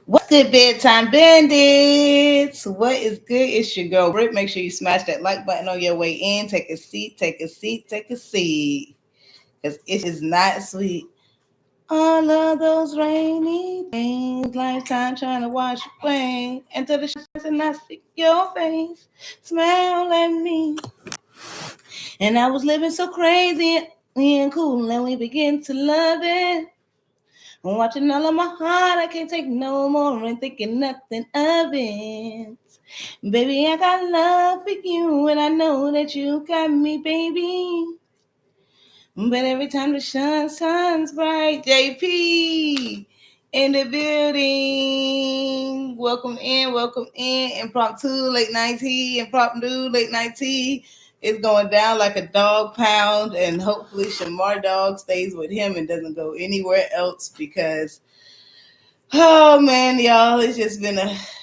What's good, bedtime bandits? What is good? It's your girl, Britt. Make sure you smash that like button on your way in. Take a seat, take a seat, take a seat. Because it is not sweet. All of those rainy days, lifetime trying to wash away. Enter the shots and I see your face. Smile at me. And I was living so crazy and cool, and we begin to love it. I'm watching all of my heart, I can't take no more and thinking nothing of it. Baby, I got love for you, and I know that you got me, baby. But every time the sun shines bright, JP in the building. Welcome in. Impromptu late night tea, impromptu late night tea. It's going down like a dog pound, and hopefully Shamar dog stays with him and doesn't go anywhere else because, oh man, y'all, it's just been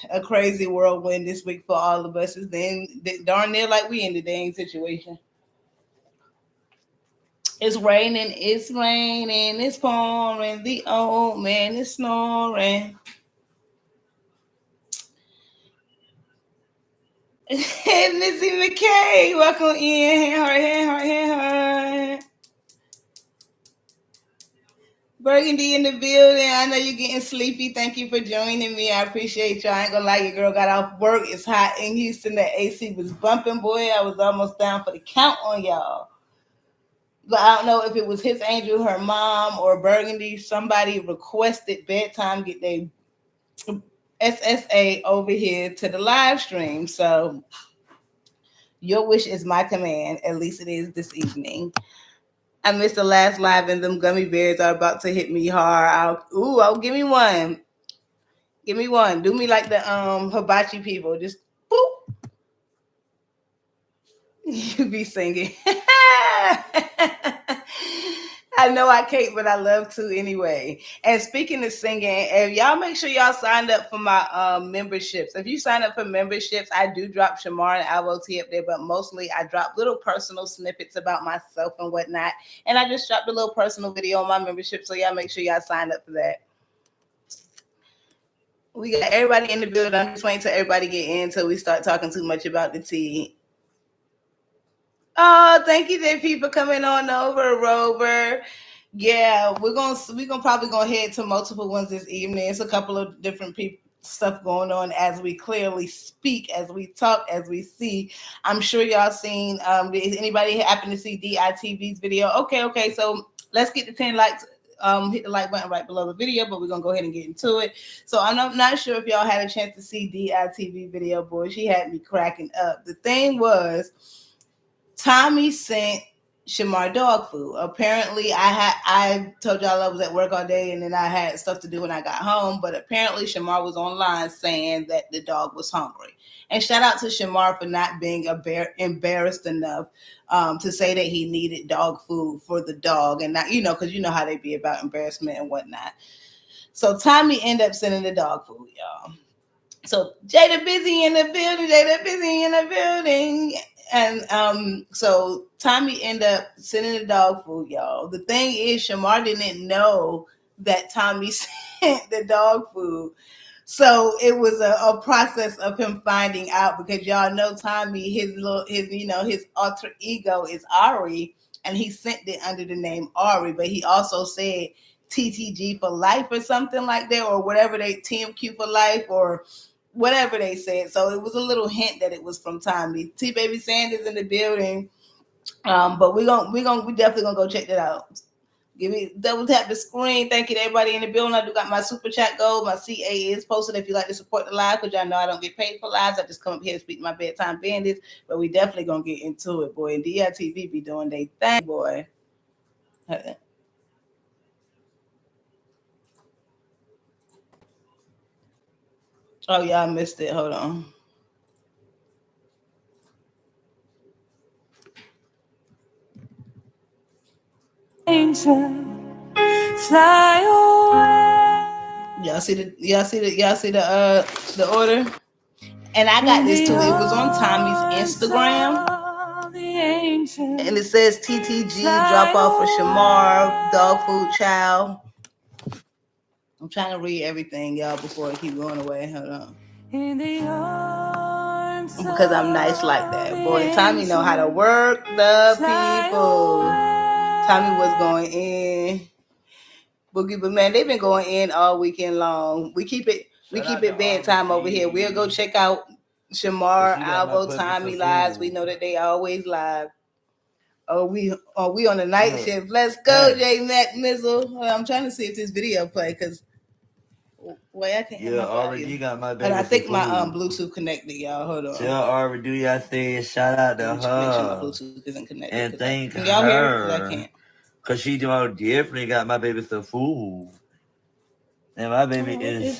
a crazy whirlwind this week for all of us. It's been darn near like we in the dang situation. It's raining, it's pouring. The old man is snoring. Missy McKay, welcome in. Hey. Burgundy in the building. I know you're getting sleepy. Thank you for joining me. I appreciate you. I ain't gonna lie, your girl got off work. It's hot in Houston. The AC was bumping, boy. I was almost down for the count on y'all. But I don't know if it was his angel, her mom, or Burgundy. Somebody requested bedtime get their SSA over here to the live stream. So your wish is my command. At least it is this evening. I missed the last live and them gummy bears are about to hit me hard. I'll give me one. Give me one. Do me like the hibachi people. Just boop. You be singing. I know I can't, but I love to anyway. And speaking of singing, if y'all make sure y'all signed up for my memberships. If you sign up for memberships, I do drop Shamar and Albo tea up there, but mostly I drop little personal snippets about myself and whatnot. And I just dropped a little personal video on my membership, so y'all make sure y'all signed up for that. We got everybody in the building. I'm just waiting till everybody get in until we start talking too much about the tea. Oh, thank you, JP, for coming on over, Rover. Yeah, we're gonna probably gonna head to multiple ones this evening. It's a couple of different people stuff going on as we clearly speak, as we talk, as we see. I'm sure y'all seen. Is anybody happen to see DITV's video? Okay. So let's get to 10 likes. Hit the like button right below the video, but we're gonna go ahead and get into it. So I'm not sure if y'all had a chance to see DITV video, boy. She had me cracking up. The thing was, Tommy sent Shamar dog food. Apparently, I told y'all I was at work all day and then I had stuff to do when I got home. But apparently, Shamar was online saying that the dog was hungry. And shout out to Shamar for not being embarrassed enough to say that he needed dog food for the dog, and not because you know how they be about embarrassment and whatnot. So Tommy ended up sending the dog food, y'all. So Jada Busy in the building. And so Tommy ended up sending the dog food, y'all. The thing is, Shamar didn't know that Tommy sent the dog food. So it was a process of him finding out, because y'all know Tommy, his alter ego is Ari, and he sent it under the name Ari, but he also said TTG for life or something like that, or whatever TMQ for life, or whatever they said. So it was a little hint that it was from Tommy. T Baby Sanders in the building. But we definitely gonna go check that out. Give me double tap the screen. Thank you to everybody in the building. I do got my super chat goal. My CA is posted if you like to support the live, because y'all know I don't get paid for lives. I just come up here to speak to my bedtime bandits. But we definitely gonna get into it, boy. And DITV be doing their thing, boy. Oh, y'all missed it. Hold on. Angel, fly away. Y'all see the order? And I got this too. It was on Tommy's Instagram. And it says TTG drop off for Shamar, dog food child. I'm trying to read everything, y'all, before I keep going away. Hold on. Because I'm nice like that. Boy, Tommy know how to work the people. Tommy was going in. Boogie, but man, they've been going in all weekend long. We keep it bedtime over here. We'll go check out Shamar, Albo, Tommy lives. We know that they always live. Oh, we on the night shift. Let's go, J Mac Mizzle. I'm trying to see if this video play because wait, I can't. Yeah, already got my baby. And I think my Bluetooth connected, y'all. Hold on. Tell already I said shout out to her. Make sure my Bluetooth isn't connected. And thank can y'all hear it? 'Cause I can't. Cause she definitely got my baby some food. And my baby is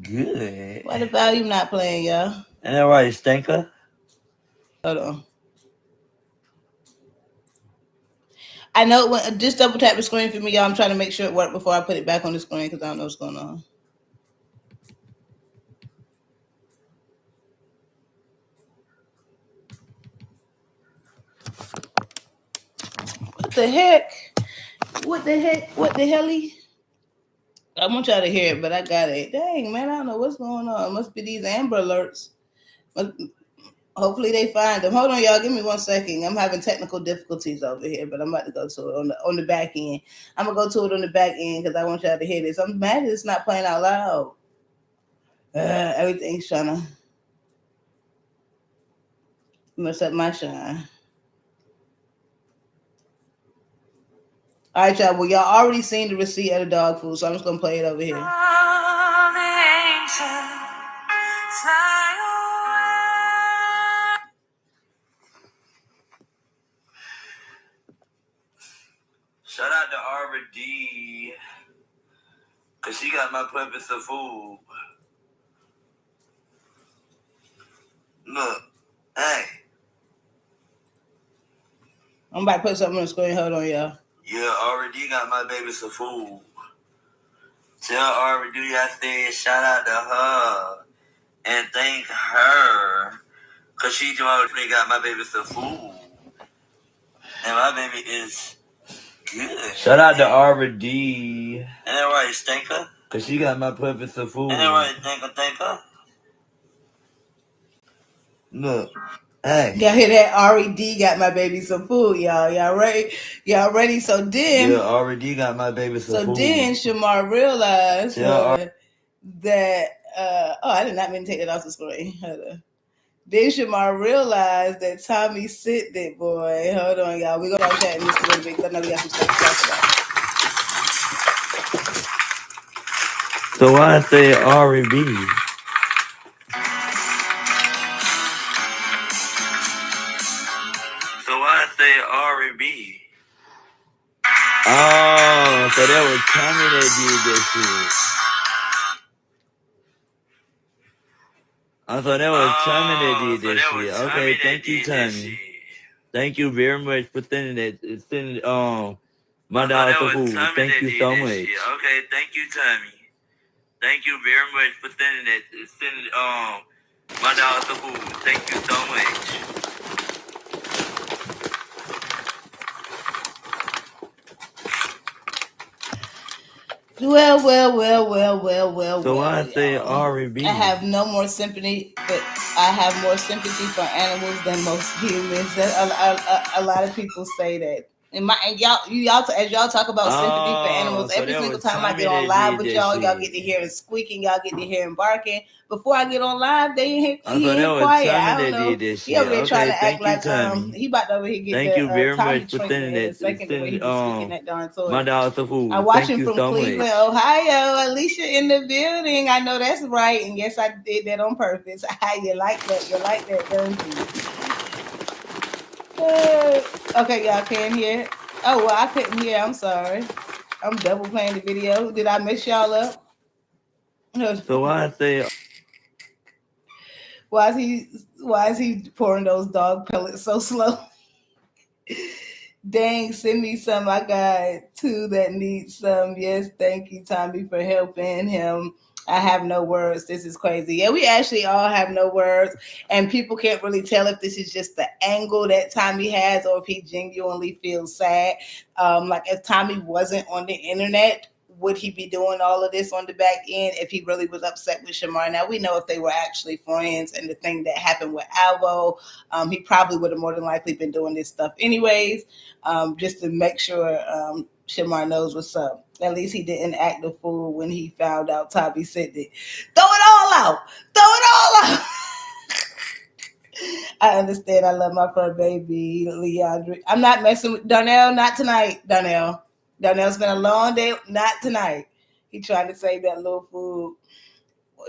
good. Why the volume not playing, y'all? Ain't that right, Stinker? Hold on. I know when just double tap the screen for me, y'all. I'm trying to make sure it worked before I put it back on the screen because I don't know what's going on. What the heck? What the helly? I want y'all to hear it, but I got it. Dang, man, I don't know what's going on. It must be these Amber Alerts. Hopefully they find them. Hold on, y'all. Give me 1 second. I'm having technical difficulties over here, but I'm about to go to it on the back end. I'm gonna go to it on the back end because I want y'all to hear this. I'm mad that it's not playing out loud. Everything's trying to mess up my shine. All right, y'all. Well, y'all already seen the receipt of the dog food, so I'm just gonna play it over here. Shout out to R&D, cause she got my purpose of food. Look, hey. I'm about to put something on the screen. Hold on, y'all. Yeah, R&D got my baby some food. Tell R&D I said shout out to her and thank her, cause she definitely got my baby some food. And my baby is good. Shout out to R&D. Ain't that right, Stinker? Cause she got my purpose of food. Ain't that right, Thinker? Look, hey. Y'all hear that? R.E.D. got my baby some food, y'all. Y'all ready? Y'all ready? So then... Yeah, R.E.D. got my baby some food. So then Shamar realized that... I did not mean to take it off the screen. Then Shamar realized that Tommy sent it, boy. Hold on, y'all. We're going to chat in this a little bit because I know we got some stuff to talk about. So why I say R&B? R&B. Oh, so that was Tommy that did that shit. I thought that was Tommy that did that shit. Okay, thank you, Tommy. Thank you very much for sending that. Sending my dog some food. Thank you so much. Okay, thank you, Tommy. Thank you very much for sending that. Sending my dog some food. Thank you so much. Well. So why I say R&B? I have no more sympathy, but I have more sympathy for animals than most humans. A lot of people say that. And y'all as y'all talk about sympathy for animals, every single time I get on live with y'all get to hear squeaking, y'all get to hear barking. Before I get on live, they ain't quiet. I don't know. He over there trying to act like he about to over here get Thank you very much for sending that. My dog some food. I watch him from Cleveland, Ohio. Alicia in the building. I know that's right, and yes, I did that on purpose. You like that? You like that, don't you? Okay, y'all can't hear. Oh well, I couldn't hear. I'm sorry. I'm double playing the video. Did I mess y'all up? So why I say? Why is he pouring those dog pellets so slow? Dang, send me some. I got two that need some. Yes, thank you, Tommy, for helping him. I have no words. This is crazy. Yeah, we actually all have no words, and people can't really tell if this is just the angle that Tommy has or if he genuinely feels sad. Like if Tommy wasn't on the internet, would he be doing all of this on the back end if he really was upset with Shamar? Now, we know if they were actually friends and the thing that happened with Albo, he probably would have more than likely been doing this stuff anyways, just to make sure Shamar knows what's up. At least he didn't act a fool when he found out Tommy said it. Throw it all out! Throw it all out! I understand. I love my fur baby, Leandre. I'm not messing with Darnell. Not tonight, Darnell. Darnell's been a long day. Not tonight. He tried to save that little food.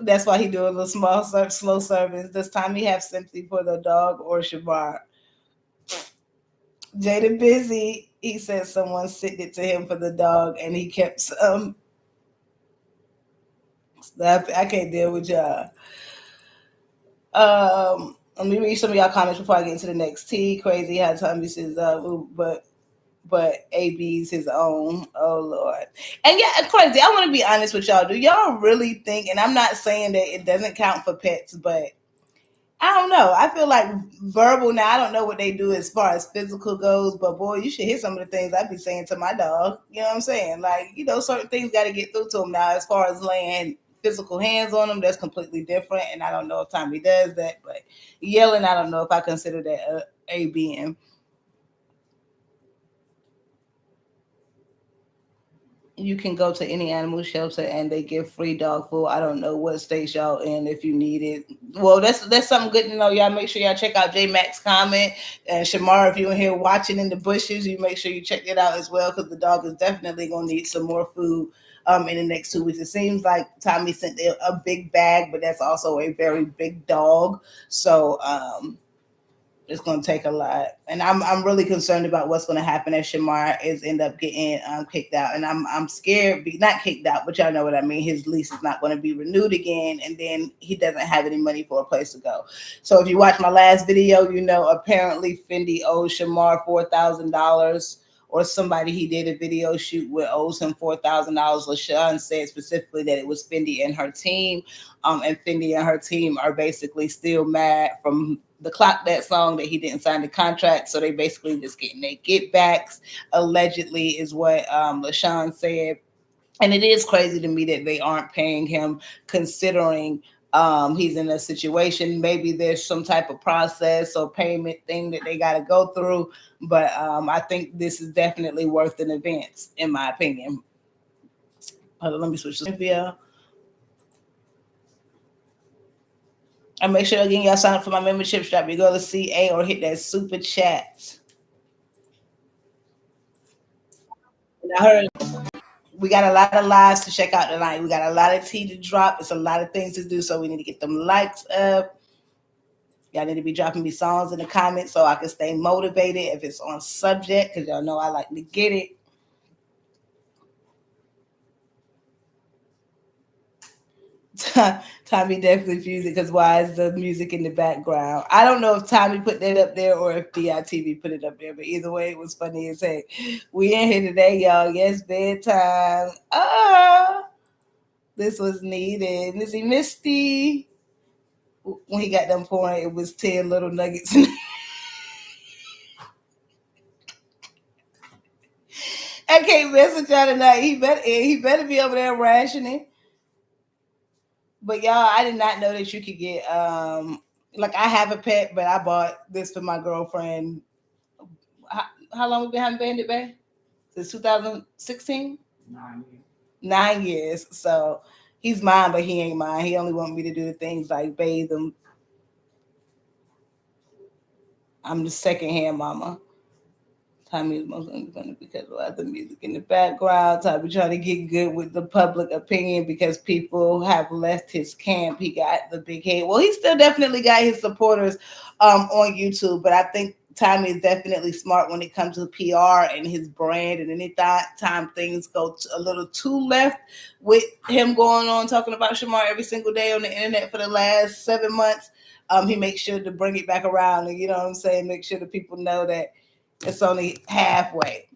That's why he doing a little slow service. Does Tommy have sympathy for the dog or Shamar? Jada busy. He said someone sent it to him for the dog, and he kept some. I can't deal with y'all. Let me read some of y'all comments before I get into the next tea. Crazy how Tommy says, but AB's his own. Oh Lord. And yeah, it's crazy. I want to be honest with y'all. Do y'all really think, and I'm not saying that it doesn't count for pets, but I don't know. I feel like verbal now, I don't know what they do as far as physical goes, but boy, you should hear some of the things I'd be saying to my dog. You know what I'm saying? Like, certain things got to get through to him now as far as laying physical hands on them. That's completely different. And I don't know if Tommy does that, but yelling, I don't know if I consider that a being. You can go to any animal shelter and they give free dog food. I don't know what state y'all in if you need it. Well, that's something good to know. Y'all make sure y'all check out J Mac's comment. And Shamar, if you're in here watching in the bushes, you make sure you check it out as well, because the dog is definitely gonna need some more food in the next 2 weeks. It seems like Tommy sent a big bag, but that's also a very big dog. So it's going to take a lot, and I'm really concerned about what's going to happen if Shamar end up getting kicked out, and I'm scared, not kicked out, but y'all know what I mean. His lease is not going to be renewed again, and then he doesn't have any money for a place to go. So if you watch my last video, apparently Fendi owes Shamar $4,000, or somebody he did a video shoot with owes him $4,000. Lashun said specifically that it was Fendi and her team, and Fendi and her team are basically still mad from the Clock That song that he didn't sign the contract, so they basically just getting their get backs, allegedly, is what Lashun said. And it is crazy to me that they aren't paying him, considering he's in a situation. Maybe there's some type of process or payment thing that they got to go through, but I think this is definitely worth an advance, in my opinion. Let me switch this video. And make sure again y'all sign up for my membership strap. You go to CA or hit that super chat. And I heard we got a lot of lives to check out tonight. We got a lot of tea to drop. It's a lot of things to do, so we need to get them likes up. Y'all need to be dropping me songs in the comments so I can stay motivated if it's on subject, because y'all know I like to get it. Tommy definitely fused it, because why is the music in the background? I don't know if Tommy put that up there or if DITV put it up there, but either way, it was funny as heck. We in here today, y'all. Yes, bedtime. This was needed. Missy Misty. When he got them pouring, it was 10 little nuggets. I can't mess with y'all tonight. He better be over there rationing. But y'all, I did not know that you could get like, I have a pet, but I bought this for my girlfriend. How long have we been having Bandit Bay? Since 2016? 9 years. 9 years. So he's mine, but he ain't mine. He only want me to do the things like bathe him. I'm the secondhand mama. Tommy is most independent because of the music in the background. Tommy trying to get good with the public opinion because people have left his camp. He got the big head. Well, he still definitely got his supporters on YouTube, but I think Tommy is definitely smart when it comes to PR and his brand. And anytime things go a little too left with him going on talking about Shamar every single day on the internet for the last 7 months, he makes sure to bring it back around, and you know what I'm saying, make sure the people know that it's only halfway.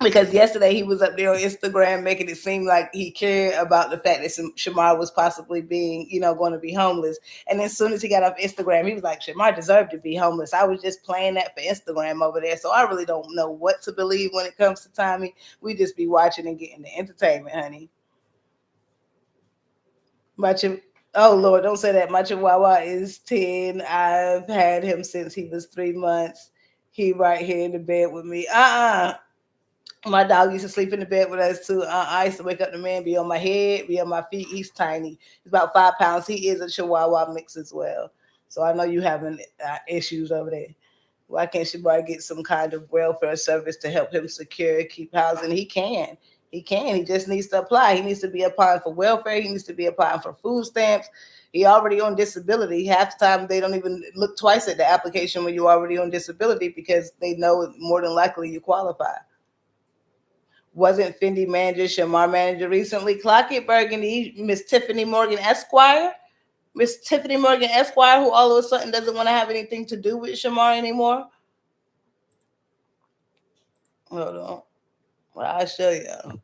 Because yesterday he was up there on Instagram making it seem like he cared about the fact that Shamar was possibly being, going to be homeless. And as soon as he got off Instagram, he was like, Shamar deserved to be homeless. I was just playing that for Instagram over there. So I really don't know what to believe when it comes to Tommy. We just be watching and getting the entertainment, honey. Oh Lord, don't say that. My Chihuahua is 10. I've had him since he was 3 months. He right here in the bed with me. My dog used to sleep in the bed with us too. I used to wake up the man, be on my head, be on my feet. He's tiny. He's about 5 pounds. He is a Chihuahua mix as well. So I know you having issues over there. Why can't Shamar get some kind of welfare service to help him secure, keep housing? He can. He can. He just needs to apply. He needs to be applying for welfare. He needs to be applying for food stamps. He already on disability. Half the time they don't even look twice at the application when you're already on disability because they know more than likely you qualify. Wasn't Fendi manager Shamar manager recently? Clock it, Burgundy. Miss Tiffany Morgan Esquire. Miss Tiffany Morgan Esquire, who all of a sudden doesn't want to have anything to do with Shamar anymore. Hold on. Well, I'll show you.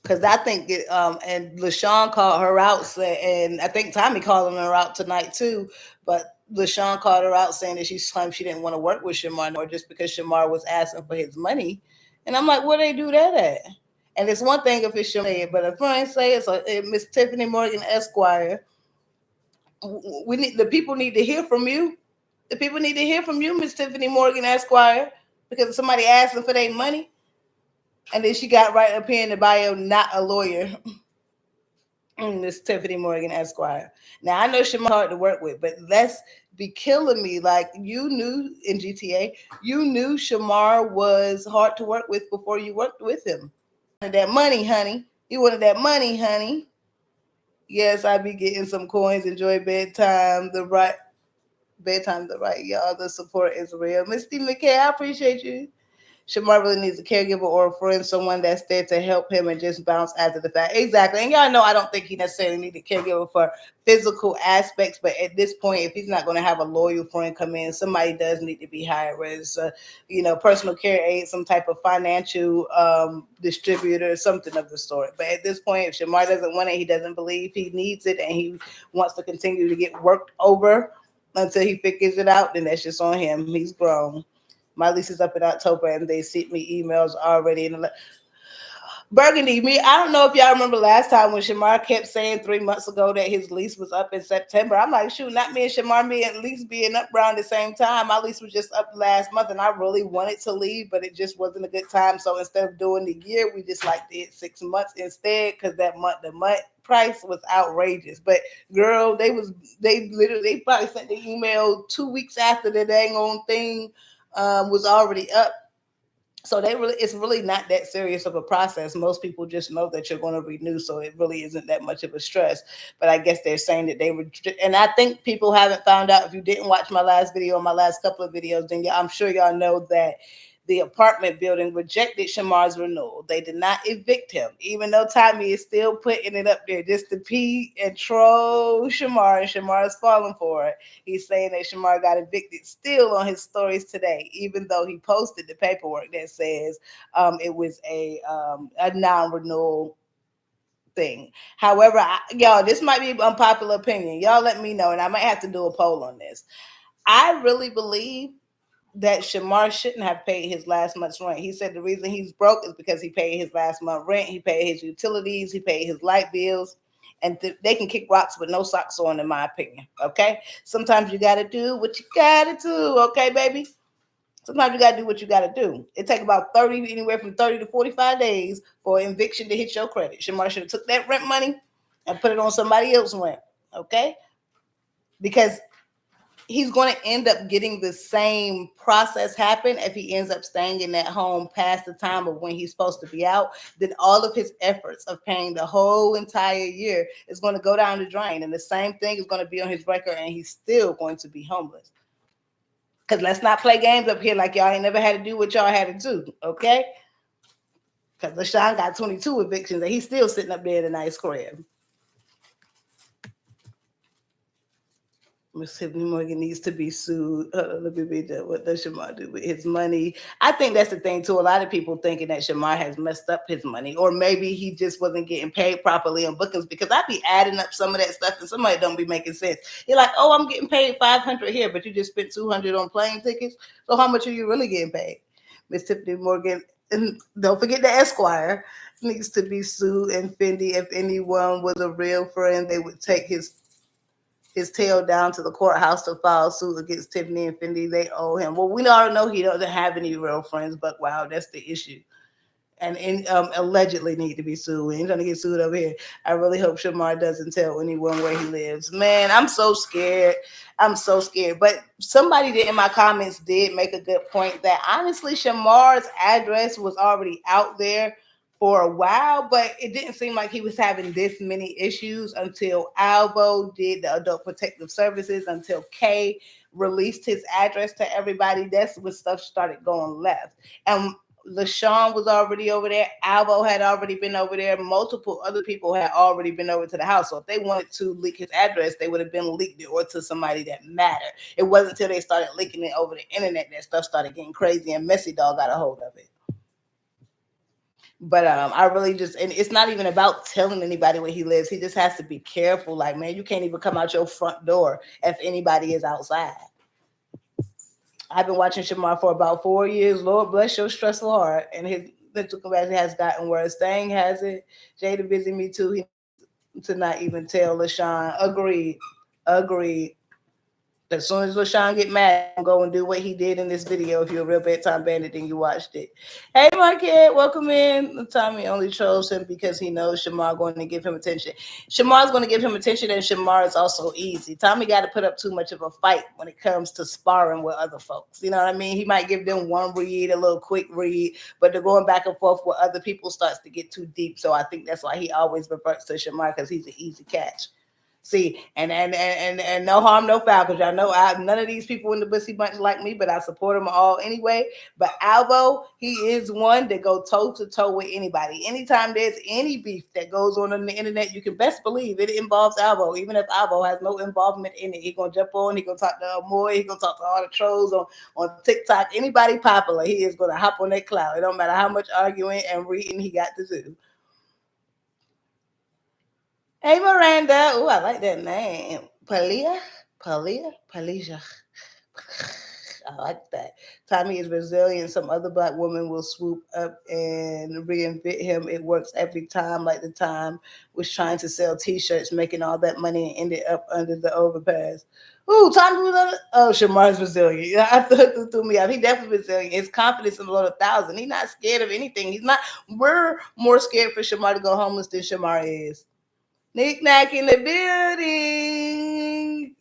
Because I think and Lashun called her out, and I think Tommy calling her out tonight too. But Lashun called her out saying that she claimed she didn't want to work with Shamar or just because Shamar was asking for his money. And I'm like, where they do that at? And it's one thing if it's Shamar, but if friends say it's Miss Tiffany Morgan Esquire, the people need to hear from you. The people need to hear from you, Miss Tiffany Morgan Esquire, because somebody asking for their money. And then she got right up here in the bio, not a lawyer. Miss Tiffany Morgan Esquire. Now I know Shamar hard to work with, but that's be killing me. Like you knew in GTA, you knew Shamar was hard to work with before you worked with him. That money, honey. You wanted that money, honey. Yes, I be getting some coins. Enjoy bedtime. The right, y'all. The support is real. Misty McKay, I appreciate you. Shamar really needs a caregiver or a friend, someone that's there to help him and just bounce after the fact. Exactly. And y'all know I don't think he necessarily needs a caregiver for physical aspects, but at this point, if he's not going to have a loyal friend come in, somebody does need to be hired, whether it's personal care aid, some type of financial distributor, something of the sort. But at this point, if Shamar doesn't want it, he doesn't believe he needs it, and he wants to continue to get worked over until he figures it out, then that's just on him. He's grown. My lease is up in October, and they sent me emails already. Burgundy, me, I don't know if y'all remember last time when Shamar kept saying 3 months ago that his lease was up in September. I'm like, shoot, not me and Shamar, me at least being up around the same time. My lease was just up last month, and I really wanted to leave, but it just wasn't a good time. So instead of doing the year, we just did 6 months instead because the month price was outrageous. But girl, they probably sent the email 2 weeks after the dang on thing was already up. So it's really not that serious of a process. Most people just know that you're going to renew, so it really isn't that much of a stress. But I guess they're saying that they were, and I think people haven't found out. If you didn't watch my last video, my last couple of videos, then I'm sure y'all know that the apartment building rejected Shamar's renewal. They did not evict him, even though Tommy is still putting it up there just to pee and troll Shamar, and Shamar is falling for it. He's saying that Shamar got evicted still on his stories today, even though he posted the paperwork that says it was a non-renewal thing. However, y'all, this might be unpopular opinion. Y'all let me know, and I might have to do a poll on this. I really believe that Shamar shouldn't have paid his last month's rent. He said the reason he's broke is because he paid his last month rent, he paid his utilities, he paid his light bills, and they can kick rocks with no socks on, in my opinion. Okay? Sometimes you got to do what you got to do. Okay, baby? Sometimes you got to do what you got to do. It takes about anywhere from 30 to 45 days for an eviction to hit your credit. Shamar should have took that rent money and put it on somebody else's rent. Okay? Because he's going to end up getting the same process happen if he ends up staying in that home past the time of when he's supposed to be out. Then all of his efforts of paying the whole entire year is going to go down the drain, and the same thing is going to be on his record, and he's still going to be homeless. Because let's not play games up here like y'all ain't never had to do what y'all had to do, okay? Because LaShawn got 22 evictions, and he's still sitting up there in a nice crib. Miss Tiffany Morgan needs to be sued. Let me read that. What does Shamar do with his money? I think that's the thing too. A lot of people thinking that Shamar has messed up his money, or maybe he just wasn't getting paid properly on bookings. Because I be adding up some of that stuff, and somebody don't be making sense. You're like, oh, I'm getting paid $500 here, but you just spent $200 on plane tickets. So how much are you really getting paid, Miss Tiffany Morgan? And don't forget the Esquire needs to be sued. And Fendi, if anyone was a real friend, they would take his tail down to the courthouse to file suit against Tiffany and Fendi. They owe him. Well, we already know he doesn't have any real friends, but wow, that's the issue. And allegedly need to be sued. We ain't gonna get sued over here. I really hope Shamar doesn't tell anyone where he lives. Man, I'm so scared. I'm so scared. But somebody did in my comments did make a good point that honestly Shamar's address was already out there for a while, but it didn't seem like he was having this many issues until Albo did the Adult Protective Services, until Kay released his address to everybody. That's when stuff started going left. And Lashun was already over there. Albo had already been over there. Multiple other people had already been over to the house. So if they wanted to leak his address, they would have been leaked it or to somebody that mattered. It wasn't until they started leaking it over the internet that stuff started getting crazy and Messy Dog got a hold of it. But I really just, and it's not even about telling anybody where he lives. He just has to be careful. Like, man, you can't even come out your front door if anybody is outside. I've been watching Shamar for about 4 years. Lord bless your stressful heart. And his mental capacity has gotten worse. Thing has it. Jada busy me too. He to not even tell LaShawn. Agreed. Agreed. As soon as LaShawn get mad, I'm go and do what he did in this video. If you're a real bedtime bandit, then you watched it. Hey, Marquette, welcome in. Tommy only chose him because he knows Shamar going to give him attention. Shamar's going to give him attention, and Shamar is also easy. Tommy got to put up too much of a fight when it comes to sparring with other folks. You know what I mean? He might give them one read, a little quick read, but the going back and forth with other people starts to get too deep. So I think that's why he always reverts to Shamar, because he's an easy catch. See, and no harm, no foul, because y'all know none of these people in the Bussy Bunch like me, but I support them all anyway. But Albo, he is one that go toe to toe with anybody. Anytime there's any beef that goes on the internet, you can best believe it involves Albo. Even if Albo has no involvement in it, he gonna jump on. He gonna talk to Moy. He gonna talk to all the trolls on TikTok. Anybody popular, he is gonna hop on that cloud. It don't matter how much arguing and reading he got to do. Hey, Miranda. Oh, I like that name. Palia? Palesia. I like that. Tommy is Brazilian. Some other black woman will swoop up and reinvent him. It works every time, like the time was trying to sell T-shirts, making all that money and ended up under the overpass. Ooh, Tommy was Shamar's Brazilian. Yeah, I thought it threw me off. He definitely Brazilian. His confidence is below 1,000. He's not scared of anything. He's not. We're more scared for Shamar to go homeless than Shamar is. Knick knack in the building.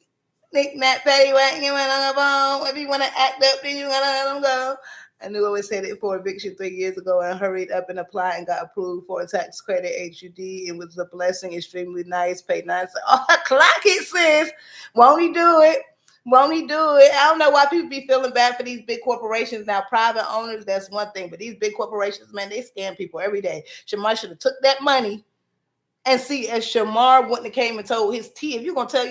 Knick knack, patty whack, you went on the phone. If you want to act up, then you gotta let them go. I knew I was headed for eviction 3 years ago and hurried up and applied and got approved for a tax credit HUD. It was a blessing, extremely nice. Paid 9 cents. Oh, clock it, sis. Won't he do it? Won't he do it? I don't know why people be feeling bad for these big corporations. Now, private owners, that's one thing. But these big corporations, man, they scam people every day. Shamar should have took that money. And see, as Shamar wouldn't have came and told his T, if you're going to tell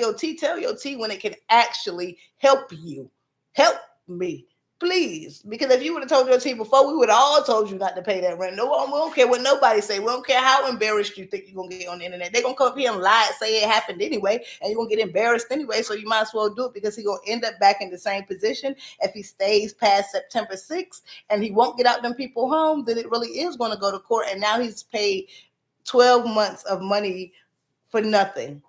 your T when it can actually help you. Help me, please. Because if you would have told your T before, we would have all told you not to pay that rent. No, we don't care what nobody say. We don't care how embarrassed you think you're going to get on the internet. They're going to come up here and lie and say it happened anyway, and you're going to get embarrassed anyway, so you might as well do it, because he's going to end up back in the same position. If he stays past September 6th and he won't get out them people home, then it really is going to go to court, and now he's paid 12 months of money for nothing,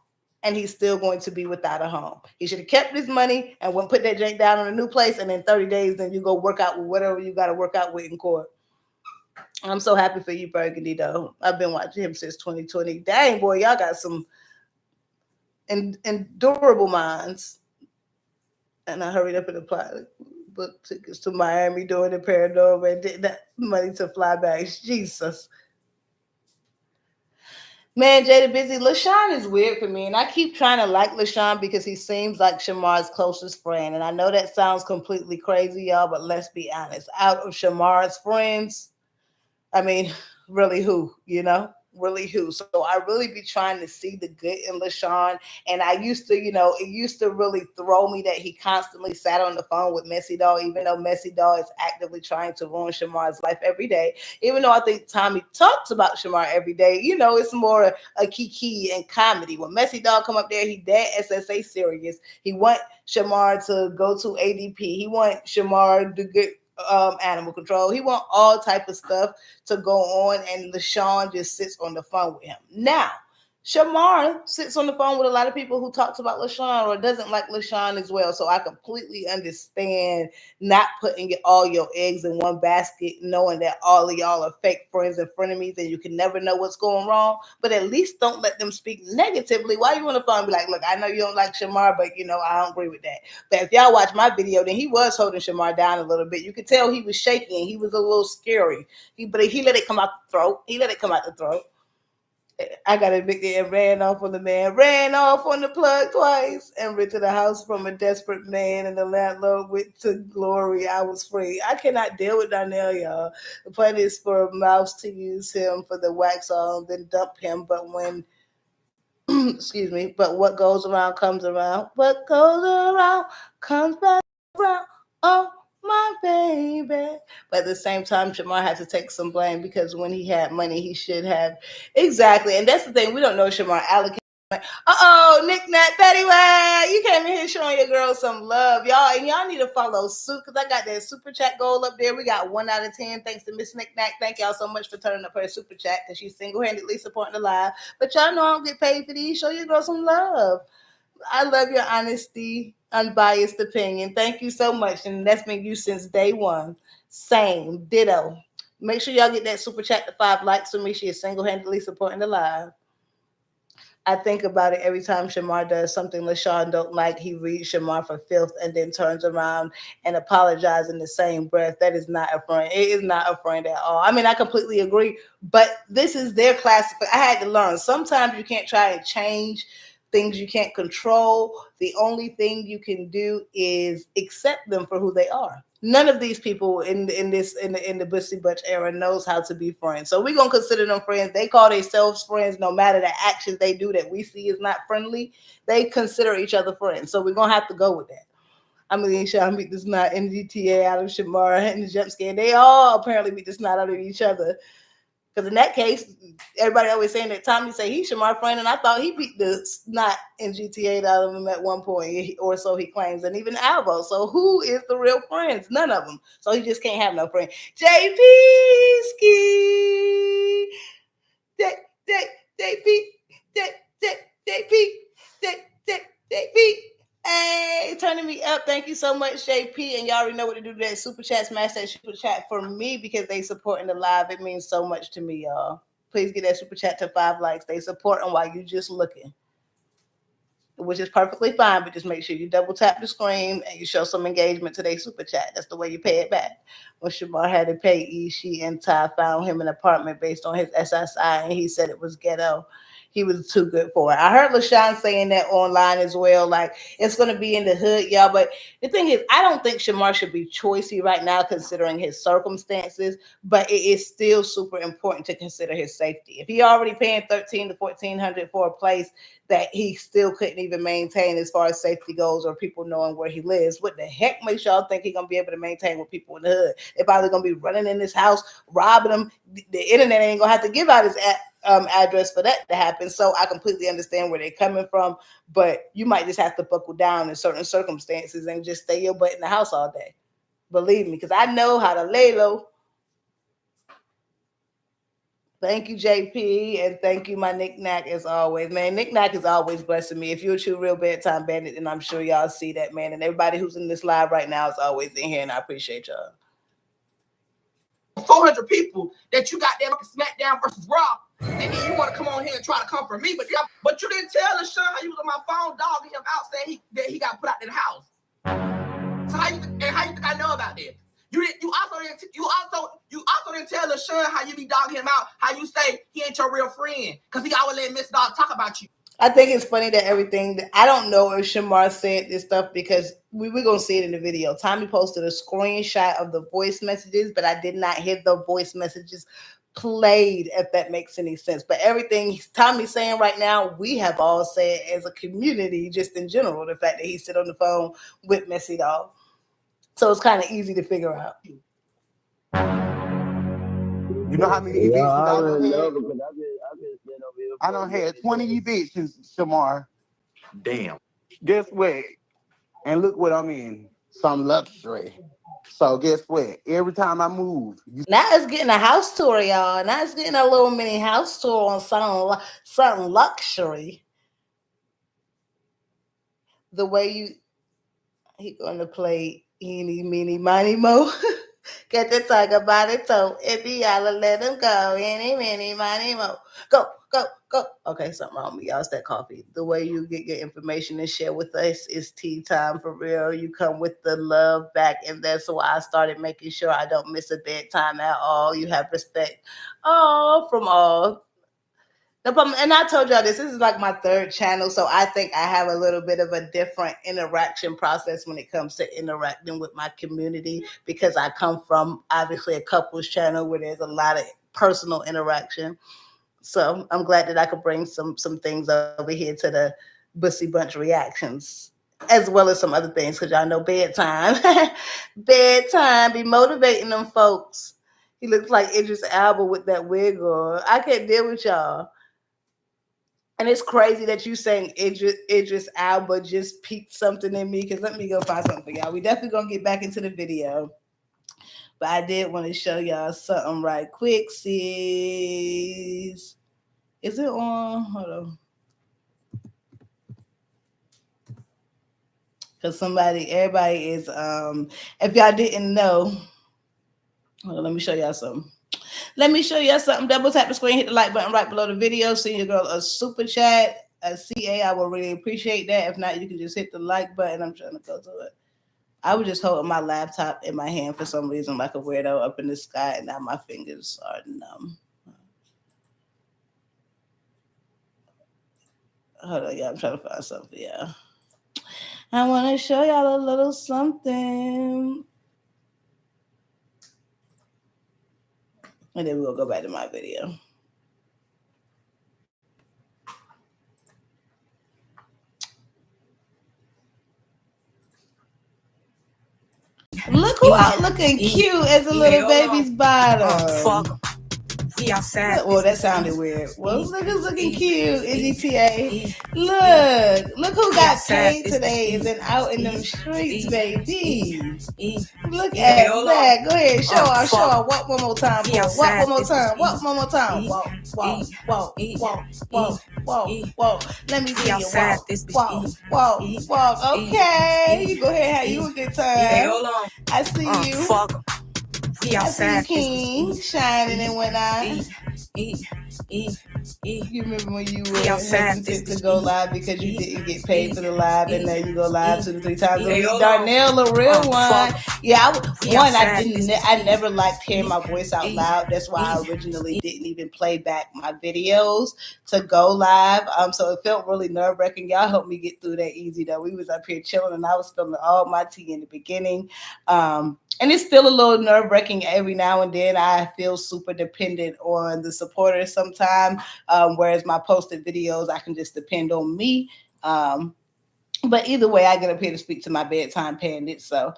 and he's still going to be without a home. He should have kept his money and went put that jank down on a new place, and in 30 days, then you go work out with whatever you got to work out with in court. I'm so happy for you, Burgundy, though. I've been watching him since 2020. Dang, boy, y'all got some endurable minds. And I hurried up and applied book tickets to Miami doing the paranormal and did that money to fly back. Jesus. Man, Jada Busy, LaShawn is weird for me, and I keep trying to like LaShawn because he seems like Shamar's closest friend. And I know that sounds completely crazy, y'all, but let's be honest. Out of Shamar's friends, I mean, really who, you know? really who. So I really be trying to see the good in LaShawn. And I used to, it used to really throw me that he constantly sat on the phone with Messy Doll, even though Messy Doll is actively trying to ruin Shamar's life every day. Even though I think Tommy talks about Shamar every day, it's more a kiki and comedy. When Messy Doll come up there, he dead SSA serious. He want Shamar to go to ADP. He want Shamar to get animal control. He want all type of stuff to go on, and LaShawn just sits on the phone with him. Now, Shamar sits on the phone with a lot of people who talks about LaShawn or doesn't like LaShawn as well. So I completely understand not putting all your eggs in one basket, knowing that all of y'all are fake friends and frenemies and you can never know what's going wrong. But at least don't let them speak negatively. Why you on the phone and be like, look, I know you don't like Shamar, but I don't agree with that. But if y'all watch my video, then he was holding Shamar down a little bit. You could tell he was shaking. He was a little scary. But he let it come out the throat. I got evicted and ran off on the man, ran off on the plug twice, and rented a house from a desperate man, and the landlord went to glory. I was free. I cannot deal with Donnell, y'all. The plan is for Mouse to use him for the wax on, then dump him. But when, excuse me, but what goes around comes around. What goes around comes back around. Oh, my baby. But at the same time, Shamar had to take some blame because when he had money, he should have. Exactly. And that's the thing. We don't know Shamar allocated. Nick Nat Betty Way, you came in here showing your girl some love, y'all, and y'all need to follow suit because I got that super chat goal up there. We got 1 out of 10 thanks to Miss Nick Nat. Thank y'all so much for turning up her super chat because she's single-handedly supporting the live. But y'all know I don't get paid for these. Show your girl some love. I love your honesty, unbiased opinion. Thank you so much. And that's been you since day one. Same. Ditto. Make sure y'all get that super chat to 5 likes for me. She is single-handedly supporting the live. I think about it every time Shamar does something LaShawn don't like. He reads Shamar for filth and then turns around and apologizes in the same breath. That is not a friend. It is not a friend at all. I mean, I completely agree, but this is their classification. I had to learn. Sometimes you can't try and change things you can't control. The only thing you can do is accept them for who they are. None of these people in the Bussy Butch era knows how to be friends. So we're gonna consider them friends. They call themselves friends no matter the actions they do that we see is not friendly. They consider each other friends. So we're gonna have to go with that. I mean, Sean beat the snot in GTA out of Shamar and the jump scare. They all apparently beat the snot out of each other. Because in that case, everybody always saying that Tommy say he's Shamar friend, and I thought he beat the snot in GTA out of him at one point, or so he claims, and even Albo. So who is the real friends? None of them. So he just can't have no friend. JP Ski. JP. Hey, turning me up. Thank you so much, JP. And y'all already know what to do. That super chat, smash that super chat for me because they supporting the live. It means so much to me, y'all. Please get that super chat to 5 likes. They supporting while you just looking, which is perfectly fine. But just make sure you double tap the screen and you show some engagement to their super chat. That's the way you pay it back. When Shamar had to pay Ishi and Ty found him an apartment based on his SSI, and he said it was ghetto. He was too good for it. I heard LaShawn saying that online as well. Like, it's going to be in the hood, y'all. But the thing is, I don't think Shamar should be choicy right now considering his circumstances. But it is still super important to consider his safety. If he already paying $1,300 to $1,400 for a place that he still couldn't even maintain as far as safety goes or people knowing where he lives, what the heck makes y'all think he's going to be able to maintain with people in the hood? They're probably going to be running in his house, robbing him. The internet ain't going to have to give out his address for that to happen. So I completely understand where they're coming from, but you might just have to buckle down in certain circumstances and just stay your butt in the house all day. Believe me, because I know how to lay low. Thank you, JP, and thank you, my Nick Nack, as always. Man, Nick Nack is always blessing me. If you're a true real bedtime bandit, and I'm sure y'all see that, man. And everybody who's in this live right now is always in here, and I appreciate y'all. 400 people that you got there SmackDown versus Raw, and then you want to come on here and try to comfort me, but you didn't tell LaShawn how you was on my phone dogging him out saying that he got put out of the house. So how you think I know about that? You also didn't tell LaShawn how you be dogging him out, how you say he ain't your real friend because he always let Miss Dog talk about you. I think it's funny that I don't know if Shamar said this stuff because we're going to see it in the video. Tommy posted a screenshot of the voice messages, but I did not hear the voice messages played, if that makes any sense. But everything Tommy's saying right now, we have all said as a community, just in general, the fact that he sit on the phone with Messy Dog. So it's kind of easy to figure out. You know how many evictions I done had? I done had 20 evictions, Shamar. Damn. Guess what? And look what I'm in. Some luxury. So guess what? Every time I move, Now it's getting a house tour, y'all. Now it's getting a little mini house tour on something luxury. The way he gonna play eeny, meeny, miny, mo. Get the talk about it, so if y'all let him go, eeny, meeny, miny, mo. Go, go, go. Okay, something wrong with me, y'all. It's that coffee. The way you get your information and share with us is tea time for real. You come with the love back, and that's why I started making sure I don't miss a bedtime at all. You have respect, all from all. No problem. And I told y'all this is like my third channel, so I think I have a little bit of a different interaction process when it comes to interacting with my community because I come from obviously a couples channel where there's a lot of personal interaction. So I'm glad that I could bring some things over here to the Bussy Bunch reactions, as well as some other things, because y'all know bedtime. Bedtime be motivating them folks. He looks like Idris Alba with that wig on. I can't deal with y'all. And it's crazy that you saying Idris Alba just piqued something in me, because let me go find something for y'all. We definitely gonna get back into the video. But I did want to show y'all something right quick, sis. Is it on? Hold on. Because everybody is if y'all didn't know, hold on, let me show y'all something. Let me show you something. Double tap the screen, hit the like button right below the video. Send your girl a super chat, a CA. I will really appreciate that. If not, you can just hit the like button. I'm trying to go to it. I was just holding my laptop in my hand for some reason, like a weirdo up in the sky, and now my fingers are numb. Hold on, y'all. I'm trying to find something for y'all. I want to show y'all a little something. And then we'll go back to my video. Look who out looking cute as a little baby's bottom. We outside. Well, that sounded weird. Well, look who's looking cute, EGTA. Look who got paid today and then out in them streets, baby. Look at that. Go ahead, show off. Walk one more time. Walk one more time. Walk one more time. Walk. Let me see you walk. Okay, you go ahead, have you a good time. I see you. I see you, King, shining and whatnot. You remember when you were hesitant to go live because you didn't get paid for the live, and now you go live 2 to 3 times a week. Darnell, a real one. Yeah, I never liked hearing my voice out loud. That's why I originally didn't even play back my videos to go live. So it felt really nerve wracking. Y'all helped me get through that easy though. We was up here chilling, and I was spilling all my tea in the beginning. And it's still a little nerve wracking every now and then. I feel super dependent on the supporters sometimes. Whereas my posted videos, I can just depend on me. But either way, I get up here to speak to my bedtime pandits. So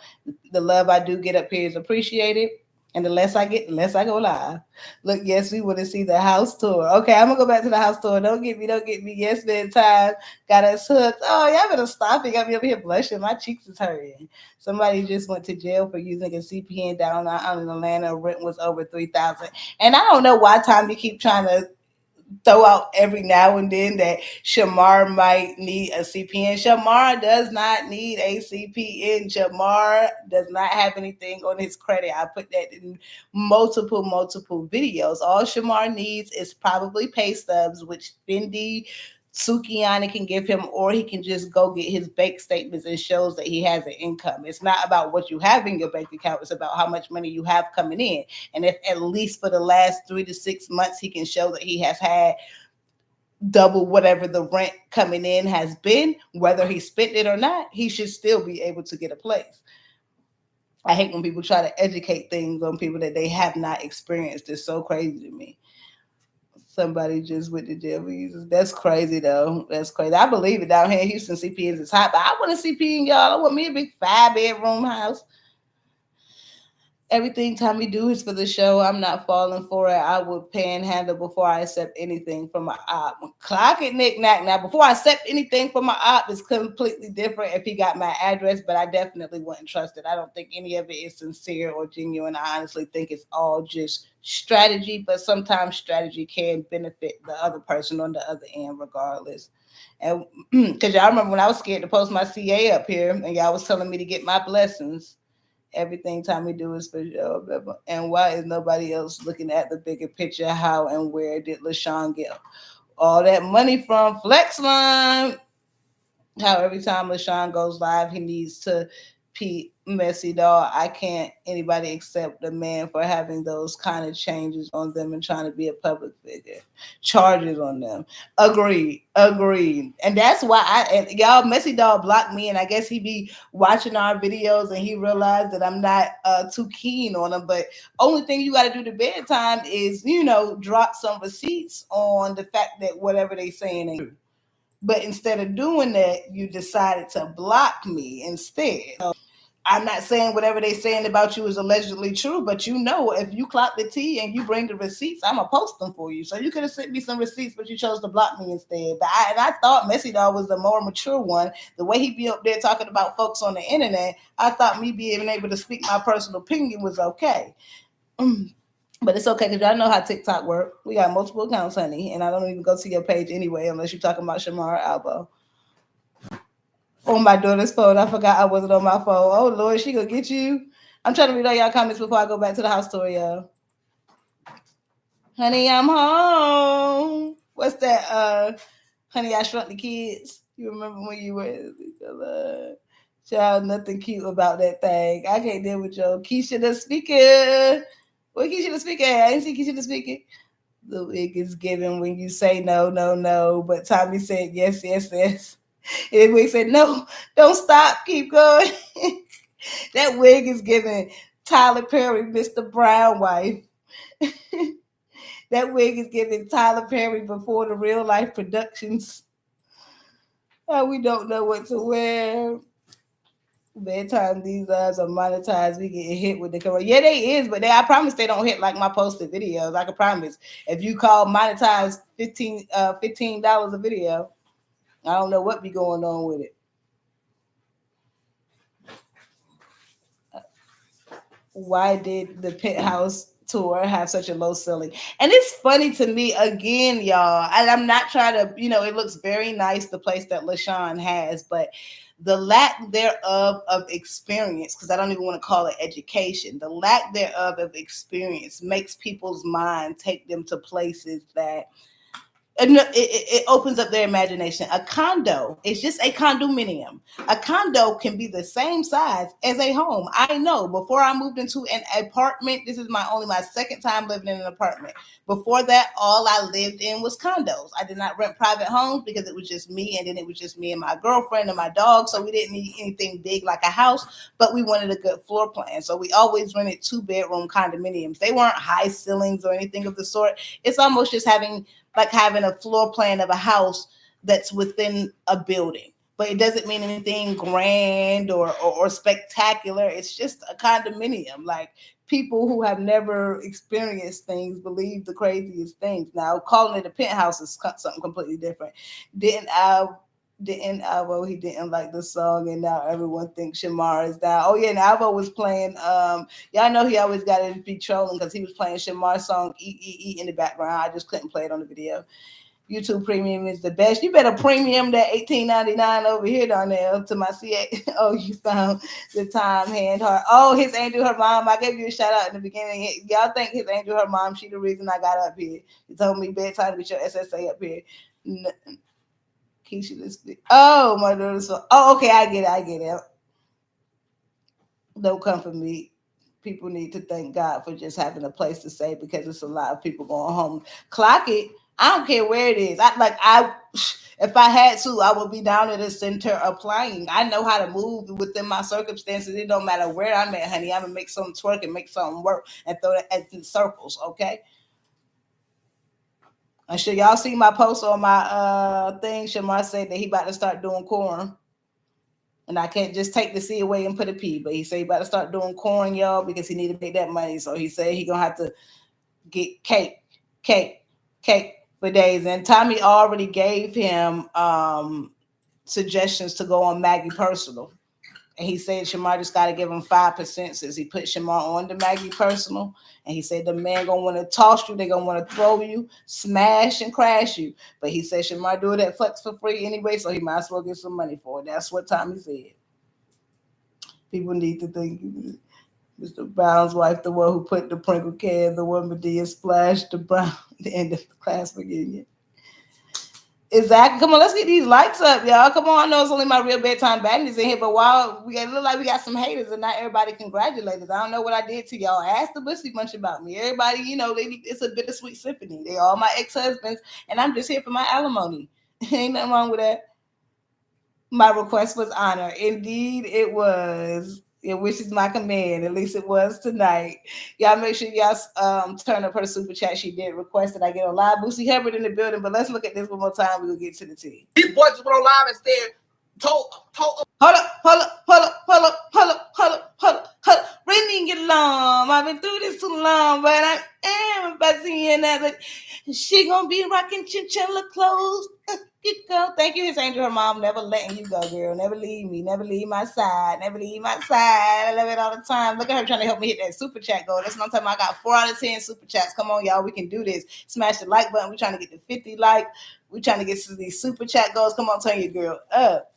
the love I do get up here is appreciated. And the less I get, the less I go live. Look, yes, we want to see the house tour. Okay, I'm going to go back to the house tour. Don't get me. Yes, bedtime. Got us hooked. Oh, y'all better stop it. Got me over here blushing. My cheeks is hurting. Somebody just went to jail for using a CPN down in Atlanta. Rent was over $3,000. And I don't know why Tommy keep trying to throw out every now and then that Shamar might need a CPN. Shamar does not need a CPN. Shamar does not have anything on his credit. I put that in multiple videos. All Shamar needs is probably pay stubs, which Fendi Sukiana can give him, or he can just go get his bank statements and shows that he has an income. It's not about what you have in your bank account. It's about how much money you have coming in. And if at least for the last 3 to 6 months, he can show that he has had double whatever the rent coming in has been, whether he spent it or not, he should still be able to get a place. I hate when people try to educate things on people that they have not experienced. It's so crazy to me. Somebody just went to jail for using. That's crazy though. That's crazy. I believe it down here in Houston. CPNs is hot, but I want a CP in y'all. I want me a big 5-bedroom house. Everything Tommy do is for the show. I'm not falling for it. I would panhandle before I accept anything from my op. Clock it, knick knack. Now, before I accept anything from my op, it's completely different if he got my address, but I definitely wouldn't trust it. I don't think any of it is sincere or genuine. I honestly think it's all just strategy, but sometimes strategy can benefit the other person on the other end, regardless. And because y'all remember when I was scared to post my CA up here and y'all was telling me to get my blessings. Everything Tommy do is for show. And why is nobody else looking at the bigger picture? How and where did LaShawn get all that money from? Flexline. How every time LaShawn goes live, he needs to Pete messy dog. I can't anybody accept the man for having those kind of changes on them and trying to be a public figure. Charges on them. Agreed. Agreed. And that's why and y'all messy dog blocked me, and I guess he be watching our videos and he realized that I'm not too keen on him. But only thing you got to do to bedtime is, drop some receipts on the fact that whatever they saying ain't true. But instead of doing that, you decided to block me instead. So I'm not saying whatever they're saying about you is allegedly true, but if you clock the T and you bring the receipts, I'm going to post them for you. So you could have sent me some receipts, but you chose to block me instead. But I thought Messy Dog was the more mature one. The way he be up there talking about folks on the internet, I thought me being able to speak my personal opinion was okay. But it's okay because y'all know how TikTok work. We got multiple accounts, honey, and I don't even go to your page anyway unless you're talking about Shamar or Albo. On my daughter's phone, I forgot I wasn't on my phone. Oh Lord, she gonna get you. I'm trying to read all y'all comments before I go back to the house tour, y'all. Honey, I'm home. What's that? Honey, I Shrunk the Kids. You remember when you were child? Nothing cute about that thing. I can't deal with your Keisha the speaker. What Keisha the speaker? I didn't see Keisha the speaker. The wig is given when you say no, no, no. But Tommy said yes, yes, yes. And we said no, don't stop, keep going. That wig is giving Tyler Perry, Mr. Brown wife. That wig is giving Tyler Perry before the real life productions. We don't know what to wear. Bedtime, these lives are monetized. We get hit with the camera. Yeah, they is, but I promise they don't hit like my posted videos. I can promise. If you call monetize $15 a video, I don't know what be going on with it. Why did the penthouse tour have such a low ceiling? And it's funny to me again, y'all. And I'm not trying to, it looks very nice, the place that LaShawn has, but the lack thereof of experience, because I don't even want to call it education, the lack thereof of experience makes people's mind take them to places that it opens up their imagination. A condo is just a condominium. A condo can be the same size as a home. I know. Before I moved into an apartment, this is only my second time living in an apartment. Before that, all I lived in was condos. I did not rent private homes because it was just me, and then it was just me and my girlfriend and my dog. So we didn't need anything big like a house, but we wanted a good floor plan. So we always rented 2-bedroom condominiums. They weren't high ceilings or anything of the sort. It's almost just having a floor plan of a house that's within a building. But it doesn't mean anything grand or spectacular. It's just a condominium. Like, people who have never experienced things believe the craziest things. Now, calling it a penthouse is something completely different. Albo, he didn't like the song, and now everyone thinks Shamar is down. Oh yeah, and Albo was playing. Y'all know he always got to be trolling because he was playing Shamar's song "E" in the background. I just couldn't play it on the video. YouTube Premium is the best. You better premium that $18.99 over here, Darnell, to my CA. Oh, you found the time hand heart. Oh, his angel, her mom. I gave you a shout out in the beginning. Y'all think his angel, her mom, she the reason I got up here. He told me bedtime with your SSA up here. Keisha, this. Oh, my daughter's. Oh, okay, I get it. Don't come for me. People need to thank God for just having a place to stay because it's a lot of people going home. Clock it. I don't care where it is. If I had to, I would be down at the center applying. I know how to move within my circumstances. It don't matter where I'm at, honey. I'm gonna make something twerk and make something work and throw it in circles, okay? I'm sure y'all see my post on my thing. Shamar said that he about to start doing corn. And I can't just take the C away and put a P. But he said he about to start doing corn, y'all, because he need to make that money. So he said he gonna have to get cake for days. And Tommy already gave him suggestions to go on Maggie Personal. And he said Shamar just got to give him 5% since he put Shamar on the Maggie Personal. And he said the man going to want to toss you. They're going to want to throw you, smash and crash you. But he said Shamar do it at Flex for free anyway, so he might as well get some money for it. That's what Tommy said. People need to think Mr. Brown's wife, the one who put the Pringle can, the one Medea splashed the Brown at the end of the class reunion. Exactly. Come on, let's get these likes up, y'all. Come on, I know it's only my real bedtime badness in here, but while we look like we got some haters and not everybody congratulate us. I don't know what I did to y'all. Ask the Bussy bunch about me. Everybody, it's a bittersweet symphony. They all my ex-husbands, and I'm just here for my alimony. Ain't nothing wrong with that. My request was honored. Indeed, it was. Which is my command. At least it was tonight. Y'all make sure y'all turn up her super chat. She did request that I get on live. Boosie Hubbard in the building, but let's look at this one more time. We'll get to the tea. These boys just went on live and said, Hold up. Ringing your alarm. I've been through this too long, but I am about to hear that. She gonna be rocking chinchilla clothes. Girl, thank you, His Angel, her mom, never letting you go, girl. Never leave me. Never leave my side. Never leave my side. I love it all the time. Look at her trying to help me hit that super chat goal. That's what I'm talking about. I got 4 out of 10 super chats. Come on, y'all. We can do this. Smash the like button. We're trying to get to 50 likes. We're trying to get to these super chat goals. Come on, turn your girl up.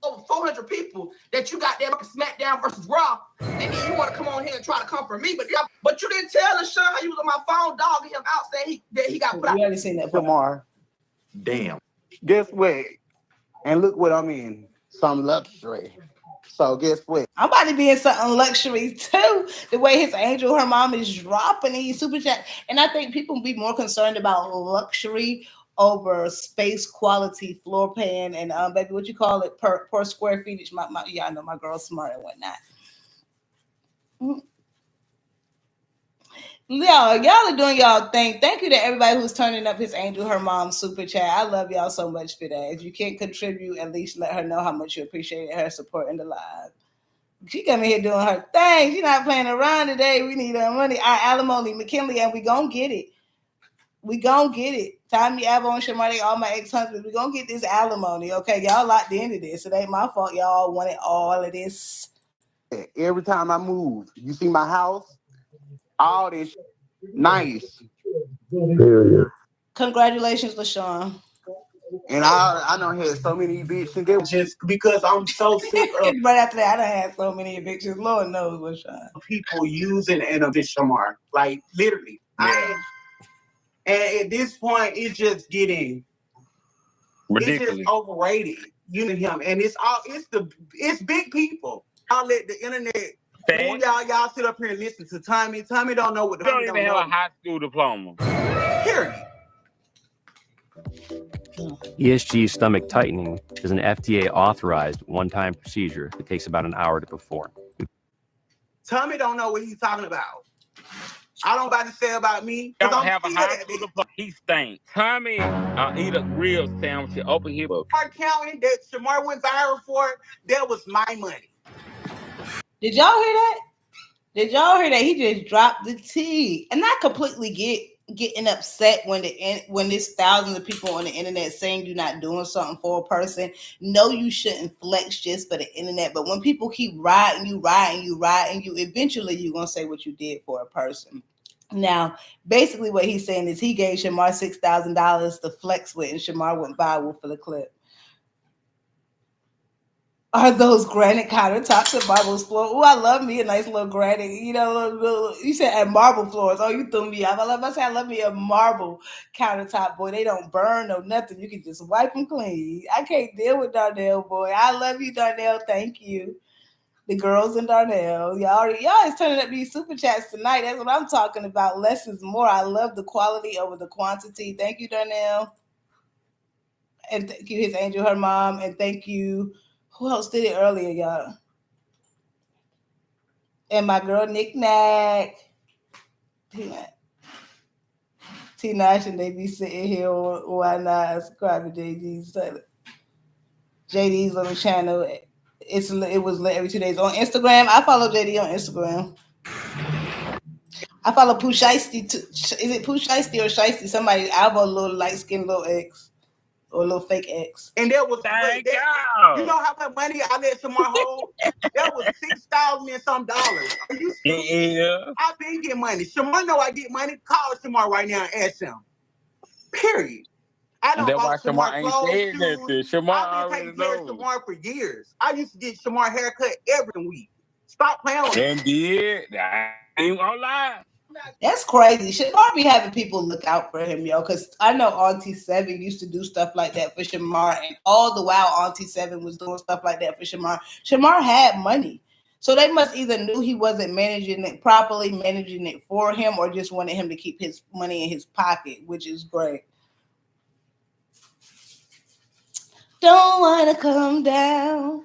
Over 400 people that you got there SmackDown versus Raw, and then you want to come on here and try to comfort me, but you didn't tell Lashun how you was on my phone dogging him out saying he got put out. We already seen that. Shamar. Damn. Guess what? And look what I'm in. Some luxury. So guess what? I'm about to be in something luxury too. The way His Angel, her mom, is dropping these super chats. And I think people be more concerned about luxury over space quality, floor plan, and baby, what you call it per square feet. I know my girl's smart and whatnot. Y'all are doing y'all thing. Thank you to everybody who's turning up His Angel, her mom super chat. I love y'all so much for that. If you can't contribute, at least let her know how much you appreciate her support in the live. She coming here doing her thing. She's not playing around today. We need our money, our alimony, McKinley, and we gonna get it. We gonna get it. Tommy, Albo, and Shamar, all my ex-husbands. We gonna get this alimony, okay? Y'all locked into this. It ain't my fault. Y'all wanted all of this. Every time I move, you see my house, all this nice. Congratulations, LaShawn. And I don't have so many evictions. Just because I'm so sick of right after that, I done had so many evictions. Lord knows, LaShawn. People using and of this Shamar. Like literally. Yeah. And at this point, it's just getting ridiculous. It's just overrated. Using him. And it's big people. Y'all let the internet y'all sit up here and listen to Tommy. Tommy don't know what the don't even have a high school diploma. Period. ESG stomach tightening is an FDA-authorized one-time procedure that takes about an hour to perform. Tommy don't know what he's talking about. I don't about to say about me. Don't have a high school diploma. He stinks. Tommy eat a real sandwich over here. Our county that Shamar went viral for, that was my money. Did y'all hear that? Did y'all hear that? He just dropped the T. And I completely getting upset when there's thousands of people on the internet saying you're not doing something for a person. No, you shouldn't flex just for the internet. But when people keep riding you, eventually you're going to say what you did for a person. Now, basically what he's saying is he gave Shamar $6,000 to flex with, and Shamar went viral for the clip. Are those granite countertops at Marble's floor? Oh, I love me a nice little granite. You said at marble floors. Oh, you threw me off. I love me a marble countertop, boy. They don't burn or nothing. You can just wipe them clean. I can't deal with Darnell, boy. I love you, Darnell. Thank you. The girls in Darnell. Y'all is turning up these super chats tonight. That's what I'm talking about. Less is more. I love the quality over the quantity. Thank you, Darnell. and thank you, His Angel, her mom, and thank you. Who else did it earlier, y'all? And my girl Nick Nack. T Nash, and they be sitting here on Why Not subscribe to JD's little channel. It was lit every 2 days on Instagram. I follow JD on Instagram. I follow Pooh Shiesty too. Is it Pooh Shiesty or Shiesty? Somebody, Albo, little light skinned little ex or little fake ex. And that was you know how much money I let Shamar hold? That was $6,000 and some dollars. Are you stupid? Yeah. I've been getting money. Shamar know I get money. Call Shamar right now and ask him. Period. I don't buy Shamar clothes, shoes. Shamar I've been taking care of Shamar for years. I used to get Shamar haircut every week. Stop playing with me. Indeed. I ain't gonna lie. That's crazy. Shamar be having people look out for him, yo. Because I know Auntie Seven used to do stuff like that for Shamar, and all the while Auntie Seven was doing stuff like that for Shamar. Shamar had money, so they must either knew he wasn't managing it properly, managing it for him, or just wanted him to keep his money in his pocket, which is great. Don't want to come down.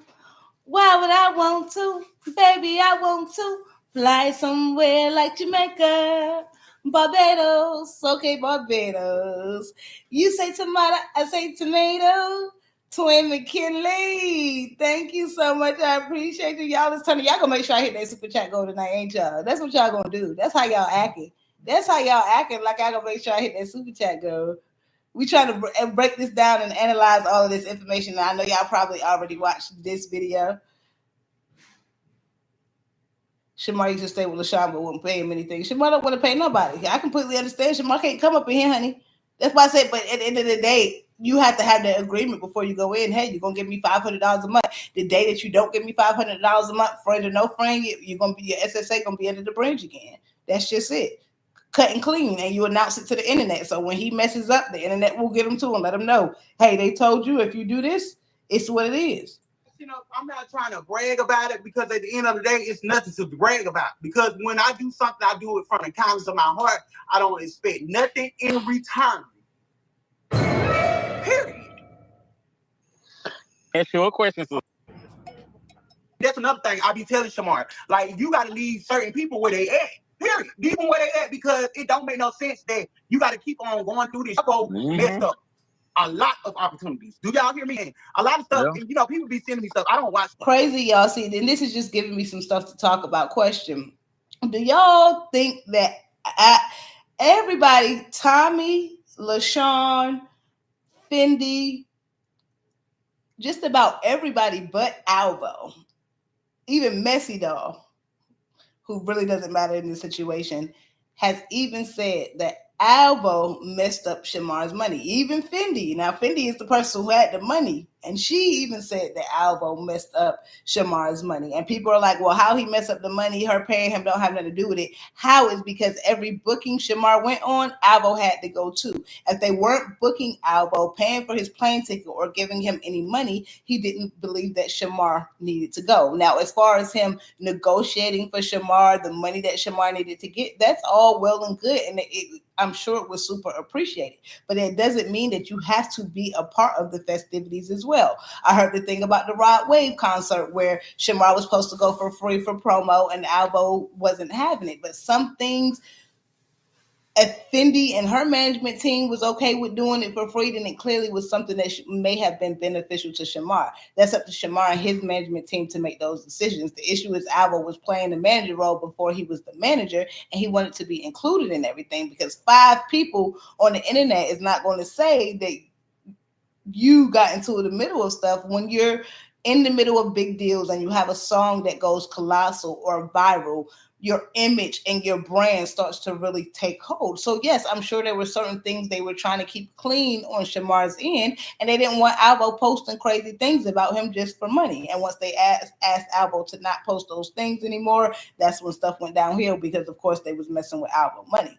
Why would I want to? Baby, I want to fly somewhere like Jamaica, Barbados. Okay, Barbados. You say tomato, I say tomato. Twin McKinley. Thank you so much. I appreciate you. Y'all is turning. Y'all gonna make sure I hit that super chat goal tonight, ain't y'all? That's what y'all gonna do. That's how y'all acting. That's how y'all acting. Like I gonna make sure I hit that super chat goal. We try to break this down and analyze all of this information. Now, I know y'all probably already watched this video. Shamar used to stay with Lashun, but wouldn't pay him anything. Shamar don't want to pay nobody. I completely understand. Shamar can't come up in here, honey. That's why I said, but at the end of the day, you have to have that agreement before you go in. Hey, you're going to give me $500 a month. The day that you don't give me $500 a month, friend or no friend, you're going to be, your SSA going to be under the bridge again. That's just it. Cut and clean, and you announce it to the internet. So when he messes up, the internet will get him to and let him know, hey, they told you if you do this, it's what it is. You know, I'm not trying to brag about it because at the end of the day, it's nothing to brag about. Because when I do something, I do it from the kindness of my heart. I don't expect nothing in return. Period. Ask you a question, sister. That's another thing I be telling Shamar. Like, you got to leave certain people where they at. Period. Leave them where they at because it don't make no sense that you got to keep on going through this. Messed up a lot of opportunities. Do y'all hear me? A lot of stuff, yeah. And, you know, people be sending me stuff. I don't watch stuff. Crazy, y'all. See, then this is just giving me some stuff to talk about. Question. Do y'all think that everybody, Tommy, Lashun, Fendi, just about everybody but Albo, even Messy Doll, who really doesn't matter in this situation, has even said that Albo messed up Shamar's money. Even Fendi. Now, Fendi is the person who had the money, and she even said that Albo messed up Shamar's money. And people are like, well, how he messed up the money, her paying him don't have nothing to do with it. How is because every booking Shamar went on, Albo had to go too. If they weren't booking Albo, paying for his plane ticket or giving him any money, he didn't believe that Shamar needed to go. Now, as far as him negotiating for Shamar, the money that Shamar needed to get, that's all well and good. And I'm sure it was super appreciated, but it doesn't mean that you have to be a part of the festivities as well. I heard the thing about the Rod Wave concert where Shamar was supposed to go for free for promo and Albo wasn't having it. But some things, if Fendi and her management team was okay with doing it for free, then it clearly was something that may have been beneficial to Shamar. That's up to Shamar and his management team to make those decisions. The issue is Albo was playing the manager role before he was the manager, and he wanted to be included in everything because 5 people on the internet is not going to say that you got into the middle of stuff when you're in the middle of big deals and you have a song that goes colossal or viral. Your image and your brand starts to really take hold. So yes, I'm sure there were certain things they were trying to keep clean on Shamar's end, and they didn't want Albo posting crazy things about him just for money. And once they asked Albo to not post those things anymore, that's when stuff went downhill because of course they was messing with Albo money.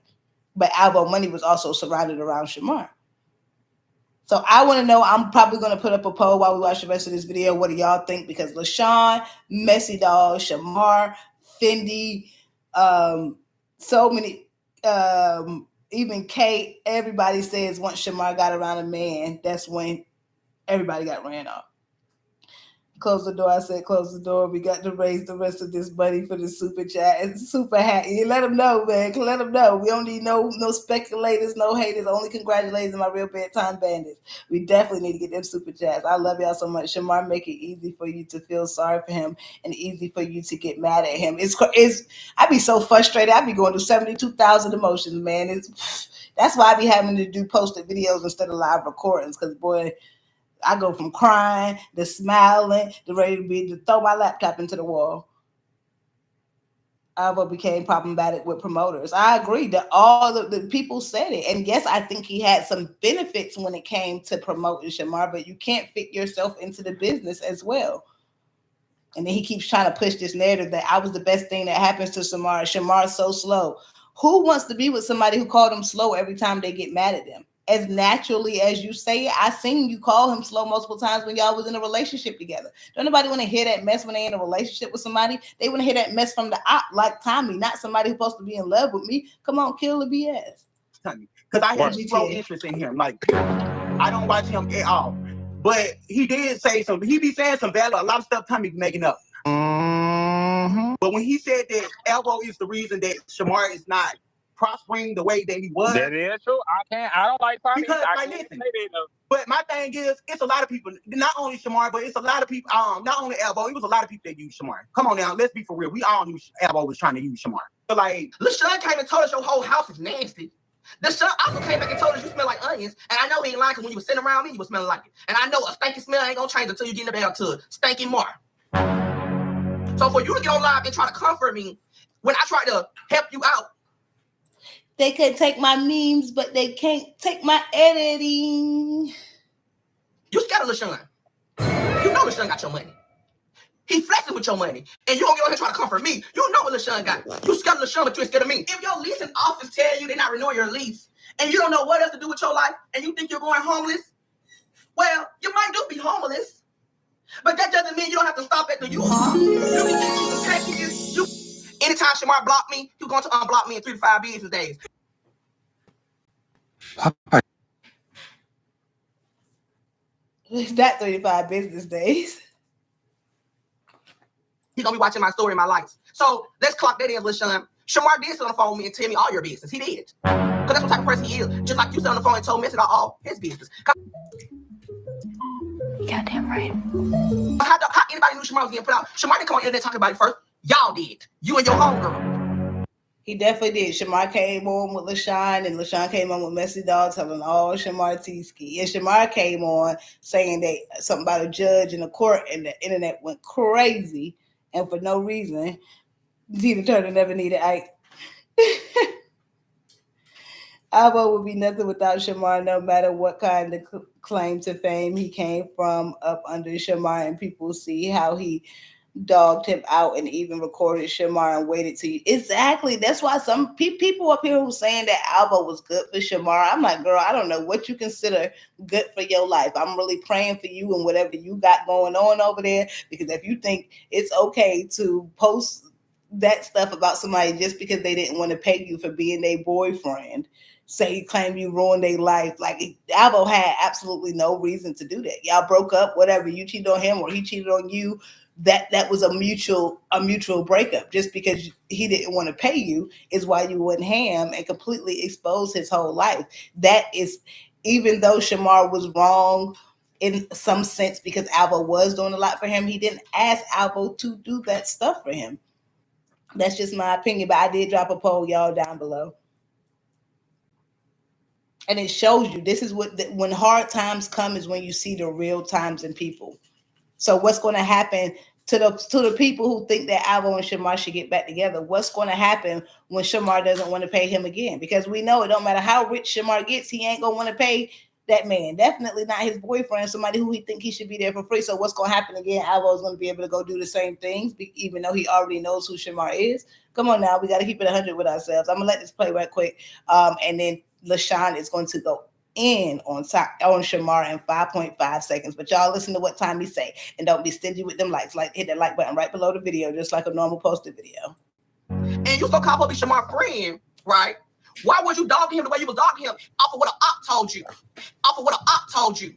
But Albo money was also surrounded around Shamar. So I want to know, I'm probably going to put up a poll while we watch the rest of this video. What do y'all think? Because Lashun, Messy Doll, Shamar, Fendi, so many, even Kate, everybody says once Shamar got around a man, that's when Everybody got ran off. Close the door. I said, close the door. We got to raise the rest of this money for the super chat and super hat. You let them know, man. Let them know. We don't need no speculators, no haters. Only congratulators and my real bedtime bandits. We definitely need to get them super chats. I love y'all so much. Shamar, make it easy for you to feel sorry for him and easy for you to get mad at him. I be so frustrated. I be going through 72,000 emotions, man. That's why I be having to do posted videos instead of live recordings, because boy, I go from crying to smiling to ready to throw my laptop into the wall. Albo became problematic with promoters. I agree that all the people said it. And yes, I think he had some benefits when it came to promoting Shamar, but you can't fit yourself into the business as well. And then he keeps trying to push this narrative that I was the best thing that happens to Shamar. Shamar's so slow. Who wants to be with somebody who called him slow every time they get mad at them? As naturally as you say it, I seen you call him slow multiple times when y'all was in a relationship together. Don't nobody want to hear that mess when they in a relationship with somebody. They want to hear that mess from the op, like Tommy, not somebody who's supposed to be in love with me. Come on, kill the BS. Because I have no interest in him. Like, I don't watch him at all. But he did say something. He be saying some valid, a lot of stuff Tommy be making up. Mm-hmm. But when he said that Albo is the reason that Shamar is not prospering the way that he was. That is true. I don't like Tommy. Because, listen, but my thing is, it's a lot of people, not only Shamar, but it's a lot of people, not only Albo, it was a lot of people that use Shamar. Come on now, let's be for real. We all knew Albo was trying to use Shamar. So like, Lashun came and told us your whole house is nasty. Lashun also came back and told us you smell like onions. And I know he ain't lying, because when you were sitting around me, you were smelling like it. And I know a stinky smell ain't gonna change until you get in the bed to stinking more. So for you to get on live and try to comfort me when I try to help you out, they can take my memes, but they can't take my editing. You scared of Lashun. You know Lashun got your money. He flexing with your money. And you gonna get on here trying to comfort me. You know what Lashun got. You scared of Lashun, but you ain't scared of me. If your leasing office tell you they're not renewing your lease, and you don't know what else to do with your life, and you think you're going homeless, well, you might do be homeless. But that doesn't mean you don't have to stop at the U-Haul. Anytime Shamar blocked me, you're going to unblock me in 3 to 5 business days. It's not 3 to 5 business days. He's going to be watching my story and my likes. So let's clock that in, Lashun. Shamar did sit on the phone with me and tell me all your business. He did. Because that's what type of person he is. Just like you sat on the phone and told me about all his business. Goddamn right. How anybody knew Shamar was getting put out? Shamar didn't come on the internet talking about it first. Y'all did. You and your homegirl. He definitely did. Shamar came on with Lashun, and Lashun came on with Messy Dog telling all Shamar T-ski. And Shamar came on saying that something about a judge in a court, and the internet went crazy. And for no reason, Tina Turner never needed Ike. Albo would be nothing without Shamar, no matter what kind of claim to fame he came from up under Shamar, and people see how he dogged him out and even recorded Shamar and waited to you. Exactly. That's why some people up here who saying that Albo was good for Shamar. I'm like, girl, I don't know what you consider good for your life. I'm really praying for you and whatever you got going on over there, because if you think it's okay to post that stuff about somebody just because they didn't want to pay you for being their boyfriend, say you claim you ruined their life. Like, Albo had absolutely no reason to do that. Y'all broke up, whatever. You cheated on him or he cheated on you. That was a mutual breakup. Just because he didn't want to pay you is why you went ham and completely exposed his whole life. That is, even though Shamar was wrong in some sense because Albo was doing a lot for him, he didn't ask Albo to do that stuff for him. That's just my opinion, but I did drop a poll, y'all, down below. And it shows you, this is when hard times come is when you see the real times in people. So what's going to happen to the people who think that Albo and Shamar should get back together? What's going to happen when Shamar doesn't want to pay him again? Because we know it don't matter how rich Shamar gets, he ain't going to want to pay that man. Definitely not his boyfriend, somebody who he think he should be there for free. So what's going to happen again? Albo is going to be able to go do the same things, even though he already knows who Shamar is. Come on now, we got to keep it 100 with ourselves. I'm going to let this play right quick. And then Lashun is going to go in on Shamar in 5.5 seconds. But y'all listen to what Tommy say, and don't be stingy with them likes. Like, hit that like button right below the video, just like a normal posted video. And you so called to be Shamar friend, right? Why would you dog him the way you was dogging him off of what an op told you? Off of what an op told you.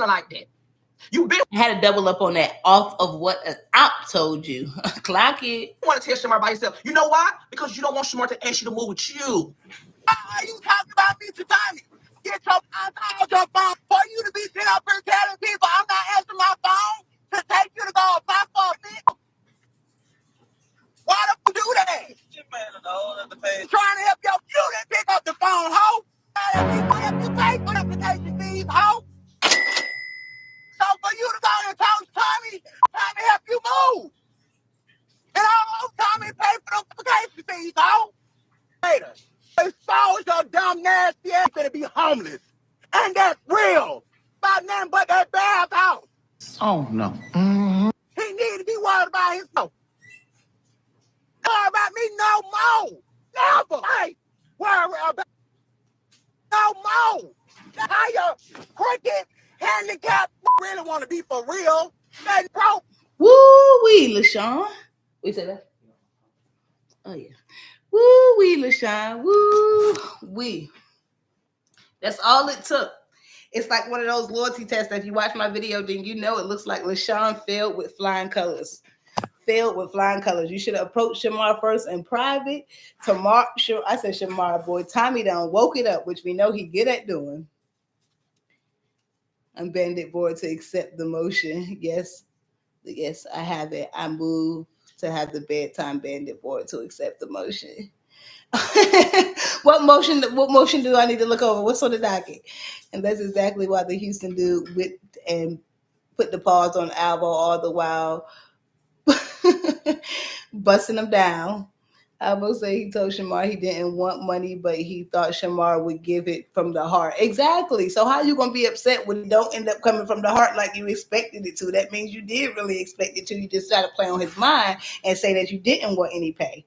like that. You bitch. I had to double up on that off of what an op told you. Clock it. You want to tell Shamar by yourself. You know why? Because you don't want Shamar to ask you to move with you. Why are you talking about me to Tommy? Get your phone for you to be sitting up here telling people I'm not answering my phone to take you to go apply for a bill. Why don't you do that? Trying to help you didn't pick up the phone, ho. If you pay for the application fees, ho. So for you to go and talk to Tommy help you move. And all Tommy pay for the application fees, ho. Later. Expose your dumb nasty ass to be homeless. And that's real. About nothing but that bathhouse. Oh, no. Mm-hmm. He need to be worried about himself. Worry about me no more. Never. Hey, worry about no more. How your crooked, handicapped really want to be for real? That broke. Woo-wee, Lashun. We said that? Oh, yeah. Woo-wee, Lashun. Woo-wee. That's all it took. It's like one of those loyalty tests that if you watch my video, then you know it looks like Lashun failed with flying colors. You should have approached Shamar first in private. I said Shamar, boy. Tommy done woke it up, which we know he good at doing. I'm Bandit board to accept the motion. Yes, I have it. I moved to have the bedtime Bandit board to accept the motion. What motion do I need to look over? What's on the docket? And that's exactly why the Houston dude whipped and put the pause on Albo all the while busting him down. Albo said he told Shamar he didn't want money, but he thought Shamar would give it from the heart. Exactly. So how are you going to be upset when it don't end up coming from the heart like you expected it to? That means you did really expect it to. You just try to play on his mind and say that you didn't want any pay.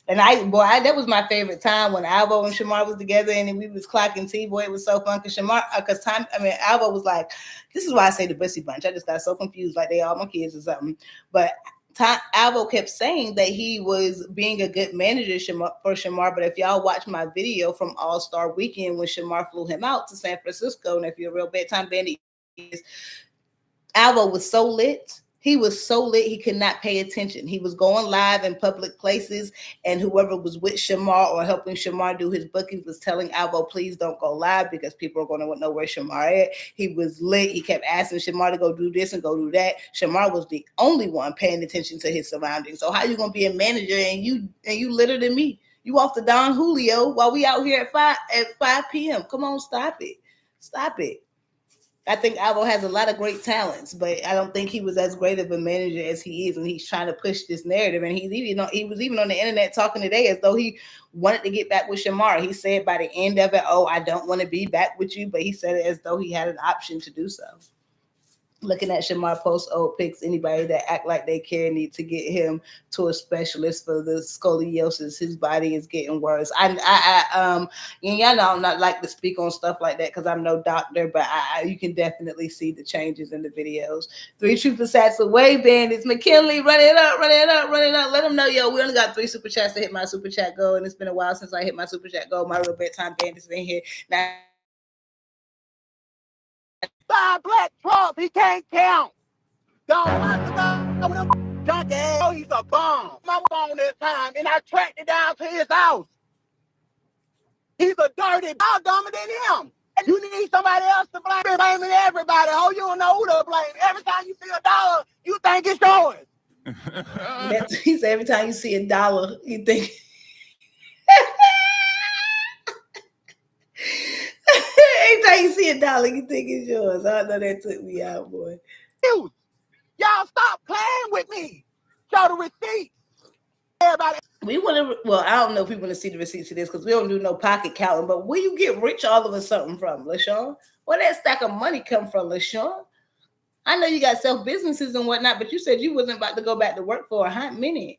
And that was my favorite time when Albo and Shamar was together and we was clocking tea. Boy, it was so fun because Albo was like, this is why I say the Bussy Bunch. I just got so confused, like they all my kids or something. But Albo kept saying that he was being a good manager for Shamar. But if y'all watch my video from All-Star Weekend when Shamar flew him out to San Francisco, and if you're a real bedtime bandit, Albo was so lit. He was so lit, he could not pay attention. He was going live in public places, and whoever was with Shamar or helping Shamar do his bookings was telling Albo, please don't go live because people are going to know where Shamar is. He was lit. He kept asking Shamar to go do this and go do that. Shamar was the only one paying attention to his surroundings. So how you going to be a manager and you litter than me? You off the Don Julio while we out here at 5 p.m. Come on, stop it. Stop it. I think Albo has a lot of great talents, but I don't think he was as great of a manager as he is, and he's trying to push this narrative. And he was even on the internet talking today as though he wanted to get back with Shamar. He said by the end of it, I don't want to be back with you, but he said it as though he had an option to do so. Looking at Shamar post old pics, anybody that act like they care need to get him to a specialist for the scoliosis. His body is getting worse. Y'all know I'm not like to speak on stuff like that because I'm no doctor, but you can definitely see the changes in the videos. 3 super chats away, bandits. McKinley, run it up. Let them know, we only got 3 super chats to hit my super chat goal, and it's been a while since I hit my super chat goal. My real bedtime bandits in here now. By Black Trump, he can't count. Don't want to junk ass. Oh, he's a bum. My phone this time, and I tracked it down to his house. He's a dirty dog, dumber than him. You need somebody else to blame. Blaming everybody. Oh, you don't know who to blame. Every time you see $1, you think it's yours. He said every time you see $1, you think. Every time you see $1, you think it's yours. I know that took me out, boy. Y'all stop playing with me. Show the receipts. Everybody. I don't know if we want to see the receipts of this because we don't do no pocket counting, but where you get rich all of a sudden from, Lashun? Where that stack of money come from, Lashun? I know you got self-businesses and whatnot, but you said you wasn't about to go back to work for a hot minute.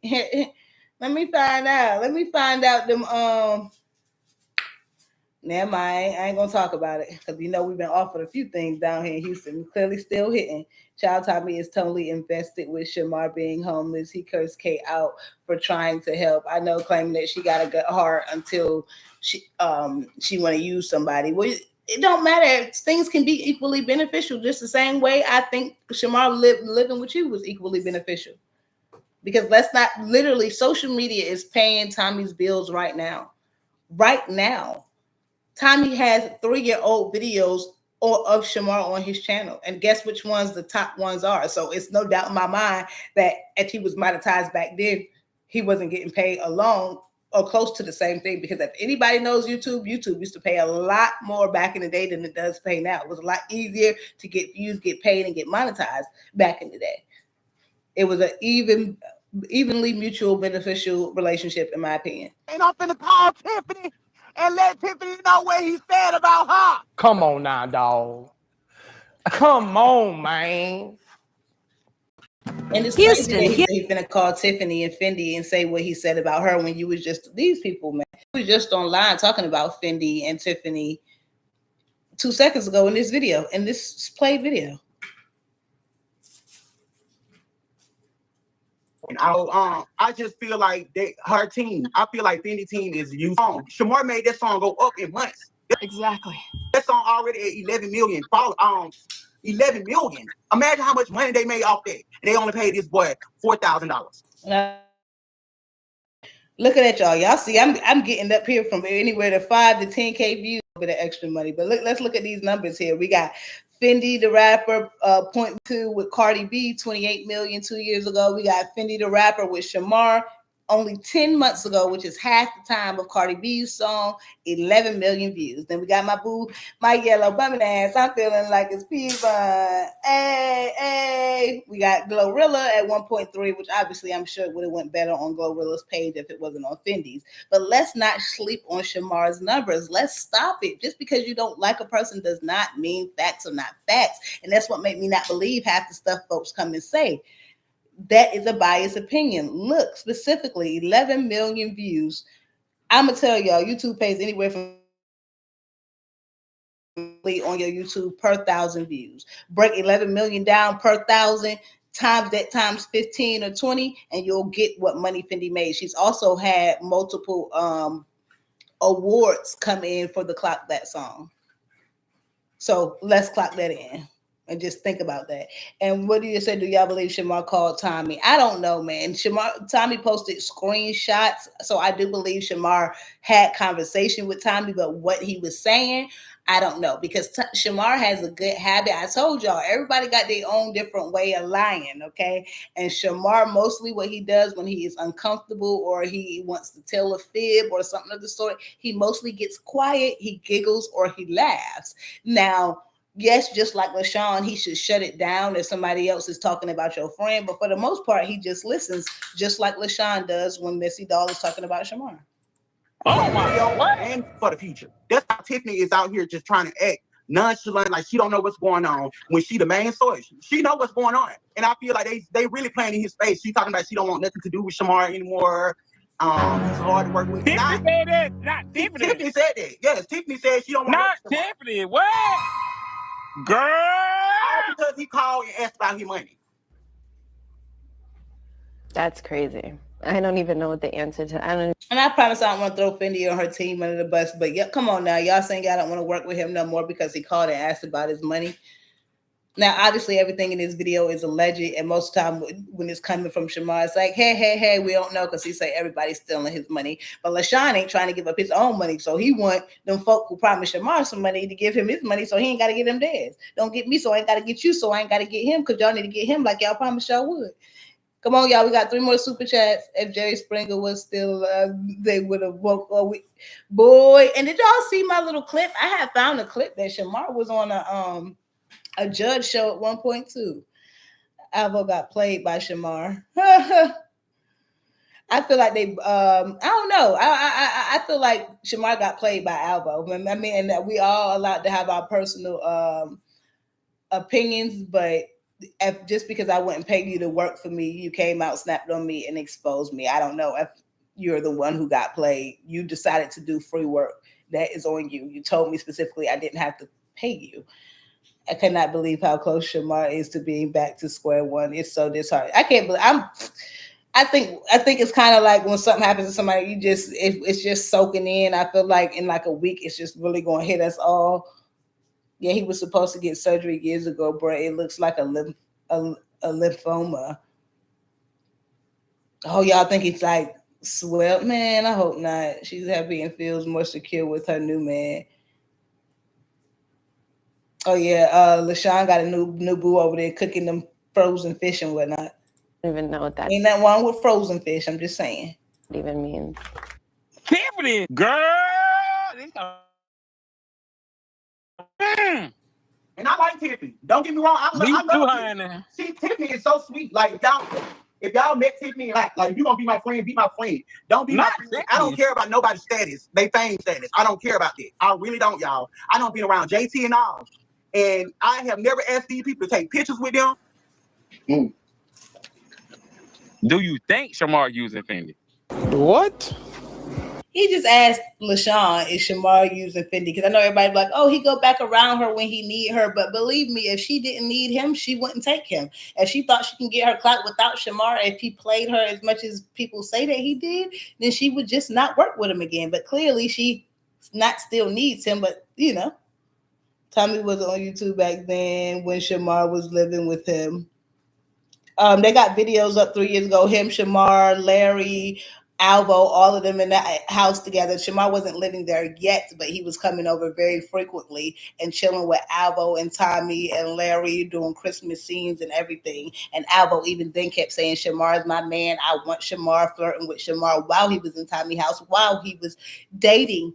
Let me find out them, never mind, I ain't gonna talk about it because we've been offered a few things down here in Houston. Clearly still hitting. Child Tommy is totally invested with Shamar being homeless. He cursed Kate out for trying to help. I know, claiming that she got a good heart until she want to use somebody. Well, it don't matter. Things can be equally beneficial. Just the same way I think Shamar living with you was equally beneficial. Because let's not literally, social media is paying Tommy's bills right now. Right now. Tommy has 3-year-old videos of Shamar on his channel. And guess which ones the top ones are. So it's no doubt in my mind that if he was monetized back then, he wasn't getting paid alone or close to the same thing. Because if anybody knows YouTube used to pay a lot more back in the day than it does pay now. It was a lot easier to get views, get paid, and get monetized back in the day. It was an evenly mutual beneficial relationship, in my opinion. And I'm finna call Tiffany and let Tiffany know what he said about her. Come on now, dog. Come on, man. And it's crazy that he's finna call Tiffany and Fendi and say what he said about her when you was just these people, man. We was just online talking about Fendi and Tiffany 2 seconds ago in this video, in this played video. I just feel like her team. I feel like Fendi team is used. Shamar made that song go up in months. Exactly. That song already at 11 million. 11 million. Imagine how much money they made off that. They only paid this boy $4,000. Looking at y'all. Y'all see, I'm getting up here from anywhere to 5 to 10K views, a bit of extra money. But let's look at these numbers here. We got Fendi the rapper, 0.2 with Cardi B, 28 million 2 years ago. We got Fendi the rapper with Shamar, only 10 months ago, which is half the time of Cardi B's song, 11 million views. Then we got my boo, my yellow bumming ass. I'm feeling like it's P-Bun. Hey. We got Glorilla at 1.3, which obviously I'm sure would have went better on Glorilla's page if it wasn't on Fendi's. But let's not sleep on Shamar's numbers. Let's stop it. Just because you don't like a person does not mean facts are not facts. And that's what made me not believe half the stuff folks come and say. That is a biased opinion. Look, specifically, 11 million views. I'm going to tell y'all, YouTube pays anywhere from on your YouTube per 1,000 views. Break 11 million down per 1,000, times that times 15 or 20, and you'll get what money Fendi made. She's also had multiple awards come in for the Clock That song. So let's clock that in. And just think about that. And what do you say? Do y'all believe Shamar called Tommy? I don't know, man. Tommy posted screenshots, so I do believe Shamar had conversation with Tommy, but what he was saying, I don't know. Because Shamar has a good habit. I told y'all, everybody got their own different way of lying, okay? And Shamar, mostly what he does when he is uncomfortable or he wants to tell a fib or something of the sort, he mostly gets quiet, he giggles, or he laughs. Now, yes, just like Lashun, he should shut it down if somebody else is talking about your friend. But for the most part, he just listens, just like Lashun does when Missy Doll is talking about Shamar. Oh my! What? And for the future. That's how Tiffany is out here just trying to act nonchalant, like she don't know what's going on when she the main source. She know what's going on. And I feel like they really playing in his face. She talking about she don't want nothing to do with Shamar anymore. He's hard to work with. Tiffany said that, not Tiffany. Tiffany said that. Yes, Tiffany said she don't want not Tiffany. What? Girl. All because he called and asked about his money. That's crazy. I don't even know what the answer to. And I promise I don't want to throw Fendi or her team under the bus, but yeah, come on now. Y'all saying y'all don't want to work with him no more because he called and asked about his money. Now, obviously, everything in this video is alleged, and most of the time when it's coming from Shamar, it's like, hey, we don't know, because he say everybody's stealing his money. But Lashun ain't trying to give up his own money, so he want them folk who promised Shamar some money to give him his money, so he ain't got to get them theirs. Don't get me, so I ain't got to get you, so I ain't got to get him, because y'all need to get him like y'all promised y'all would. Come on, y'all. We got 3 more super chats. If Jerry Springer was still, they would have woke up. Boy, and did y'all see my little clip? I had found a clip that Shamar was on a judge show at 1.2. Albo got played by Shamar. I feel like they, I don't know. I feel like Shamar got played by Albo. I mean, and that we all allowed to have our personal opinions, but just because I wouldn't pay you to work for me, you came out, snapped on me, and exposed me. I don't know if you're the one who got played. You decided to do free work. That is on you. You told me specifically I didn't have to pay you. I cannot believe how close Shamar is to being back to square one. It's so disheartening. I can't believe I think it's kind of like when something happens to somebody, it's just soaking in. I feel like in like a week, it's just really going to hit us all. Yeah, he was supposed to get surgery years ago, bro. It looks like a lymphoma. Oh, y'all think it's like swell? Man, I hope not. She's happy and feels more secure with her new man. Oh yeah, Lashun got a new boo over there cooking them frozen fish and whatnot. I don't even know what that Ain't nothing wrong with frozen fish. I'm just saying. even means. Tiffany, girl. And I like Tiffany. Don't get me wrong. I love Tiffany. See, Tiffany is so sweet. Like, if y'all met Tiffany, like if you gonna be my friend, be my friend. Don't be my friend. I don't care about nobody's status, they fame status. I don't care about that. I really don't, y'all. I don't be around JT and all. And I have never asked these people to take pictures with them. Do you think Shamar using Fendi? What? He just asked Lashun, is Shamar using Fendi? Because I know everybody like, oh, he go back around her when he need her. But believe me, if she didn't need him, she wouldn't take him. If she thought she can get her clout without Shamar, if he played her as much as people say that he did, then she would just not work with him again. But clearly she not still needs him. But, you know, Tommy was on YouTube back then when Shamar was living with him. They got videos up 3 years ago. Him, Shamar, Larry, Albo, all of them in that house together. Shamar wasn't living there yet, but he was coming over very frequently and chilling with Albo and Tommy and Larry, doing Christmas scenes and everything. And Albo even then kept saying, Shamar is my man. I want Shamar, flirting with Shamar while he was in Tommy's house, while he was dating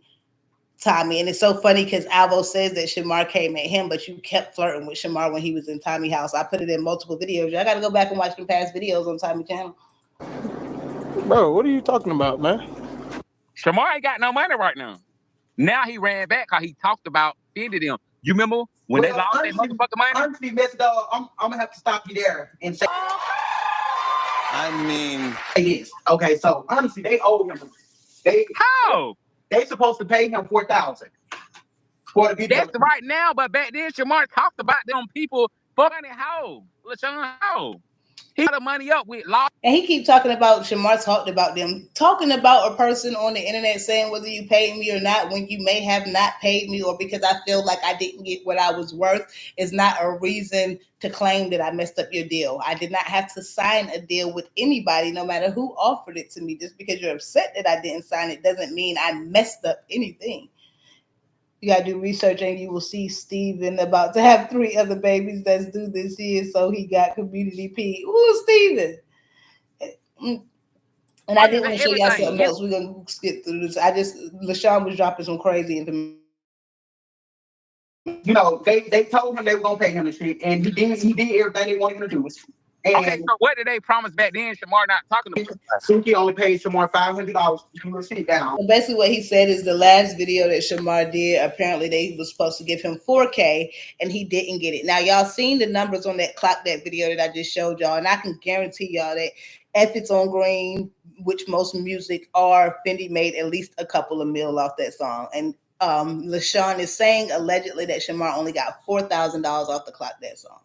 Tommy. And it's so funny because Albo says that Shamar came at him, but you kept flirting with Shamar when he was in Tommy's house. I put it in multiple videos. I got to go back and watch the past videos on Tommy channel. Bro, what are you talking about, man? Shamar ain't got no money right now. Now he ran back because he talked about Fendi them. You remember when they lost that motherfucking money? Honestly, Miss Dog, I'm gonna have to stop you there and say. I mean, it is okay. So honestly, they owe him. How? They supposed to pay him $4,000 for the video. That's right now, but back then Shamar talked about them people for money. How? Lashun, how? He got the money up with law. And he keep talking about, Shamar talked about them, talking about a person on the internet saying whether you paid me or not when you may have not paid me, or because I feel like I didn't get what I was worth, is not a reason to claim that I messed up your deal. I did not have to sign a deal with anybody, no matter who offered it to me. Just because you're upset that I didn't sign it doesn't mean I messed up anything. You gotta do research and you will see Steven about to have 3 other babies that's due this year, so he got community P. Ooh, Steven. And I didn't want to show y'all something else. We're gonna skip through this. Lashun was dropping some crazy information. You know, they told him they were gonna pay him the shit, and he did everything they wanted him to do. And okay, so what did they promise back then? Shamar not talking about. Suki only paid Shamar $500 to sit down. So basically, what he said is the last video that Shamar did, apparently they was supposed to give him 4K, and he didn't get it. Now, y'all seen the numbers on that Clock That video that I just showed y'all, and I can guarantee y'all that if it's on green, which most music are, Fendi made at least a couple of mil off that song. And Lashun is saying allegedly that Shamar only got $4,000 off the Clock That song.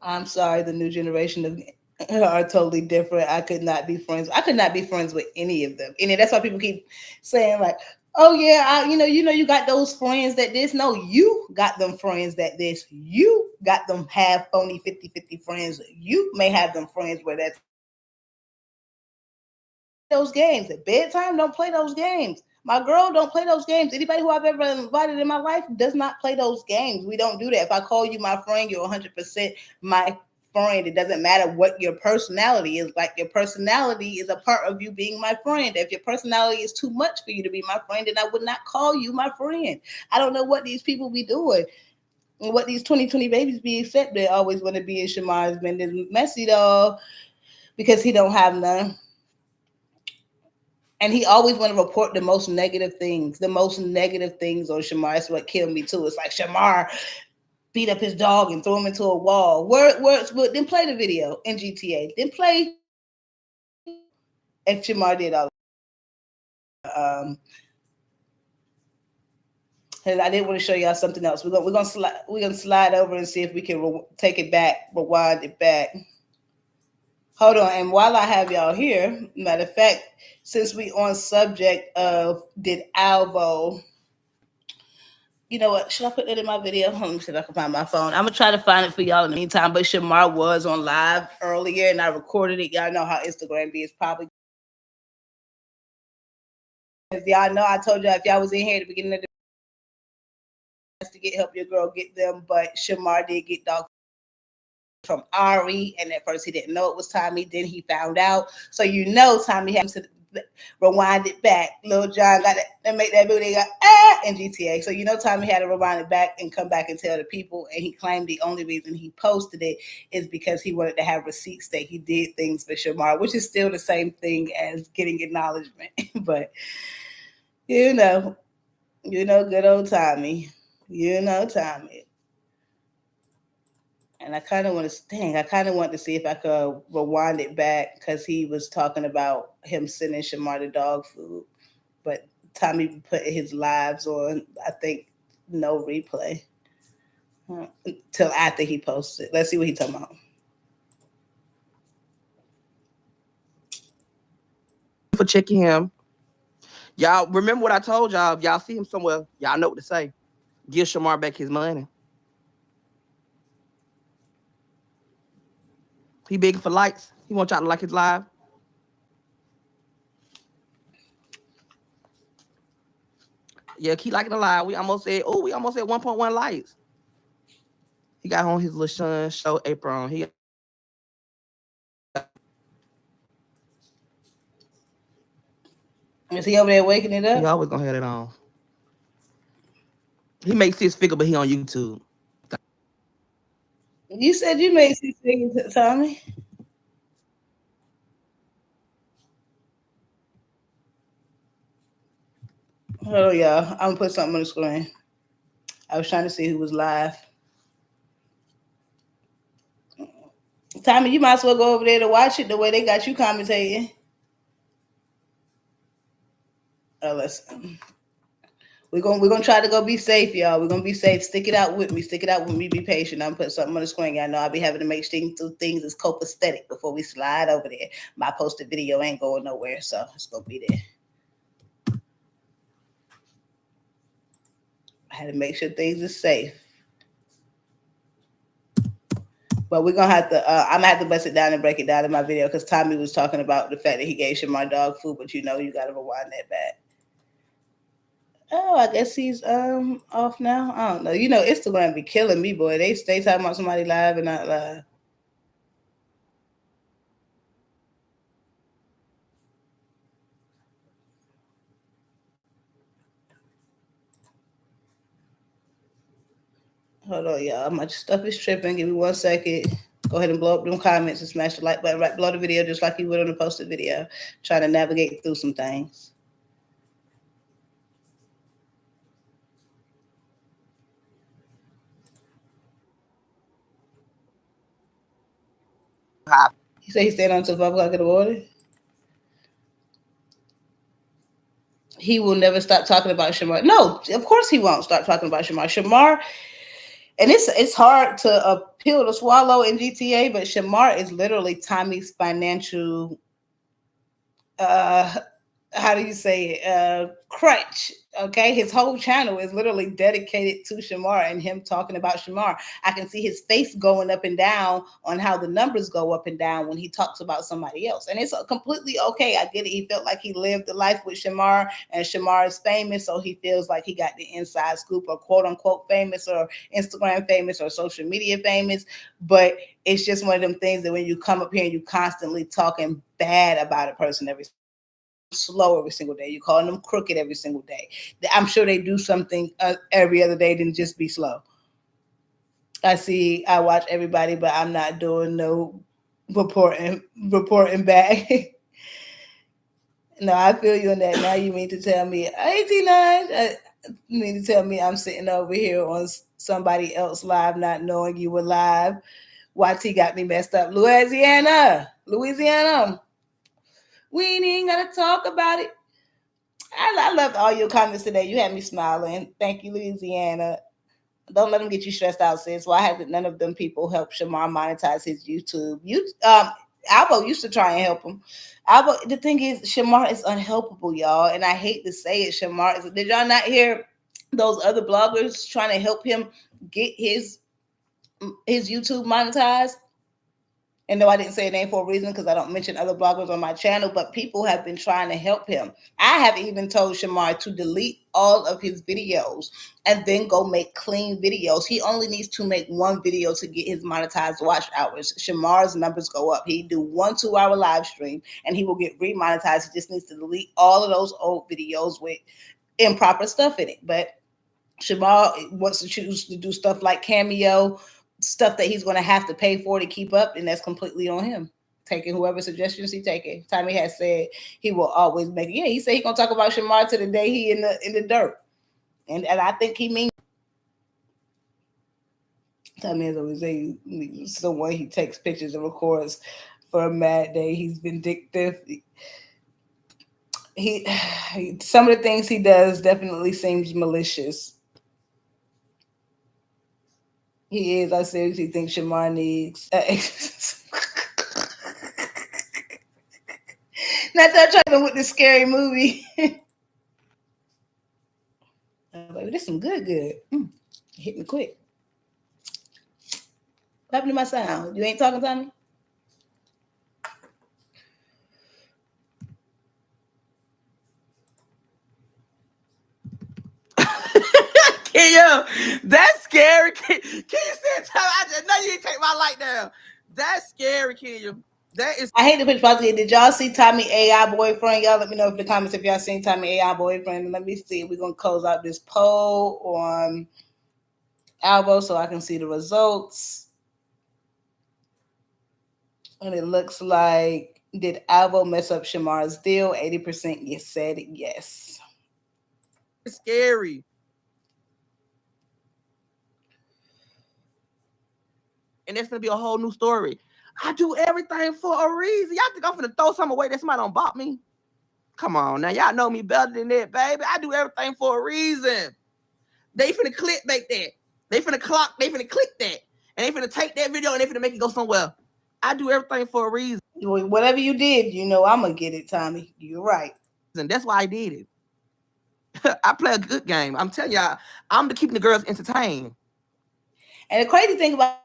I'm sorry, the new generation are totally different. I could not be friends. I could not be friends with any of them. And that's why people keep saying like, oh yeah, you got those friends that this. No, you got them friends that this. You got them half phony 50-50 friends. You may have them friends where that's those games. At bedtime, don't play those games. My girl don't play those games. Anybody who I've ever invited in my life does not play those games. We don't do that. If I call you my friend, you're 100% my friend. It doesn't matter what your personality is. Like, your personality is a part of you being my friend. If your personality is too much for you to be my friend, then I would not call you my friend. I don't know what these people be doing and what these 2020 babies be, except they always want to be in Shamar's business. Messy though, because he don't have none. And he always want to report the most negative things on Shamar. That's what killed me too. It's like Shamar beat up his dog and threw him into a wall. Then play the video in GTA. Then play if Shamar did all. And I did want to show y'all something else. We're gonna slide over and see if we can take it back, rewind it back. Hold on, and while I have y'all here, matter of fact, since we on subject of did Albo, you know what? Should I put that in my video? Let me see if I can find my phone. I'm gonna try to find it for y'all in the meantime. But Shamar was on live earlier, and I recorded it. Y'all know how Instagram be. It's probably, if y'all know, I told y'all if y'all was in here at the beginning of the to get help your girl get them, but Shamar did get dog from Ari, and at first he didn't know it was Tommy. Then he found out, so you know Tommy had to rewind it back. Lil Jon got that, make that booty got in GTA, so you know Tommy had to rewind it back and come back and tell the people. And he claimed the only reason he posted it is because he wanted to have receipts that he did things for Shamar, which is still the same thing as getting acknowledgement. But you know, good old Tommy. You know Tommy. And I kind of want to see if I could rewind it back because he was talking about him sending Shamar the dog food. But Tommy put his lives on, I think, no replay until after he posted. Let's see what he's talking about. For checking him. Y'all remember what I told y'all? If y'all see him somewhere, y'all know what to say. Give Shamar back his money. He begging for likes. He want y'all to like his live. Yeah, keep liking the live. We almost at 1.1 likes. He got on his Lashun show apron. Is he over there waking it up? He always gonna have it on. He makes 6 figures, but he on YouTube. You said you made 6 figures, Tommy. Oh, y'all. I'm gonna put something on the screen. I was trying to see who was live. Tommy, you might as well go over there to watch it the way they got you commentating. Oh, listen. We're gonna try to go be safe, y'all. We're gonna be safe. Stick it out with me. Stick it out with me. Be patient. I'm putting something on the screen. Y'all know I'll be having to make things as copacetic before we slide over there. My posted video ain't going nowhere, so it's gonna be there. I had to make sure things are safe. But we're gonna have to. I'm gonna have to bust it down and break it down in my video because Tommy was talking about the fact that he gave Shamar dog food, but you gotta rewind that back. Oh, I guess he's off now. I don't know. Instagram be killing me, boy. They stay talking about somebody live and not live. Hold on, y'all. My stuff is tripping. Give me 1 second. Go ahead and blow up them comments and smash the like button right below the video, just like you would on a posted video. Trying to navigate through some things. He said he stayed on until 5 o'clock in the morning. He will never stop talking about Shamar. No, of course he won't stop talking about Shamar. Shamar, and it's hard to appeal to swallow in GTA, but Shamar is literally Tommy's financial how do you say it? Crutch. Okay, his whole channel is literally dedicated to Shamar and him talking about Shamar. I can see his face going up and down on how the numbers go up and down when he talks about somebody else, and it's completely okay. I get it. He felt like he lived the life with Shamar, and Shamar is famous, so he feels like he got the inside scoop, or quote unquote famous, or Instagram famous, or social media famous. But it's just one of them things that when you come up here and you constantly talking bad about a person every single day, you calling them crooked every single day. I'm sure they do something every other day than just be slow. I watch everybody, but I'm not doing no reporting back. No, I feel you on that. Now you mean to tell me 89? You mean to tell me I'm sitting over here on somebody else live, not knowing you were live? YT got me messed up. Louisiana. We ain't even gotta talk about it. I loved all your comments today. You had me smiling. Thank you, Louisiana. Don't let them get you stressed out, sis. Why haven't none of them people help Shamar monetize his YouTube? Albo used to try and help him. Albo, the thing is, Shamar is unhelpable, y'all, and I hate to say it. Shamar is. Did y'all not hear those other bloggers trying to help him get his YouTube monetized? And no, I didn't say a name for a reason because I don't mention other bloggers on my channel, but people have been trying to help him. I have even told Shamar to delete all of his videos and then go make clean videos. He only needs to make one video to get his monetized watch hours. Shamar's numbers go up. He do 1 2-hour live stream and he will get remonetized. He just needs to delete all of those old videos with improper stuff in it. But Shamar wants to choose to do stuff like Cameo, stuff that he's going to have to pay for to keep up, and that's completely on him. Taking whoever suggestions he taking. Tommy has said he will always make it. Yeah, he said he's gonna talk about Shamar to the day he in the dirt, and I think he means. Tommy has always said someone he takes pictures and records for a mad day. He's vindictive. He some of the things he does definitely seems malicious. He is. I seriously think Shamar needs. Not that trying with the scary movie. Baby, this some good. Hit me quick. What happened to my sound? You ain't talking, Tommy? Kenya, that's scary. Kenya said, I just know you didn't take my light down. That's scary, Kenya. That is. I hate to put possibly. Did y'all see Tommy AI boyfriend? Y'all let me know in the comments if y'all seen Tommy AI boyfriend. Let me see. We're gonna close out this poll on Albo so I can see the results. And it looks like, did Albo mess up Shamar's deal? 80% you said yes. It's scary. And that's gonna be a whole new story. I do everything for a reason. Y'all think I'm gonna throw something away that somebody don't bought me? Come on now, y'all know me better than that, baby. I do everything for a reason. They finna clickbait that. They finna click that. And they finna take that video and they finna make it go somewhere. I do everything for a reason. Whatever you did, you know I'm gonna get it, Tommy. You're right. And that's why I did it. I play a good game. I'm telling y'all, I'm keeping the girls entertained. And the crazy thing about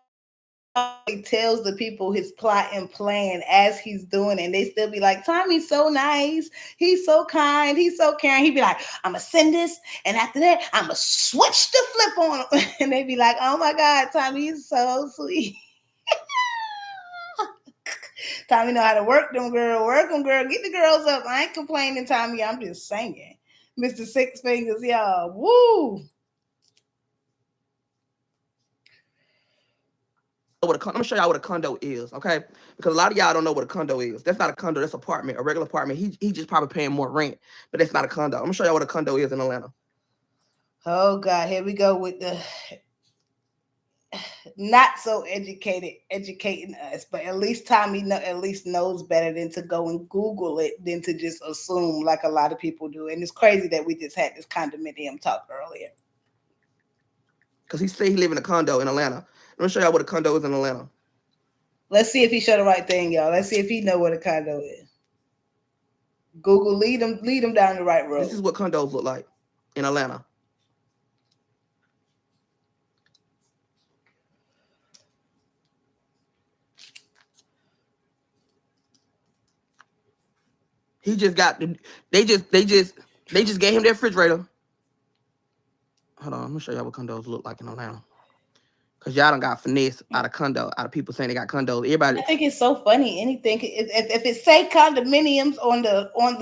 he tells the people his plot and plan as he's doing it, and they still be like, Tommy's so nice, he's so kind, he's so caring. He'd be like, I'm gonna send this, and after that I'm gonna switch the flip on him. And they be like, oh my god, Tommy is so sweet. Tommy know how to work them girl, get the girls up. I ain't complaining, Tommy, I'm just saying. Mr. Six Fingers, y'all, woo. Let me show y'all what a condo is, okay? Because a lot of y'all don't know what a condo is. That's not a condo, that's an apartment, a regular apartment. He just probably paying more rent, but that's not a condo. I'm gonna show y'all what a condo is in Atlanta. Oh God, here we go with the not so educating us, but at least Tommy knows better than to go and Google it than to just assume like a lot of people do. And it's crazy that we just had this condominium talk earlier. Because he said he live in a condo in Atlanta. Let me show y'all what a condo is in Atlanta. Let's see if he showed the right thing, y'all. Let's see if he know what a condo is. Google, lead him down the right road. This is what condos look like in Atlanta. He just got they just gave him their refrigerator. Hold on, let me show y'all what condos look like in Atlanta. Cause y'all done got finesse out of people saying they got condos. Everybody, I think it's so funny. Anything if it say condominiums on the on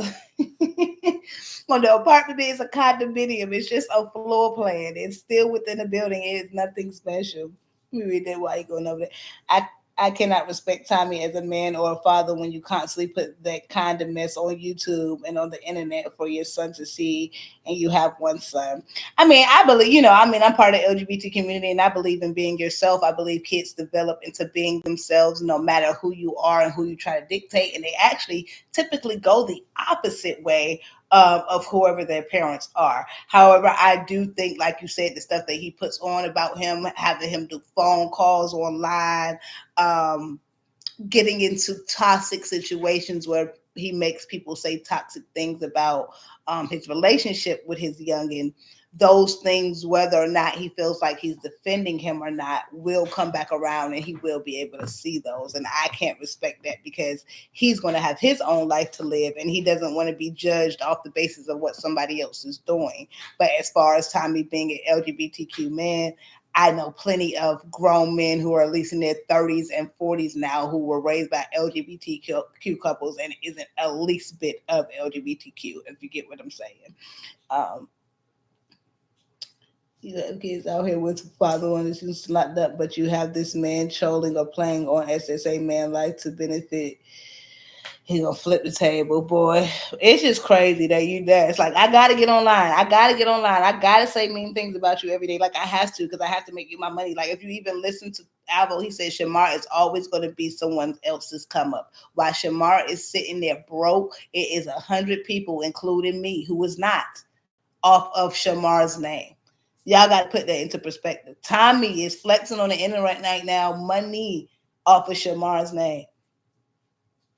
the apartment, it's a condominium. It's just a floor plan. It's still within the building. It's nothing special. Let me read that while you going over there. I cannot respect Tommy as a man or a father when you constantly put that kind of mess on YouTube and on the internet for your son to see, and you have one son. I mean, I believe, I'm part of the LGBT community, and I believe in being yourself. I believe kids develop into being themselves no matter who you are and who you try to dictate, and they actually typically go the opposite way of whoever their parents are. However, I do think, like you said, the stuff that he puts on about him, having him do phone calls online, getting into toxic situations where he makes people say toxic things about his relationship with his youngin. Those things, whether or not he feels like he's defending him or not, will come back around and he will be able to see those. And I can't respect that because he's going to have his own life to live and he doesn't want to be judged off the basis of what somebody else is doing. But as far as Tommy being an LGBTQ man, I know plenty of grown men who are at least in their 30s and 40s now who were raised by LGBTQ couples and isn't a least bit of LGBTQ, if you get what I'm saying. You have kids out here with father one is just locked up, but you have this man trolling or playing on SSA man life to benefit. He gonna flip the table, boy. It's just crazy that you there. It's like I gotta get online. I gotta say mean things about you every day. Like I have to because I have to make you my money. Like if you even listen to Albo, he said Shamar is always gonna be someone else's come up. While Shamar is sitting there broke, it is 100 people, including me, who is not off of Shamar's name. Y'all got to put that into perspective. Tommy is flexing on the internet right now, money off of Shamar's name.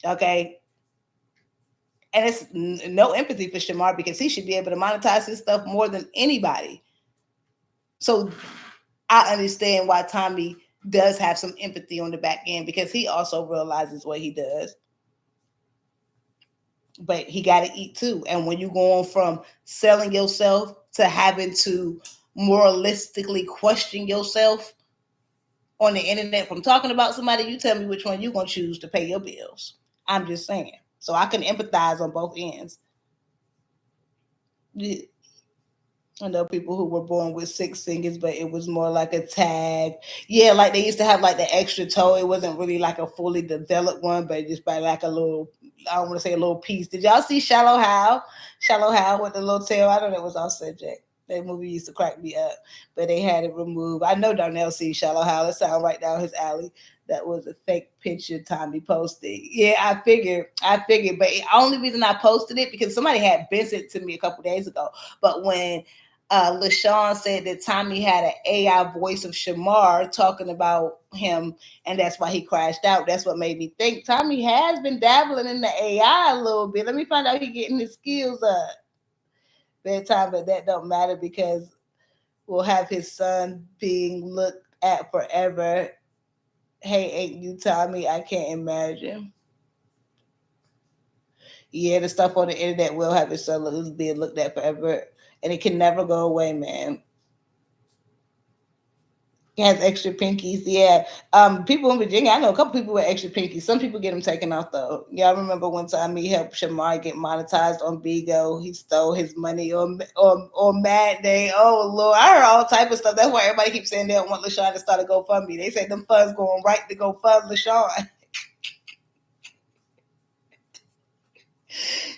Okay. And it's no empathy for Shamar because he should be able to monetize his stuff more than anybody. So I understand why Tommy does have some empathy on the back end because he also realizes what he does. But he got to eat too. And when you go on from selling yourself to having to moralistically question yourself on the internet from talking about somebody, you tell me which one you're going to choose to pay your bills. I'm just saying. So I can empathize on both ends. Yeah. I know people who were born with 6 fingers, but it was more like a tag. Yeah, like they used to have like the extra toe. It wasn't really like a fully developed one, but just by like a little, I don't want to say a little piece. Did y'all see Shallow Hal? Shallow Hal with the little tail? I know that was off subject. That movie used to crack me up, but they had it removed. I know Darnell sees Shallow Hal. It sounds right down his alley. That was a fake picture Tommy posted. Yeah, I figured. But the only reason I posted it because somebody had been sent to me a couple days ago. But when Lashun said that Tommy had an AI voice of Shamar talking about him, and that's why he crashed out. That's what made me think Tommy has been dabbling in the AI a little bit. Let me find out he getting his skills up. Bedtime, but that don't matter because we'll have his son being looked at forever. Hey, ain't you Tommy? I can't imagine. Yeah, the stuff on the internet will have his son being looked at forever, and it can never go away, man. He has extra pinkies. Yeah. People in Virginia, I know a couple people with extra pinkies. Some people get them taken off though. Y'all remember one time he helped Shamar get monetized on Bigo. He stole his money on Mad Day. Oh Lord, I heard all type of stuff. That's why everybody keeps saying they don't want LaShawn to start a GoFundMe. They say them funds going right to go fund LaShawn.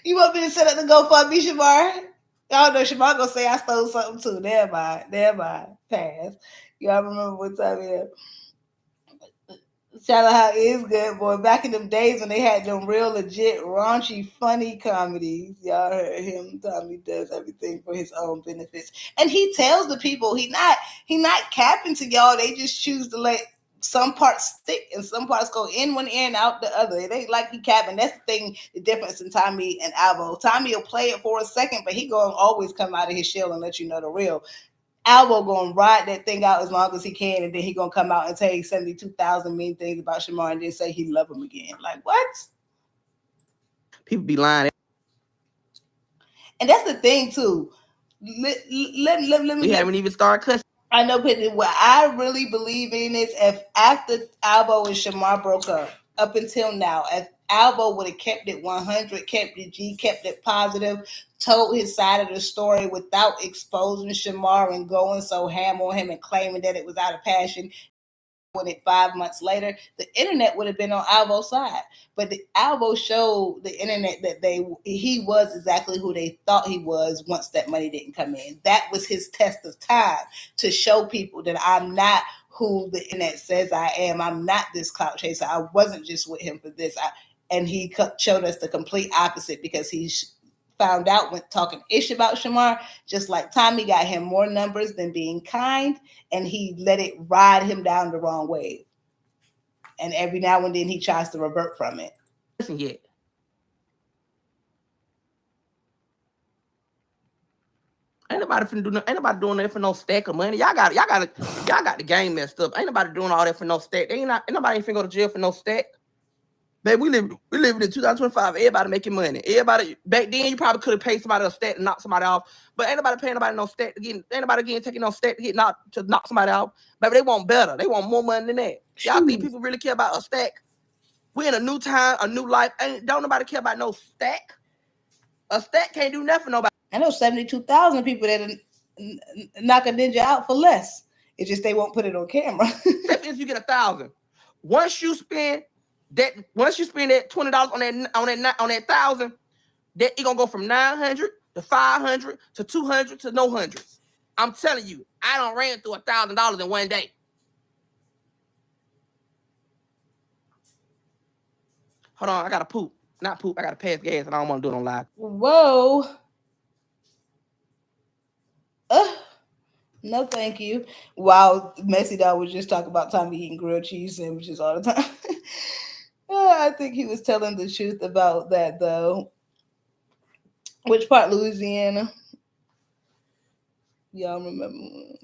You want me to set up the GoFundMe, Shamar? Y'all know Shamar gonna say I stole something too. Never mind. Pass. Y'all remember what time it is? Shout out how is good, boy. Back in them days when they had them real legit raunchy, funny comedies. Y'all heard him. Tommy does everything for his own benefits. And he tells the people he not capping to y'all. They just choose to let some parts stick and some parts go in one ear and out the other. It ain't like he capping. That's the thing, the difference in Tommy and Albo. Tommy will play it for a second, but he gonna always come out of his shell and let you know the real. Albo gonna ride that thing out as long as he can, and then he gonna come out and tell you 72,000 mean things about Shamar, and then say he love him again. Like what? People be lying. And that's the thing too. Let me. We haven't even started cussing. I know, but what I really believe in is if after Albo and Shamar broke up until now, if Albo would have kept it 100, kept it G, kept it positive, told his side of the story without exposing Shamar and going so ham on him and claiming that it was out of passion. When it 5 months later, the internet would have been on Albo's side. But the Albo showed the internet that he was exactly who they thought he was once that money didn't come in. That was his test of time to show people that I'm not who the internet says I am. I'm not this clout chaser. I wasn't just with him for this. And he showed us the complete opposite because he's found out when talking ish about Shamar, just like Tommy got him more numbers than being kind, and he let it ride him down the wrong way. And every now and then he tries to revert from it. Listen yet. Ain't nobody doing that for no stack of money. Y'all got the game messed up. Ain't nobody doing all that for no stack. Ain't nobody finna go to jail for no stack. Babe, we live in 2025. Everybody making money. Everybody back then you probably could have paid somebody a stack to knock somebody off, but ain't nobody paying nobody no stack to get. Ain't nobody taking no stack to knock somebody off. Baby, they want better. They want more money than that. Y'all think people really care about a stack? We in a new time, a new life. Don't nobody care about no stack. A stack can't do nothing for nobody. I know 72,000 people that knock a ninja out for less. It's just they won't put it on camera. If you get 1,000, once you spend that $20 on that 1,000, that it gonna go from 900 to 500 to 200 to no hundreds. I'm telling you, I done ran through $1,000 in one day. Hold on, I gotta poop. Not poop. I gotta pass gas, and I don't want to do it on live. Whoa. No, thank you. Wow, Messy Dog was just talking about Tommy eating grilled cheese sandwiches all the time. I think he was telling the truth about that, though. Which part, Louisiana? Y'all remember?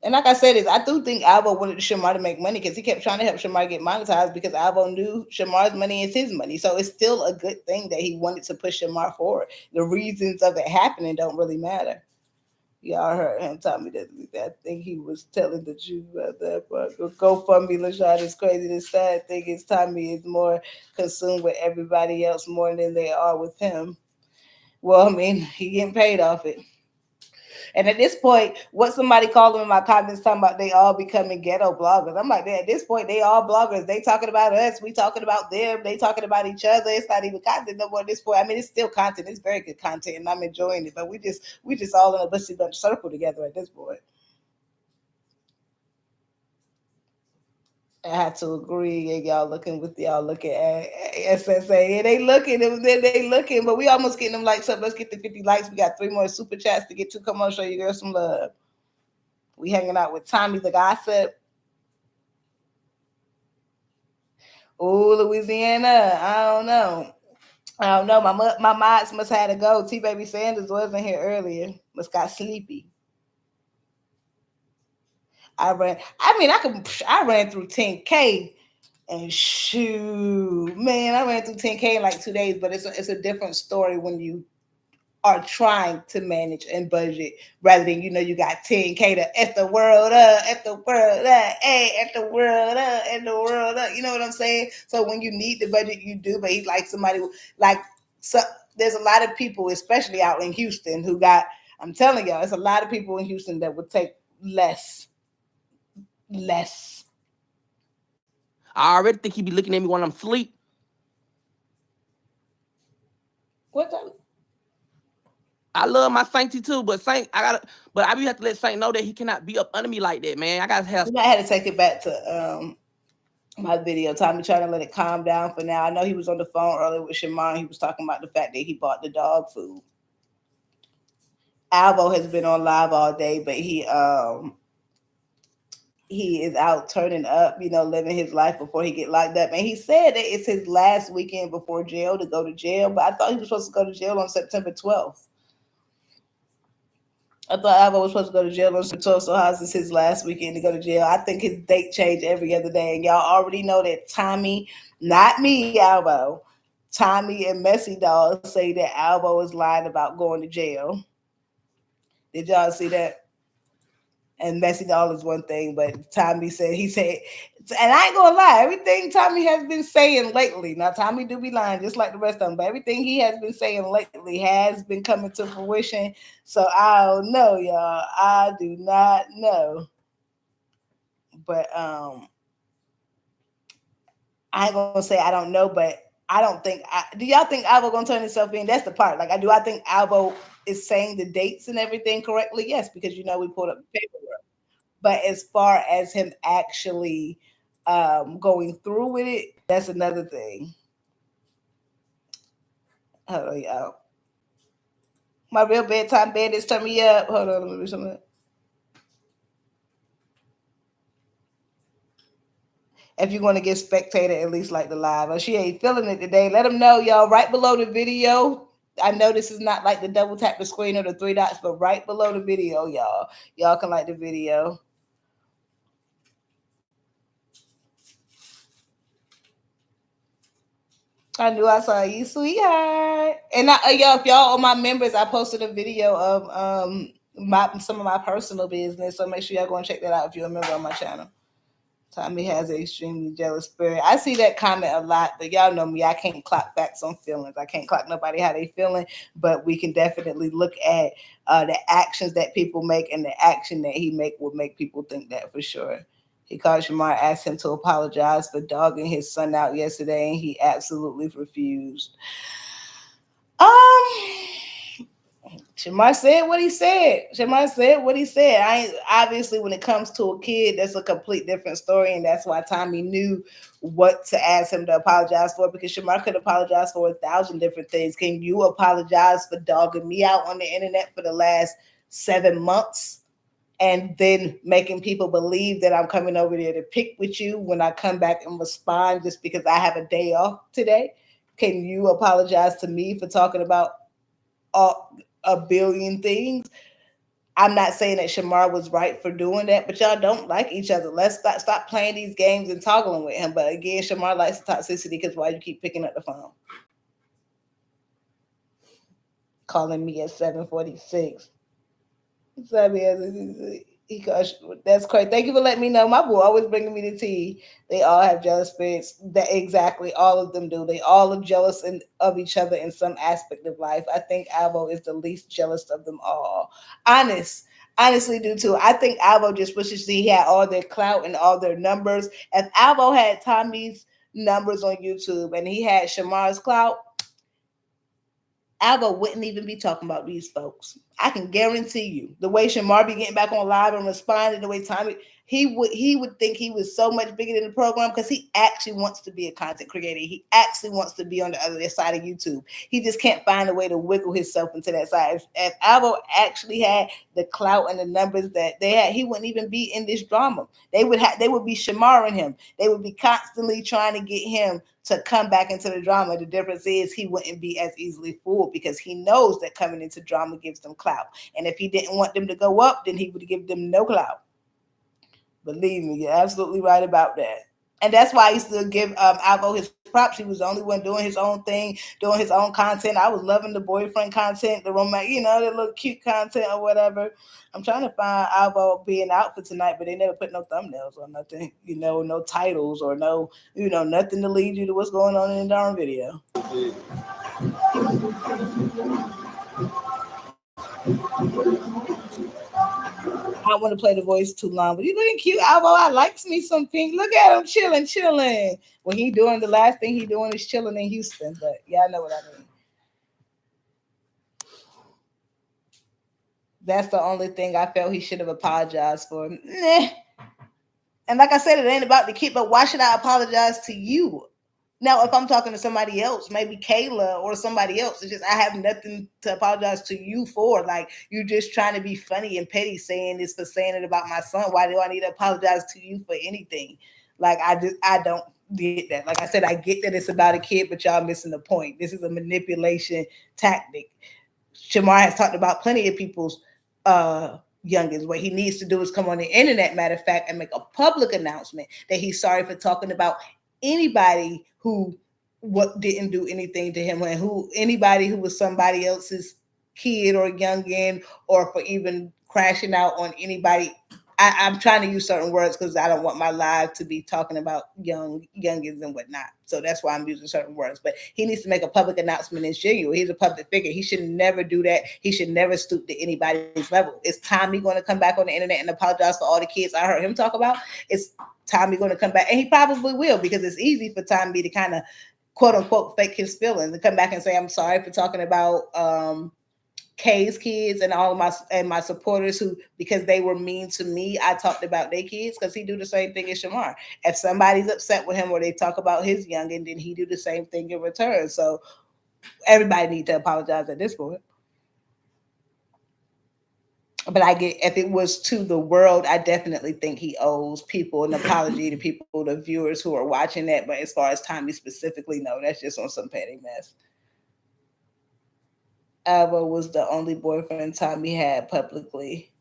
And like I said, I do think Albo wanted Shamar to make money because he kept trying to help Shamar get monetized because Albo knew Shamar's money is his money. So it's still a good thing that he wanted to push Shamar forward. The reasons of it happening don't really matter. Y'all heard him tell me that. I think he was telling the truth about that. But GoFundMe, Lashun, is crazy. The sad thing is Tommy is more consumed with everybody else more than they are with him. Well, I mean, he getting paid off it. And at this point, what somebody called them in my comments talking about they all becoming ghetto bloggers. I'm like, at this point, they all bloggers. They talking about us. We talking about them. They talking about each other. It's not even content no more at this point. I mean, it's still content. It's very good content, and I'm enjoying it. But we just all in a bunch circle together at this point. I have to agree. And y'all looking at SSA. And they looking, but we almost getting them likes up. Let's get the 50 likes. We got 3 more super chats to get to. Come on, show you girls some love. We hanging out with Tommy the Gossip. Oh, Louisiana. I don't know. My mods must have to go. T Baby Sanders wasn't here earlier. Must got sleepy. I ran through 10K and shoot, man, I ran through 10K in like 2 days, but it's a different story when you are trying to manage and budget rather than, you got 10K to F the world up, F the world up, hey, F the world up, F the world up. You know what I'm saying? So when you need the budget, you do, but he's like somebody there's a lot of people, especially out in Houston, I'm telling y'all, it's a lot of people in Houston that would take less. I already think he be looking at me when I'm asleep. What time? I love my Sainty too, but I be have to let Saint know that he cannot be up under me like that, man. I had to take it back to my video. Tommy trying to let it calm down for now. I know he was on the phone earlier with Shamar. He was talking about the fact that he bought the dog food. Albo has been on live all day, but he is out turning up, living his life before he get locked up. And he said that it's his last weekend before jail to go to jail, but I thought he was supposed to go to jail on September 12th. I thought Albo was supposed to go to jail on September 12th, so how's this his last weekend to go to jail? I think his date changed every other day, and y'all already know that Tommy, not me, Albo, Tommy and Messy Dog say that Albo is lying about going to jail. Did y'all see that? And Messy Doll is one thing, but Tommy said, and I ain't gonna lie, everything Tommy has been saying lately, now Tommy do be lying just like the rest of them, but everything he has been saying lately has been coming to fruition. So I don't know, y'all. I do not know. But I ain't gonna say I don't know, but I don't think, do y'all think Albo gonna turn himself in? That's the part. Do I think Albo is saying the dates and everything correctly? Yes, because we pulled up the paperwork. But as far as him actually going through with it, that's another thing. Hold on, y'all. My real bedtime bandits turn me up. Hold on, let me do something. If you want to get spectator, at least like the live. Or she ain't feeling it today. Let them know, y'all. Right below the video. I know this is not like the double tap the screen or the 3 dots, but right below the video, y'all can like the video. I knew I saw you, sweetheart. And y'all, if y'all are my members, I posted a video of some of my personal business. So make sure y'all go and check that out if you're a member on my channel. Tommy has an extremely jealous spirit. I see that comment a lot, but y'all know me. I can't clock facts on feelings. I can't clock nobody how they feeling, but we can definitely look at the actions that people make, and the action that he make will make people think that for sure. He called Shamar, asked him to apologize for dogging his son out yesterday, and he absolutely refused. Shamar said what he said. Obviously, when it comes to a kid, that's a complete different story, and that's why Tommy knew what to ask him to apologize for, because Shamar could apologize for 1,000 different things. Can you apologize for dogging me out on the internet for the last 7 months? And then making people believe that I'm coming over there to pick with you when I come back and respond just because I have a day off today? Can you apologize to me for talking about a billion things? I'm not saying that Shamar was right for doing that, but y'all don't like each other. Let's stop playing these games and toggling with him. But again, Shamar likes toxicity, because why you keep picking up the phone? Calling me at 7:46. That's crazy. Thank you for letting me know. My boy always bringing me the tea. They all have jealous spirits. That exactly, all of them do. They all are jealous of each other in some aspect of life. I think Albo is the least jealous of them all. Honestly do too. I think Albo just wishes he had all their clout and all their numbers. If Albo had Tommy's numbers on YouTube and he had Shamar's clout, Albo wouldn't even be talking about these folks. I can guarantee you. The way Shamar be getting back on live and responding, the way Tommy, he would think he was so much bigger than the program, because he actually wants to be a content creator. He actually wants to be on the other side of YouTube. He just can't find a way to wiggle himself into that side. If Albo actually had the clout and the numbers that they had, he wouldn't even be in this drama. They would be Shamaring him. They would be constantly trying to get him to come back into the drama. The difference is he wouldn't be as easily fooled, because he knows that coming into drama gives them clout. And if he didn't want them to go up, then he would give them no clout. Believe me, you're absolutely right about that. And that's why I used to give Albo his props. He was the only one doing his own thing, doing his own content. I was loving the boyfriend content, the romantic, the little cute content or whatever. I'm trying to find Albo being out for tonight, but they never put no thumbnails or nothing, no titles or no, nothing to lead you to what's going on in the darn video. I don't want to play the voice too long, but you looking cute, Albo. I likes me some pink. Look at him chilling. Well, the last thing he doing is chilling in Houston, but yeah, I know what I mean. That's the only thing I felt he should have apologized for. Nah. And like I said, it ain't about the kid, but why should I apologize to you? Now, if I'm talking to somebody else, maybe Kayla or somebody else, it's just I have nothing to apologize to you for. Like, you're just trying to be funny and petty saying this for saying it about my son. Why do I need to apologize to you for anything? Like, I don't get that. Like I said, I get that it's about a kid, but y'all missing the point. This is a manipulation tactic. Shamar has talked about plenty of people's youngins. What he needs to do is come on the internet, matter of fact, and make a public announcement that he's sorry for talking about anybody who didn't do anything to him, and anybody who was somebody else's kid or youngin, or for even crashing out on anybody. I'm trying to use certain words because I don't want my live to be talking about youngins and whatnot. So that's why I'm using certain words. But he needs to make a public announcement in genuine. He's a public figure. He should never do that. He should never stoop to anybody's level. Is Tommy going to come back on the internet and apologize for all the kids I heard him talk about? Is Tommy going to come back? And he probably will, because it's easy for Tommy to kind of quote unquote fake his feelings and come back and say, I'm sorry for talking about Kay's kids and all of my supporters who, because they were mean to me, I talked about their kids, because he do the same thing as Shamar. If somebody's upset with him or they talk about his youngin, then he do the same thing in return. So everybody need to apologize at this point. But I get, if it was to the world, I definitely think he owes people an apology to people, the viewers who are watching that. But as far as Tommy specifically, no, that's just on some petty mess. Albo was the only boyfriend Tommy had publicly.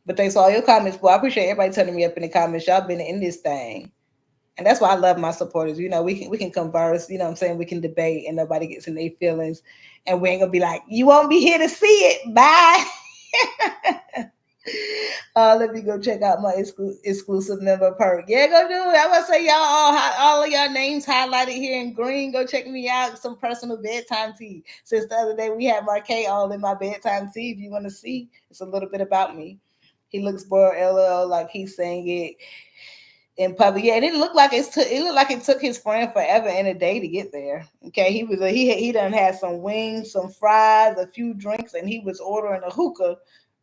But thanks for all your comments, boy. I appreciate everybody turning me up in the comments. Y'all been in this thing. And that's why I love my supporters. You know, we can converse, you know what I'm saying? We can debate and nobody gets in their feelings. And we ain't gonna be like, you won't be here to see it. Bye. Let me go check out my exclusive member perk. Yeah, go do it. I want to say y'all all of y'all names highlighted here in green. Go check me out. Some personal bedtime tea. Since the other day we had Marquet all in my bedtime tea. If you want to see, it's a little bit about me. He looks bored, LL, like he's saying it in public. Yeah, it didn't look like it looked like it took his friend forever and a day to get there. Okay, he done had some wings, some fries, a few drinks, and he was ordering a hookah.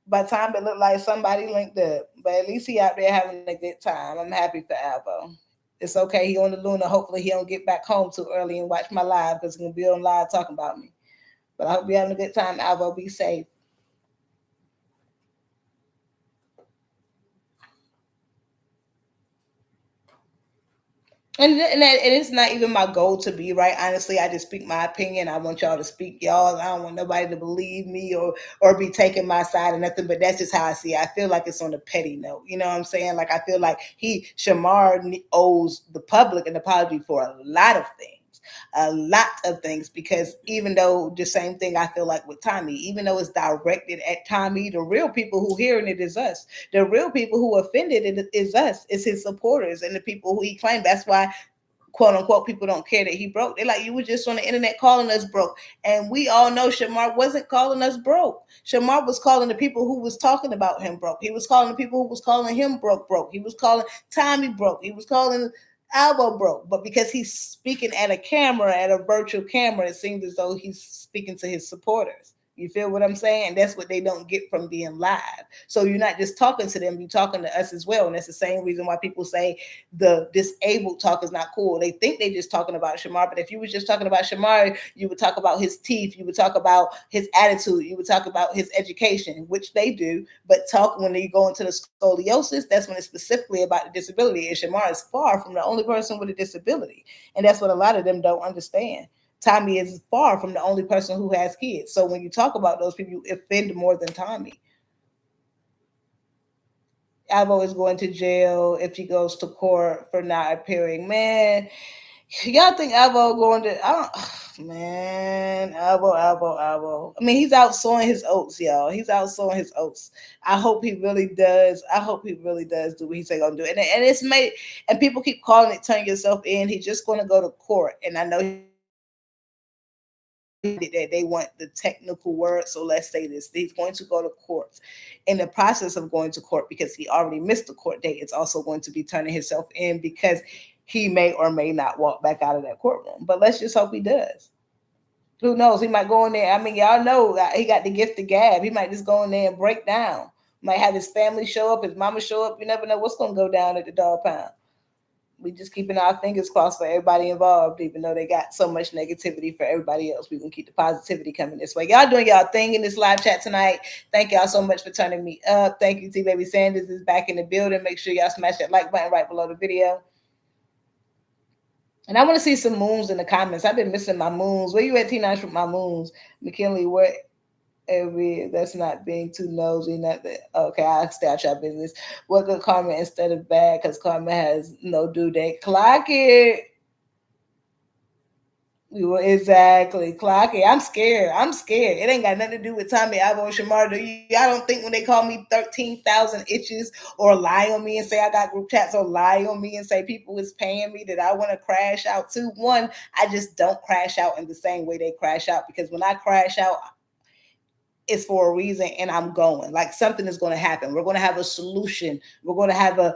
By the time it looked like somebody linked up, but at least he out there having a good time. I'm happy for Albo. It's okay. He on the Luna. Hopefully he don't get back home too early and watch my live because he's gonna be on live talking about me. But I hope you're having a good time, Albo. Be safe. And it's not even my goal to be right. Honestly, I just speak my opinion. I want y'all to speak y'all. I don't want nobody to believe me or be taking my side or nothing. But that's just how I see it. I feel like it's on a petty note. You know what I'm saying? Like I feel like Shamar owes the public an apology for a lot of things. A lot of things, because even though the same thing I feel like with Tommy, even though it's directed at Tommy, the real people who hearing it is us. The real people who offended it is us. It's his supporters and the people who he claimed. That's why, quote unquote, people don't care that he broke. They're like, you were just on the internet calling us broke. And we all know Shamar wasn't calling us broke. Shamar was calling the people who was talking about him broke. He was calling the people who was calling him broke. He was calling Tommy broke. He was calling Albo broke. But because he's speaking at a camera, at a virtual camera, it seems as though he's speaking to his supporters. You feel what I'm saying? That's what they don't get from being live. So you're not just talking to them, you're talking to us as well. And that's the same reason why people say the disabled talk is not cool. They think they're just talking about Shamar, but if you were just talking about Shamar, you would talk about his teeth, you would talk about his attitude, you would talk about his education, which they do. But talk when you go into the scoliosis, that's when it's specifically about the disability. And Shamar is far from the only person with a disability. And that's what a lot of them don't understand. Tommy is far from the only person who has kids. So when you talk about those people, you offend more than Tommy. Albo is going to jail if he goes to court for not appearing. Man, y'all think Albo going to? I don't. Man, Albo. I mean, he's out sowing his oats, y'all. He's out sowing his oats. I hope he really does. I hope he really does do what he said gonna do. And it's made. And people keep calling it turn yourself in. He's just going to go to court. And I know that they want the technical word, so let's say this: he's going to go to court. In the process of going to court, because he already missed the court date, it's also going to be turning himself in, because he may or may not walk back out of that courtroom. But let's just hope he does. Who knows? He might go in there. I mean, y'all know he got the gift of gab. He might just go in there and break down. Might have his family show up, his mama show up. You never know what's going to go down at the dog pound. We just keeping our fingers crossed for everybody involved, even though they got so much negativity for everybody else. We're going to keep the positivity coming this way. Y'all doing y'all thing in this live chat tonight. Thank y'all so much for turning me up. Thank you, T Baby Sanders is back in the building. Make sure y'all smash that like button right below the video. And I want to see some moons in the comments. I've been missing my moons. Where you at, T9 with my moons? McKinley, what? That's not being too nosy. Not that. Okay, I'll stay out your business. What good karma instead of bad? Because karma has no due date. Clock it. Exactly. Clock it. I'm scared. It ain't got nothing to do with Tommy, Albo, and Shamar. I don't think when they call me 13,000 itches or lie on me and say I got group chats or lie on me and say people is paying me that I want to crash out too. One, I just don't crash out in the same way they crash out, because when I crash out, it's for a reason, and I'm going. Like something is going to happen. We're going to have a solution. We're going to have a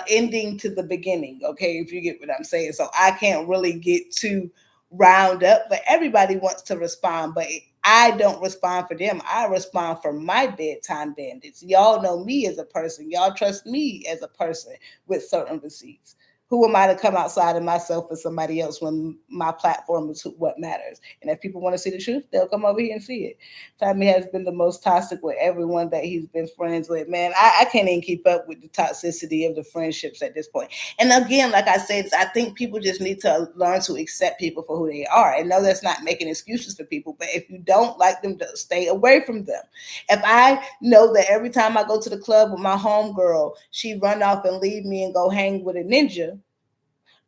ending to the beginning. Okay, if you get what I'm saying. So I can't really get too round up, but everybody wants to respond. But I don't respond for them. I respond for my bedtime bandits. Y'all know me as a person. Y'all trust me as a person with certain receipts. who am I to come outside of myself for somebody else when my platform is what matters? And if people want to see the truth, they'll come over here and see it. Tommy has been the most toxic with everyone that he's been friends with. Man, I can't even keep up with the toxicity of the friendships at this point. And again, like I said, I think people just need to learn to accept people for who they are. And no, that's not making excuses for people. But if you don't like them, stay away from them. If I know that every time I go to the club with my homegirl, she run off and leave me and go hang with a ninja,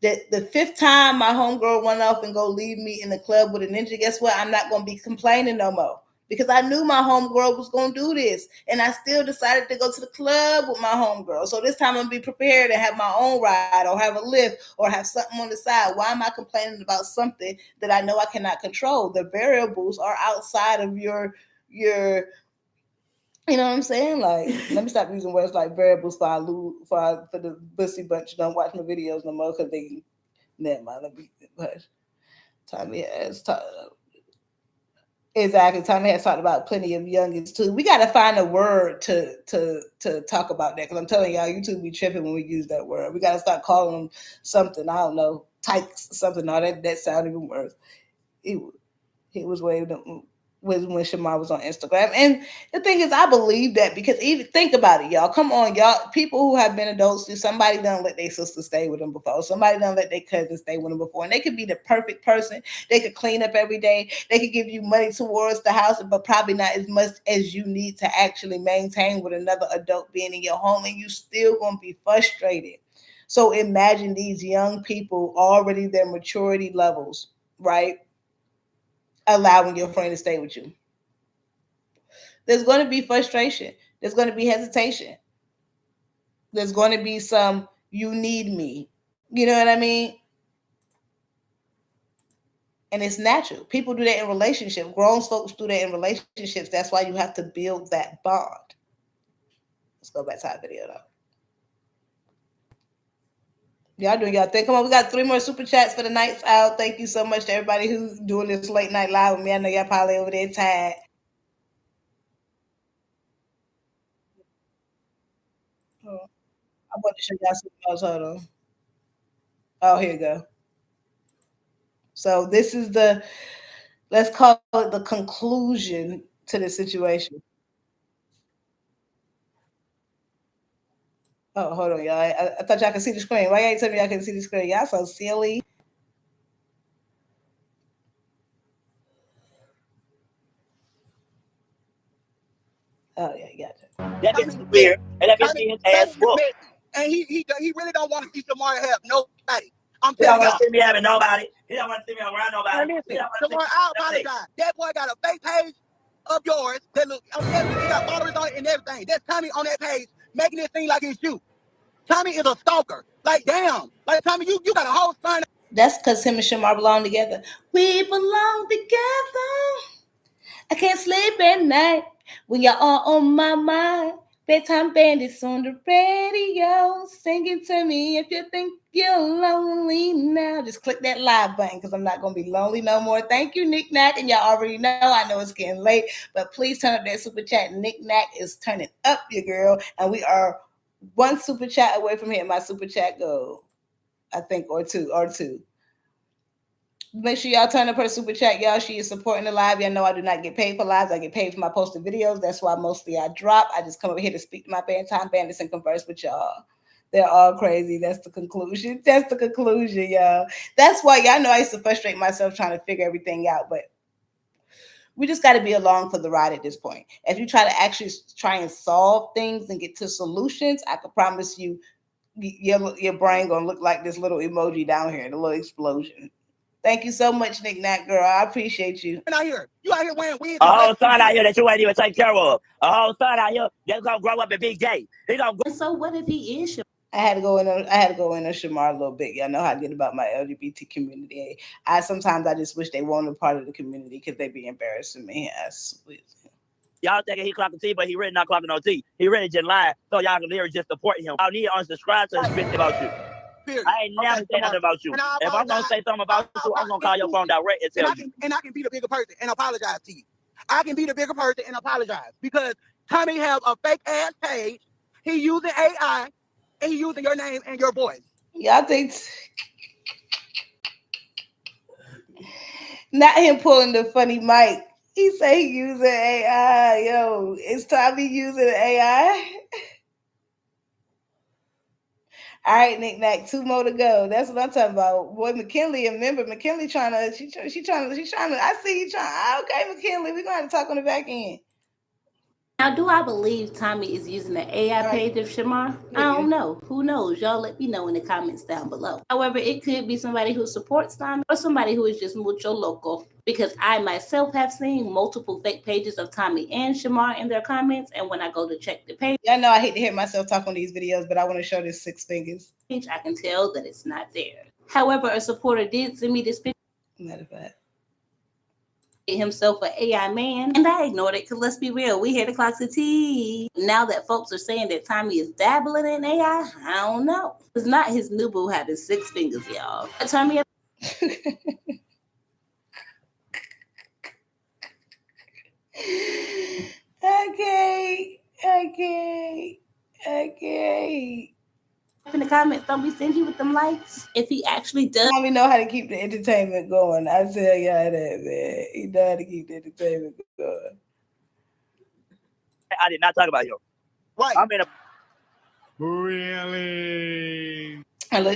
the fifth time my homegirl run off and go leave me in the club with a ninja, guess what? I'm not going to be complaining no more because I knew my homegirl was going to do this. And I still decided to go to the club with my homegirl. So this time I'm going to be prepared to have my own ride or have a lift or have something on the side. Why am I complaining about something that I know I cannot control? The variables are outside of your you know what I'm saying? Like, let me stop using words like variables for the bussy bunch. Don't watch my videos no more because they never mind. Let me hush. Tommy has talked. Exactly. Tommy has talked about plenty of youngins too. We got to find a word to talk about that because I'm telling y'all, YouTube be tripping when we use that word. We got to start calling them something. I don't know, tykes, something. No, that sounds even worse. He was way when Shamar was on Instagram. And the thing is, I believe that because even think about it, y'all. Come on, y'all. People who have been adults, somebody done let their sister stay with them before. Somebody done let their cousin stay with them before. And they could be the perfect person. They could clean up every day. They could give you money towards the house, but probably not as much as you need to actually maintain with another adult being in your home. And you still gonna be frustrated. So imagine these young people already their maturity levels, right? Allowing your friend to stay with you. There's going to be frustration. There's going to be hesitation. There's going to be some, you need me. You know what I mean? And it's natural. People do that in relationships. Grown folks do that in relationships. That's why you have to build that bond. Let's go back to our video though. Y'all doing y'all thing. Come on, we got 3 more super chats for the night's out. Thank you so much to everybody who's doing this late night live with me. I know y'all probably over there tired. Oh, I want to show y'all something else. Hold on. Oh, here you go. So this is let's call it the conclusion to the situation. Oh, hold on, y'all. I thought y'all could see the screen. Why y'all ain't telling me y'all can see the screen? Y'all so silly. Oh yeah, you got it. That bitch is weird, and that bitch getting his ass whooped. And he really don't want to see Shamar have nobody. I'm He don't telling want y'all. to see me having nobody. He don't want to see me around nobody. Now listen, Shamar, I apologize. That boy got a fake page of yours that look, I'm telling you, he got followers on it and everything. That's Tommy on that page making it seem like it's you. Tommy is a stalker. Like, damn. Like, Tommy, you got a whole son. That's because him and Shamar belong together. We belong together. I can't sleep at night when you're all on my mind. Bedtime bandits on the radio singing to me. If you think you're lonely now, just click that live button because I'm not going to be lonely no more. Thank you, Nick Nack. And y'all already know, I know it's getting late, but please turn up that super chat. Nick Nack is turning up your girl. And we are 1 super chat away from hitting my super chat goal, I think, or two. Make sure y'all turn up her super chat, y'all. She is supporting the live. Y'all know I do not get paid for lives. I get paid for my posted videos. That's why mostly I drop. I just come over here to speak to my bedtime bandits and converse with y'all. They're all crazy. That's the conclusion. That's the conclusion, y'all. That's why y'all know I used to frustrate myself trying to figure everything out. But we just got to be along for the ride at this point. If you try to actually try and solve things and get to solutions, I can promise you your brain going to look like this little emoji down here, the little explosion. Thank you so much, Nick Nack, girl. I appreciate you. You out here wearing wigs. A whole son out here that you ain't even take care of. A whole son out here that's gonna grow up and be gay. He gonna grow. So what if he is? I had to go in on Shamar a little bit. Y'all know how I get about my LGBT community. Sometimes I just wish they weren't a part of the community because they be embarrassing me. Y'all thinking he clocking T, but he really not clocking no T. He really just lying, so y'all can literally just support him. Y'all need to unsubscribe to his bitch about you. Period. I ain't never say nothing about you. If I'm gonna say something about you, I'm gonna call your phone direct and tell you. And I can be the bigger person and apologize to you. I can be the bigger person and apologize because Tommy has a fake ass page. He using AI and he using your name and your voice. Y'all think not him pulling the funny mic. He say he using AI. Yo, it's Tommy using AI. All right, Nick Nack, 2 more to go. That's what I'm talking about. Boy, McKinley, and remember, McKinley trying to. I see you trying. Okay, McKinley, we're gonna have to talk on the back end. Now, do I believe Tommy is using the AI page of Shamar? I don't know. Who knows? Y'all let me know in the comments down below. However, it could be somebody who supports Tommy or somebody who is just mucho local. Because I myself have seen multiple fake pages of Tommy and Shamar in their comments. And when I go to check the page, y'all know I hate to hear myself talk on these videos, but I want to show this 6 fingers. I can tell that it's not there. However, a supporter did send me this picture. Matter of fact. Himself an AI man, and I ignored it because let's be real, we hear the clocks of tea. Now that folks are saying that Tommy is dabbling in AI, I don't know. It's not his new boo having 6 fingers, y'all. Tommy. Okay. In the comments, don't be stingy with them likes. If he actually does, Tommy know how to keep the entertainment going. I tell y'all that, man. He know how to keep the entertainment going. I did not talk about him. Right. I'm in a Really? And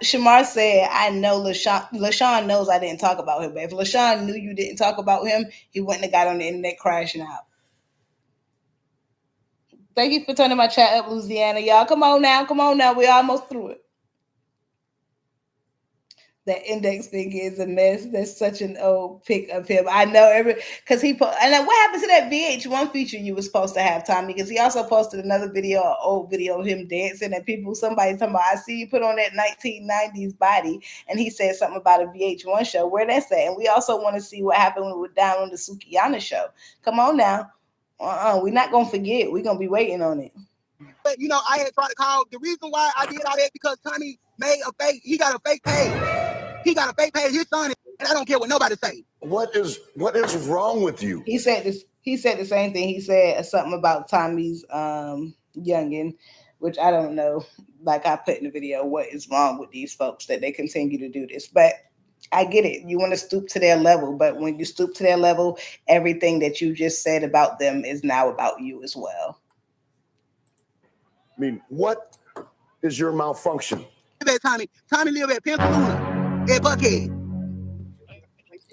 Shamar said, I know LaShawn knows I didn't talk about him. But if LaShawn knew you didn't talk about him, he wouldn't have got on the internet crashing out. Thank you for turning my chat up, Louisiana. Y'all, come on now. We're almost through it. That index thing is a mess. That's such an old pic of him. I know because and what happened to that VH1 feature you were supposed to have, Tommy? Because he also posted another video, an old video of him dancing, and somebody talking about, I see you put on that 1990s body, and he said something about a VH1 show. Where that's at? And we also want to see what happened when we were down on the Sukiyana show. Come on now. We're not gonna forget. We're gonna be waiting on it. But I had tried to call. The reason why I did all that because Tommy made a fake. He got a fake page. His son, and I don't care what nobody say. What is wrong with you? He said this. He said the same thing. He said something about Tommy's youngin, which I don't know. Like I put in the video, what is wrong with these folks that they continue to do this? But I get it. You want to stoop to their level, but when you stoop to their level, everything that you just said about them is now about you as well. I mean, what is your malfunction? Tommy live at Pensacola, at Buckhead.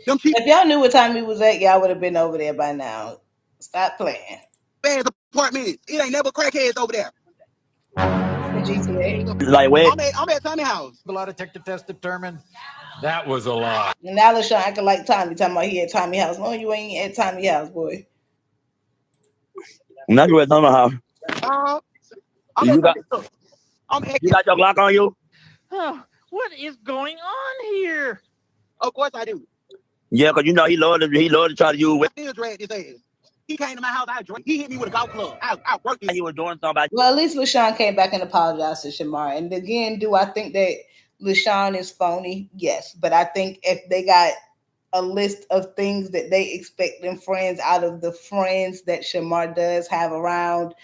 If y'all knew what time he was at, y'all would have been over there by now. Stop playing. Bad apartments. It ain't never crackheads over there. Like wait. I'm at Tommy's house. The lie detector test determined that was a lie. And now LaShawn acting like Tommy, talking about he at Tommy's house. No, you ain't at Tommy's house, boy. Not you at Tommy's house. You got your Glock on you? Oh, what is going on here? Of course I do. Yeah, because he loved to try to use. I still drag his ass. He came to my house. He hit me with a golf club. I worked it. He was doing something. Well, at least LaShawn came back and apologized to Shamar. And again, do I think that LaShawn is phony? Yes. But I think if they got a list of things that they expect them friends out of the friends that Shamar does have around,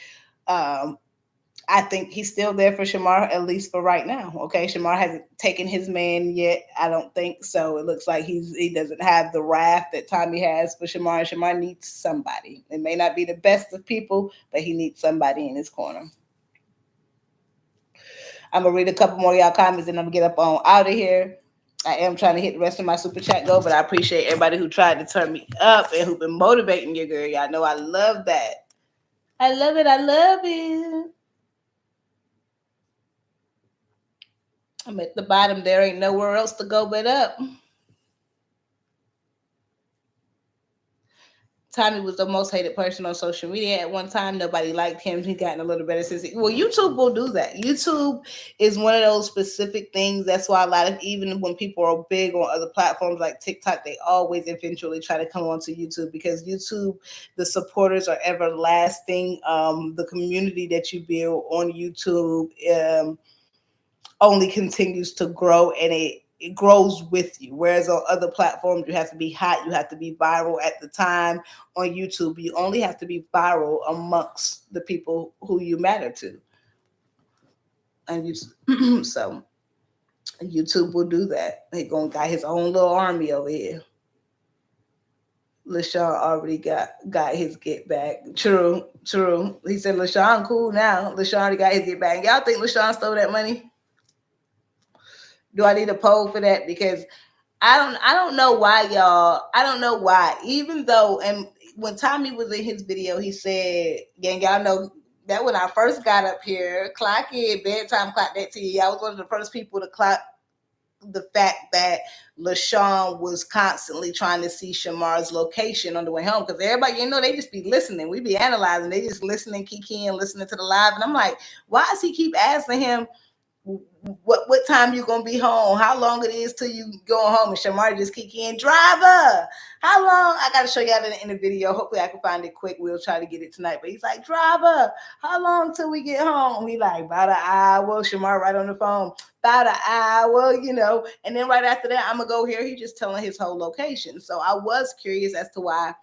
I think he's still there for Shamar, at least for right now. Okay, Shamar hasn't taken his man yet. I don't think so. It looks like he doesn't have the wrath that Tommy has for Shamar. Shamar needs somebody. It may not be the best of people, but he needs somebody in his corner. I'm gonna read a couple more of y'all comments and I'm gonna get up on out of here. I am trying to hit the rest of my super chat goal, but I appreciate everybody who tried to turn me up and who've been motivating your girl. Y'all know I love that. I love it. I'm at the bottom. There ain't nowhere else to go but up. Tommy was the most hated person on social media at one time. Nobody liked him. He gotten a little better since. Well, YouTube will do that. YouTube is one of those specific things. That's why a lot of, even when people are big on other platforms like TikTok, they always eventually try to come onto YouTube because YouTube, the supporters are everlasting. The community that you build on YouTube only continues to grow, and it grows with you. Whereas on other platforms, you have to be hot, you have to be viral at the time. On YouTube, you only have to be viral amongst the people who you matter to. And so YouTube will do that. He gonna got his own little army over here. LaShawn already got his get back. True. He said LaShawn cool now. LaShawn already got his get back. And y'all think LaShawn stole that money? Do I need a poll for that? Because I don't know why, y'all. I don't know why. Even though, and when Tommy was in his video, he said, gang, y'all know that when I first got up here, clock it, bedtime clock that TV. I was one of the first people to clock the fact that LaShawn was constantly trying to see Shamar's location on the way home, because everybody, they just be listening. We be analyzing. They just listening, kikiing, listening to the live. And I'm like, why does he keep asking him what time you gonna be home? How long it is till you going home? And Shamar just kikiing, driver, how long? I gotta show y'all that in the video. Hopefully I can find it quick. We'll try to get it tonight. But he's like, driver, how long till we get home? We like, about an hour. Shamar right on the phone, about an hour, and then right after that, I'm gonna go here. He's just telling his whole location. So I was curious as to why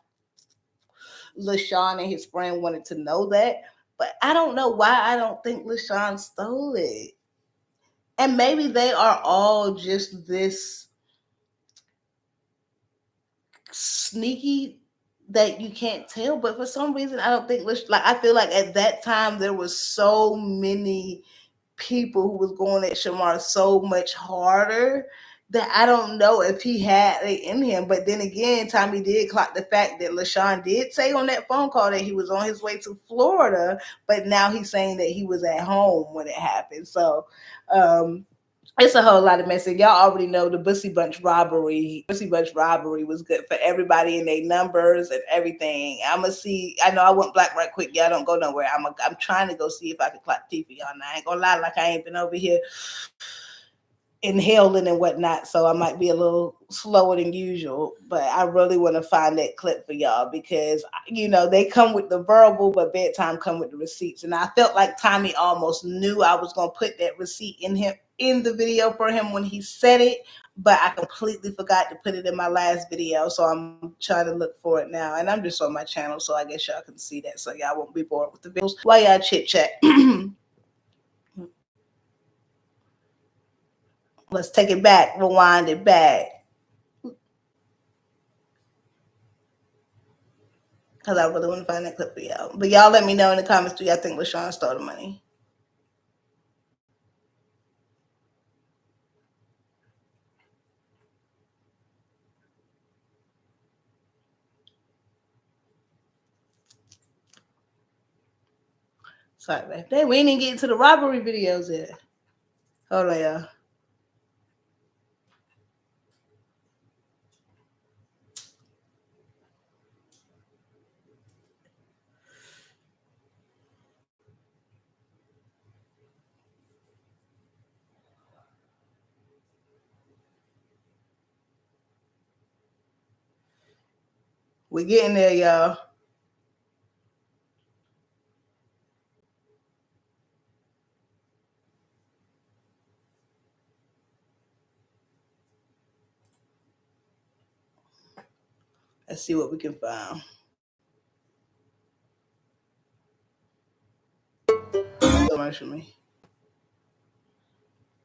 LaShawn and his friend wanted to know that, but I don't know why I don't think LaShawn stole it. And maybe they are all just this sneaky that you can't tell. But for some reason, I don't think, I feel like at that time there was so many people who was going at Shamar so much harder that I don't know if he had it in him. But then again, Tommy did clock the fact that LaShawn did say on that phone call that he was on his way to Florida, but now he's saying that he was at home when it happened. So it's a whole lot of message. Y'all already know the Bussy Bunch robbery. Bussy Bunch robbery was good for everybody and their numbers and everything. I'ma see. I know I went black right quick. Y'all don't go nowhere. I'm trying to go see if I can clap tea for y'all. Now I ain't gonna lie, like I ain't been over here inhaling and whatnot, so I might be a little slower than usual, but I really want to find that clip for y'all because they come with the verbal, but bedtime come with the receipts. And I felt like Tommy almost knew I was gonna put that receipt in the video for him when he said it, but I completely forgot to put it in my last video, so I'm trying to look for it now. And I'm just on my channel, so I guess y'all can see that, so y'all won't be bored with the videos while y'all chit chat. Let's take it back, rewind it back. Because I really want to find that clip for y'all. But y'all let me know in the comments, do y'all think LaShawn stole the money? Sorry, babe. We didn't get into the robbery videos yet. Hold on, y'all. We're getting there, y'all. Let's see what we can find. So much for me.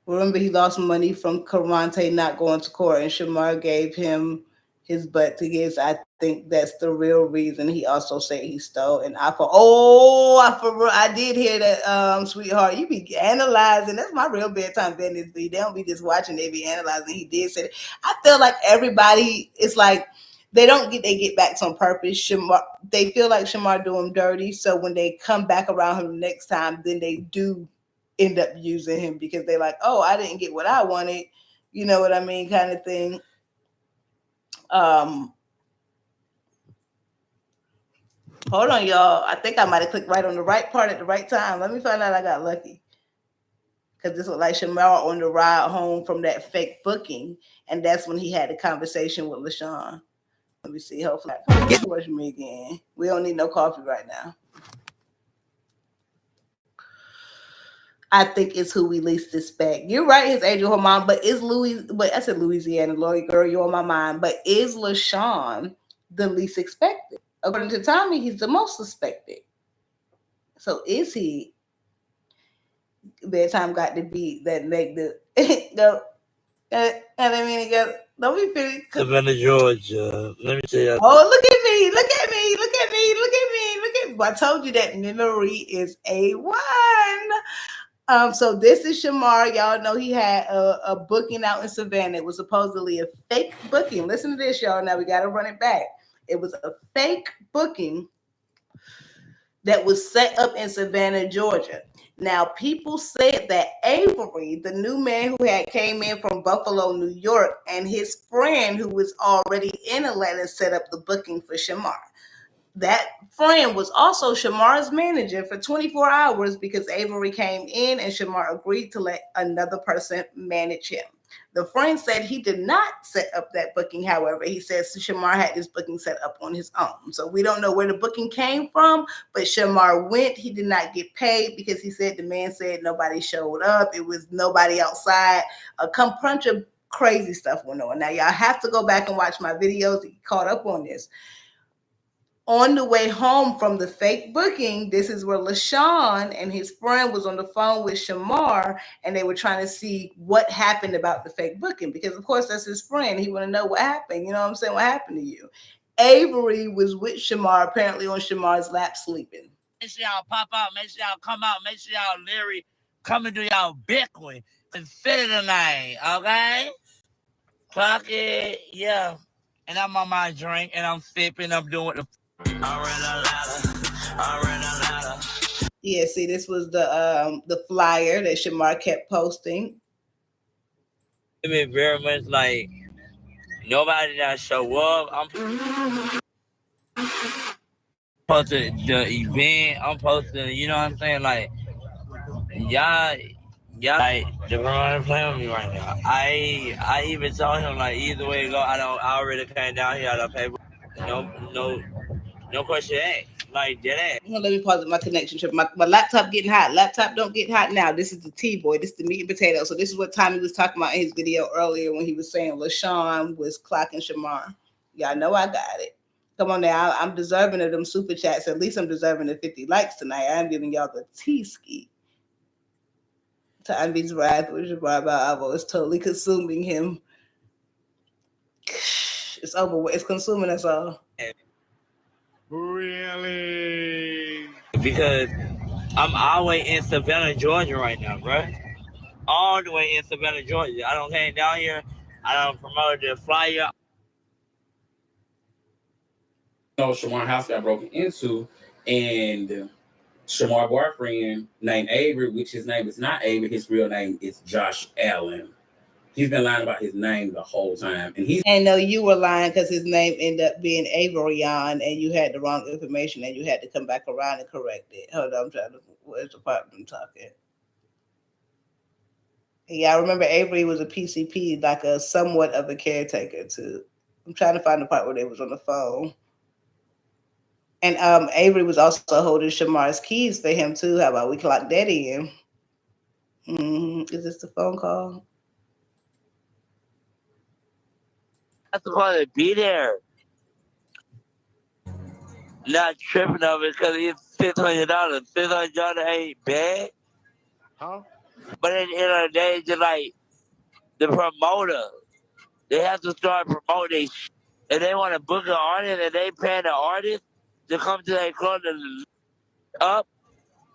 Remember, he lost money from Commentate not going to court, and Shamar gave him his butt to get. I think that's the real reason. He also said he stole an iPhone. I did hear that, sweetheart. You be analyzing. That's my real bedtime business. They don't be just watching. They be analyzing. He did say that. I feel like everybody, it's like they get back on purpose. Shamar, they feel like Shamar do them dirty. So when they come back around him next time, then they do end up using him because they're like, oh, I didn't get what I wanted. You know what I mean? Kind of thing. Hold on, y'all. I think I might have clicked right on the right part at the right time. Let me find out I got lucky. Because this was like Shamar on the ride home from that fake booking. And that's when he had the conversation with LaShawn. Let me see. Hopefully I can watch me again. We don't need no coffee right now. I think it's who we least suspect. You're right, his angel, her mom, but I said Louisiana, Lori girl, you're on my mind. But is LaShawn the least expected? According to Tommy, he's the most suspected. So is he? Bedtime got the beat that make the go. And I mean, don't be feeling. Savannah, Georgia. Let me tell you. Oh, look at me! Look at me! Look at me! Look at me! Look at me! I told you that memory is A1. So this is Shamar. Y'all know he had a booking out in Savannah. It was supposedly a fake booking. Listen to this, y'all. Now we got to run it back. It was a fake booking that was set up in Savannah, Georgia. Now, people said that Avery, the new man who had came in from Buffalo, New York, and his friend who was already in Atlanta set up the booking for Shamar. That friend was also Shamar's manager for 24 hours because Avery came in and Shamar agreed to let another person manage him. The friend said he did not set up that booking. However, he says Shamar had this booking set up on his own. So we don't know where the booking came from, but Shamar went. He did not get paid because he said the man said nobody showed up. It was nobody outside. A bunch of crazy stuff went on. Now, y'all have to go back and watch my videos to get caught up on this. On the way home from the fake booking, this is where Lashun and his friend was on the phone with Shamar, and they were trying to see what happened about the fake booking because, of course, that's his friend. He want to know what happened. You know what I'm saying? What happened to you? Avery was with Shamar, apparently on Shamar's lap sleeping. Make sure y'all pop out. Make sure y'all come out. Make sure y'all Larry come and do y'all Bitcoin and fit tonight, okay? Clock it, yeah. And I'm on my drink, and I'm sipping. I'm doing the... Yeah, see, this was the flyer that Shamar kept posting. I mean, very much like nobody that show up. I'm posting the event. I'm posting, you know what I'm saying? Like, y'all like the wrong playing with me right now. I even told him like either way it go, I already came down here. I don't pay. No question asked. Like dead ass. Let me pause my connection trip. My laptop getting hot. Laptop don't get hot now. This is the T-boy. This is the meat and potato. So this is what Tommy was talking about in his video earlier when he was saying Lashun was clocking Shamar. Y'all know I got it. Come on now. I'm deserving of them super chats. At least I'm deserving of 50 likes tonight. I'm giving y'all the T-ski. Tommy's wrath with Shamar about Albo is totally consuming him. It's over. It's consuming us all. Really? Because I'm all the way in Savannah, Georgia right now, bro. All the way in Savannah, Georgia. I don't came down here. I don't promote the flyer. Shamar's house got broken into, and Shamar's boyfriend named Avery, which his name is not Avery, his real name is Josh Allen. He's been lying about his name the whole time. And no, you were lying because his name ended up being Averyon and you had the wrong information and you had to come back around and correct it. Hold on, I'm trying to, where's the part I'm talking? Yeah, I remember Avery was a PCP, like a somewhat of a caretaker too. I'm trying to find the part where they was on the phone. And Avery was also holding Shamar's keys for him too. How about we clock that in? Is this the phone call? I'm supposed to be there. Not tripping over it because it's $600. $600 ain't bad. Huh? But at the end of the day, just like the promoter, they have to start promoting. If they want to book an artist and they pay the artist to come to their club to up,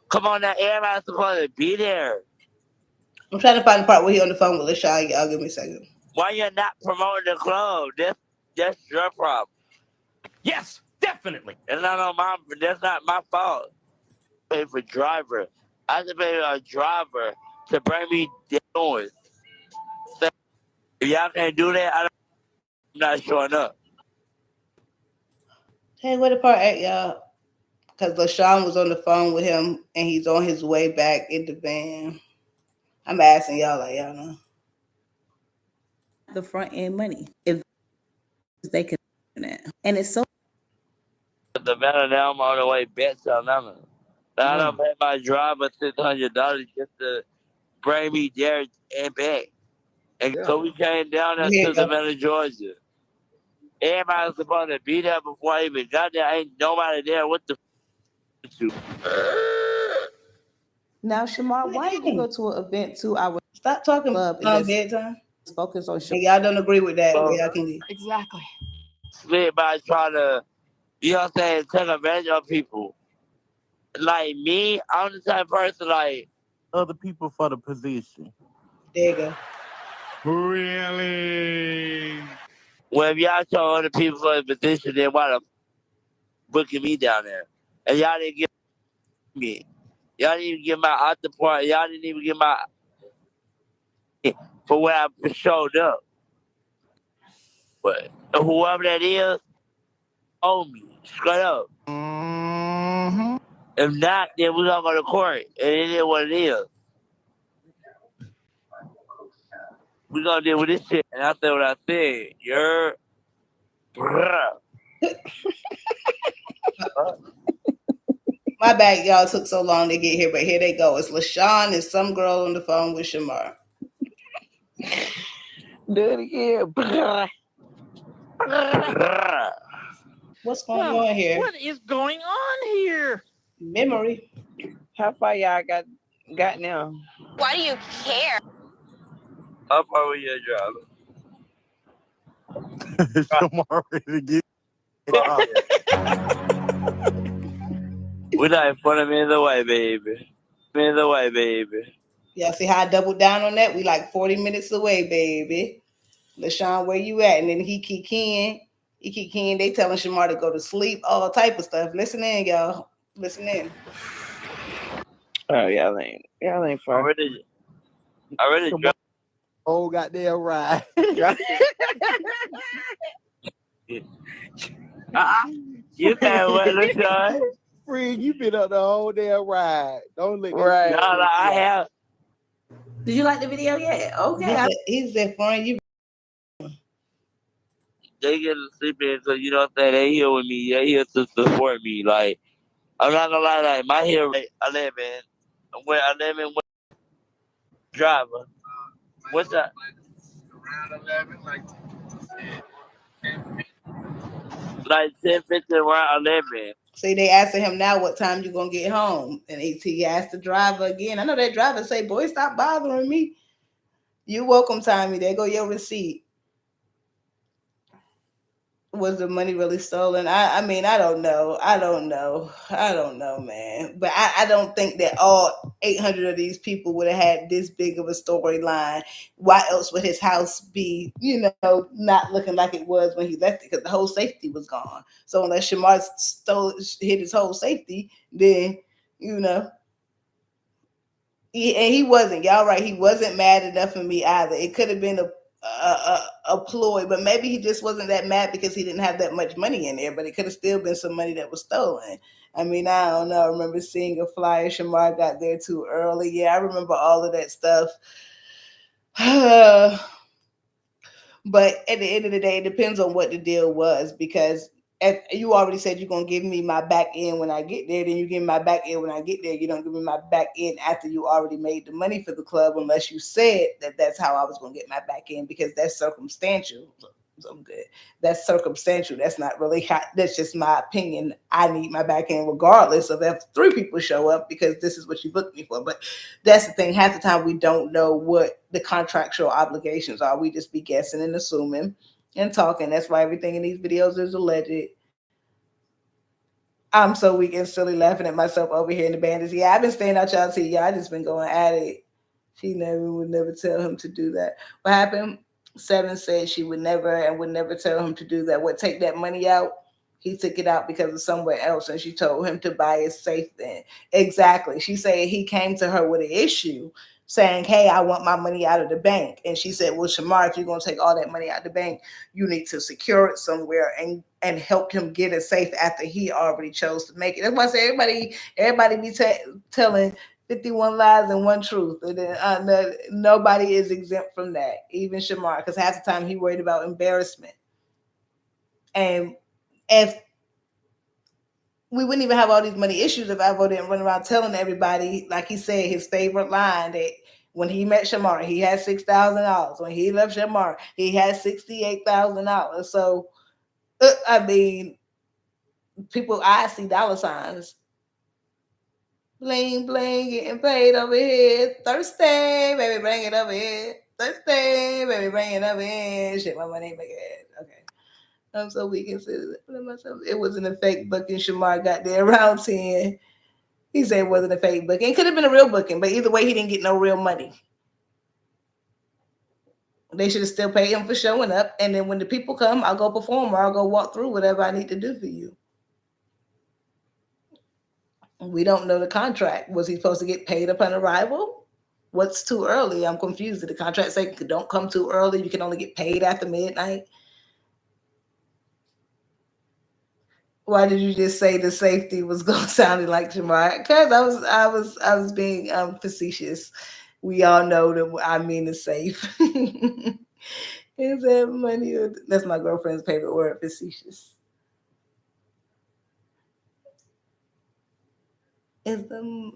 come on now, everybody's supposed to be there. I'm trying to find the part where he on the phone with LaShawn. Y'all give me a second. Why you're not promoting the club? That's your problem. Yes, definitely. That's not my fault. Pay for driver. I have to pay a driver to bring me down. If y'all can't do that, I'm not showing up. Hey, where the part at, y'all? Because LaShawn was on the phone with him and he's on his way back in the van. I'm asking y'all, like, y'all know. The front end money. If they can do that. And it's so. The van now I'm on the way back to Atlanta. I don't pay my driver $600 just to bring me there and back. And so we came down there to Savannah, Georgia. Everybody was supposed to be there before I even got there. Ain't nobody there. What the f***? Now, Shamar, why did you go to an event 2 hours? Stop talking about bedtime. Focus on Shamar. Y'all don't agree with that. Y'all can leave. Exactly. Split by trying to, you know what I'm saying, take advantage of people. Like me, I'm the type of person like Other people for the position. There you go. Really? Well, if y'all show other people for the position, then why the booking me down there? And y'all didn't give me. Y'all didn't even give my out the point. Y'all didn't even give my for when I showed up. But whoever that is, owe me straight up. Mm-hmm. If not, then we're gonna go to court, and it is what it is. We're gonna deal with this shit. And I said what I said. You're. My bad, y'all took so long to get here, but here they go. It's Lashun and some girl on the phone with Shamar. Do it again. What's going on here? What is going on here? Memory. How far y'all got now? Why do you care? How far were you driving? Shamar ready to get We're not 40 minutes away, baby. Y'all see how I doubled down on that? We like 40 minutes away, baby. LaShawn, where you at? And then he keep keying. They telling Shamar to go to sleep, all type of stuff. Listen in, y'all. Listen in. Oh, y'all ain't far. Already drove. Oh, goddamn right. You said what, LaShawn? Friend, you been up the whole damn ride. Don't look right. No, I have. Did you like the video yet? Okay. He's there for you. They get to sleep in, so you know what I'm saying? They here with me. They here to support me. Like, I'm not gonna lie, like, my here, like, I live in driver. What's that? Around 11, like 10, 15 around 11. See, they asking him now what time you gonna get home, and he asked the driver again. I know that driver say, "Boy, stop bothering me." You welcome, Tommy. There go your receipt. Was the money really stolen? I mean, I don't know, man. But I don't think that all 800 of these people would have had this big of a storyline. Why else would his house be, not looking like it was when he left it? Because the whole safety was gone. So unless Shamar hit his whole safety, then, he wasn't. Y'all right. He wasn't mad enough for me either. It could have been a ploy, but maybe he just wasn't that mad because he didn't have that much money in there. But it could have still been some money that was stolen. I mean, I don't know. I remember seeing a flyer. Shamar got there too early. Yeah, I remember all of that stuff. But at the end of the day, it depends on what the deal was, because if you already said you're going to give me my back end when I get there, then you give me my back end when I get there. You don't give me my back end after you already made the money for the club, unless you said that that's how I was going to get my back end, because that's circumstantial. So I'm good. That's circumstantial. That's not really hot. That's just my opinion. I need my back end regardless of if 3 people show up, because this is what you booked me for. But that's the thing. Half the time we don't know what the contractual obligations are. We just be guessing and assuming and talking. That's why everything in these videos is alleged. I'm so weak and silly laughing at myself over here in the bandits. Yeah, I've been staying out y'all see. Yeah, I just been going at it. She would never tell him to do that. What happened? 7 said she would never tell him to do that. What, take that money out? He took it out because of somewhere else, and she told him to buy it safe then. Exactly. She said he came to her with an issue saying, hey, I want my money out of the bank. And she said, well, Shamar, if you're going to take all that money out of the bank, you need to secure it somewhere and help him get it safe after he already chose to make it. That's why I say everybody be telling 51 lies and 1 truth. And then, nobody is exempt from that, even Shamar, because half the time he worried about embarrassment. And if we wouldn't even have all these money issues if Albo didn't run around telling everybody, like he said, his favorite line, that when he met Shamar, he had $6,000. When he left Shamar, he had $68,000. So, I mean, I see dollar signs. Bling, bling, getting paid over here. Thursday, baby, bring it over here. Thursday, baby, bring it over here. Shit, my money make it. Okay. I'm so weak and myself. It wasn't a fake booking. Shamar got there around 10. He said it wasn't a fake booking. It could have been a real booking, but either way, he didn't get no real money. They should have still paid him for showing up. And then when the people come, I'll go perform or I'll go walk through whatever I need to do for you. We don't know the contract. Was he supposed to get paid upon arrival? What's too early? I'm confused. Did the contract say don't come too early? You can only get paid after midnight. Why did you just say the safety was going to sound like Shamar? Because I was being facetious. We all know that I mean the safe. Is that money? That's my girlfriend's favorite word, facetious. Is the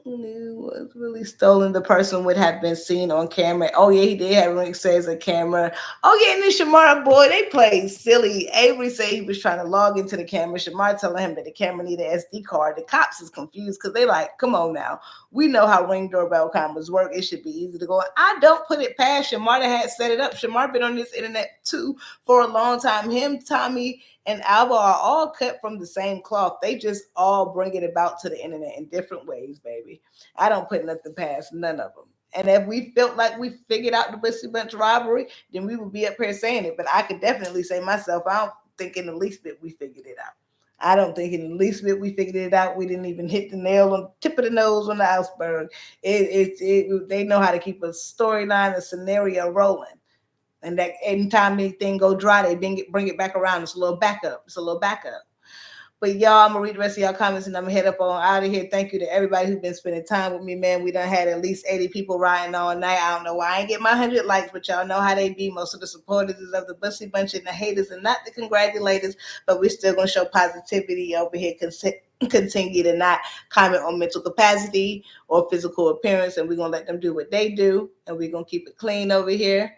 who was really stolen? The person would have been seen on camera. Oh yeah, he did have Rick says a camera. Oh yeah, and then Shamar, boy, they played silly. Avery said he was trying to log into the camera. Shamar telling him that the camera needed an SD card. The cops is confused because they like, come on now. We know how Ring doorbell cameras work. It should be easy to go. I don't put it past Shamar that had set it up. Shamar been on this internet too for a long time. Him, Tommy, and Albo are all cut from the same cloth. They just all bring it about to the internet in different ways, baby. I don't put nothing past none of them. And if we felt like we figured out the Bussy Bunch robbery, then we would be up here saying it. But I could definitely say myself, I don't think in the least bit we figured it out. I don't think in the least bit we figured it out. We didn't even hit the nail on the tip of the nose on the iceberg. They know how to keep a storyline, a scenario rolling. And that anytime anything go dry, they bring it back around. It's a little backup. But y'all, I'm going to read the rest of y'all comments and I'm going to head up on out of here. Thank you to everybody who's been spending time with me, man. We done had at least 80 people riding all night. I don't know why I ain't get my 100 likes, but y'all know how they be. Most of the supporters is of the Bussy Bunch and the haters and not the congratulators, but we're still going to show positivity over here. Continue to not comment on mental capacity or physical appearance, and we're going to let them do what they do, and we're going to keep it clean over here.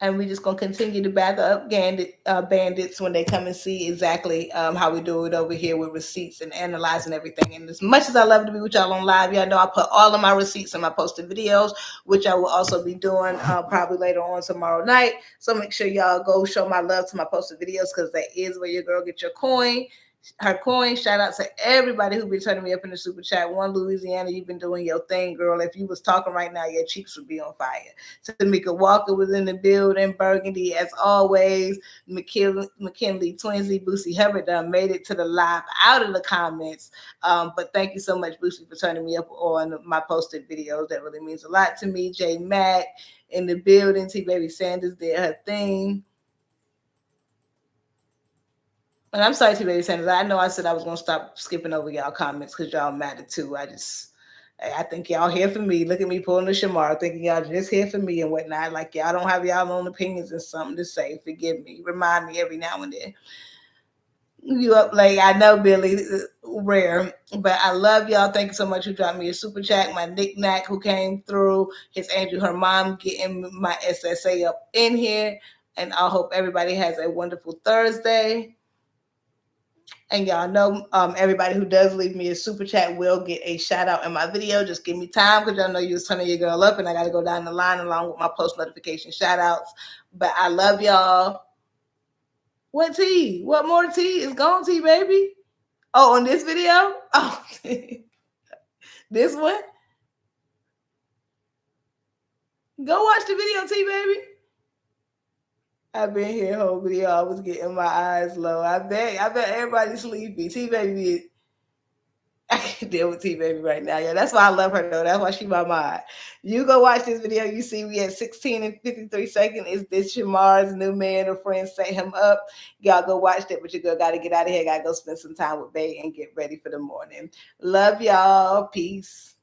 And we're just going to continue to batter up bandits when they come and see exactly how we do it over here with receipts and analyzing everything. And as much as I love to be with y'all on live, y'all know I put all of my receipts in my posted videos, which I will also be doing probably later on tomorrow night. So make sure y'all go show my love to my posted videos because that is where your girl get your coin. Her coin. Shout out to everybody who been turning me up in the super chat. One Louisiana, you've been doing your thing, girl. If you was talking right now, your cheeks would be on fire. Tamika Walker was in the building. Burgundy, as always. McKinley, Twinsy, Boosie Hubbard done made it to the live out of the comments. But thank you so much, Boosie, for turning me up on my posted videos. That really means a lot to me. J Mac in the building. T Baby Sanders did her thing. And I'm sorry, T-Baby Sanders. I know I said I was going to stop skipping over y'all comments because y'all matter too. I think y'all here for me. Look at me pulling the Shamar, thinking y'all just here for me and whatnot. Like y'all don't have y'all own opinions and something to say. Forgive me. Remind me every now and then. You up late. I know, Billy. Rare. But I love y'all. Thank you so much who dropped me a super chat. My knick-knack who came through. His Andrew, her mom getting my SSA up in here. And I hope everybody has a wonderful Thursday. And y'all know everybody who does leave me a super chat will get a shout out in my video. Just give me time because y'all know you was turning your girl up and I got to go down the line along with my post notification shout outs. But I love y'all. What tea? What more tea is gone, tea, baby? Oh, on this video? Oh, this one? Go watch the video, tea, baby. I've been here whole video. I was getting my eyes low. I bet everybody's sleepy. T-Baby, I can't deal with T-Baby right now. Yeah, that's why I love her, though. That's why she my mind. You go watch this video. You see me at 16 and 53 seconds. Is this Shamar's new man or friend set him up? Y'all go watch that, but your girl got to get out of here. Got to go spend some time with Bae and get ready for the morning. Love y'all. Peace.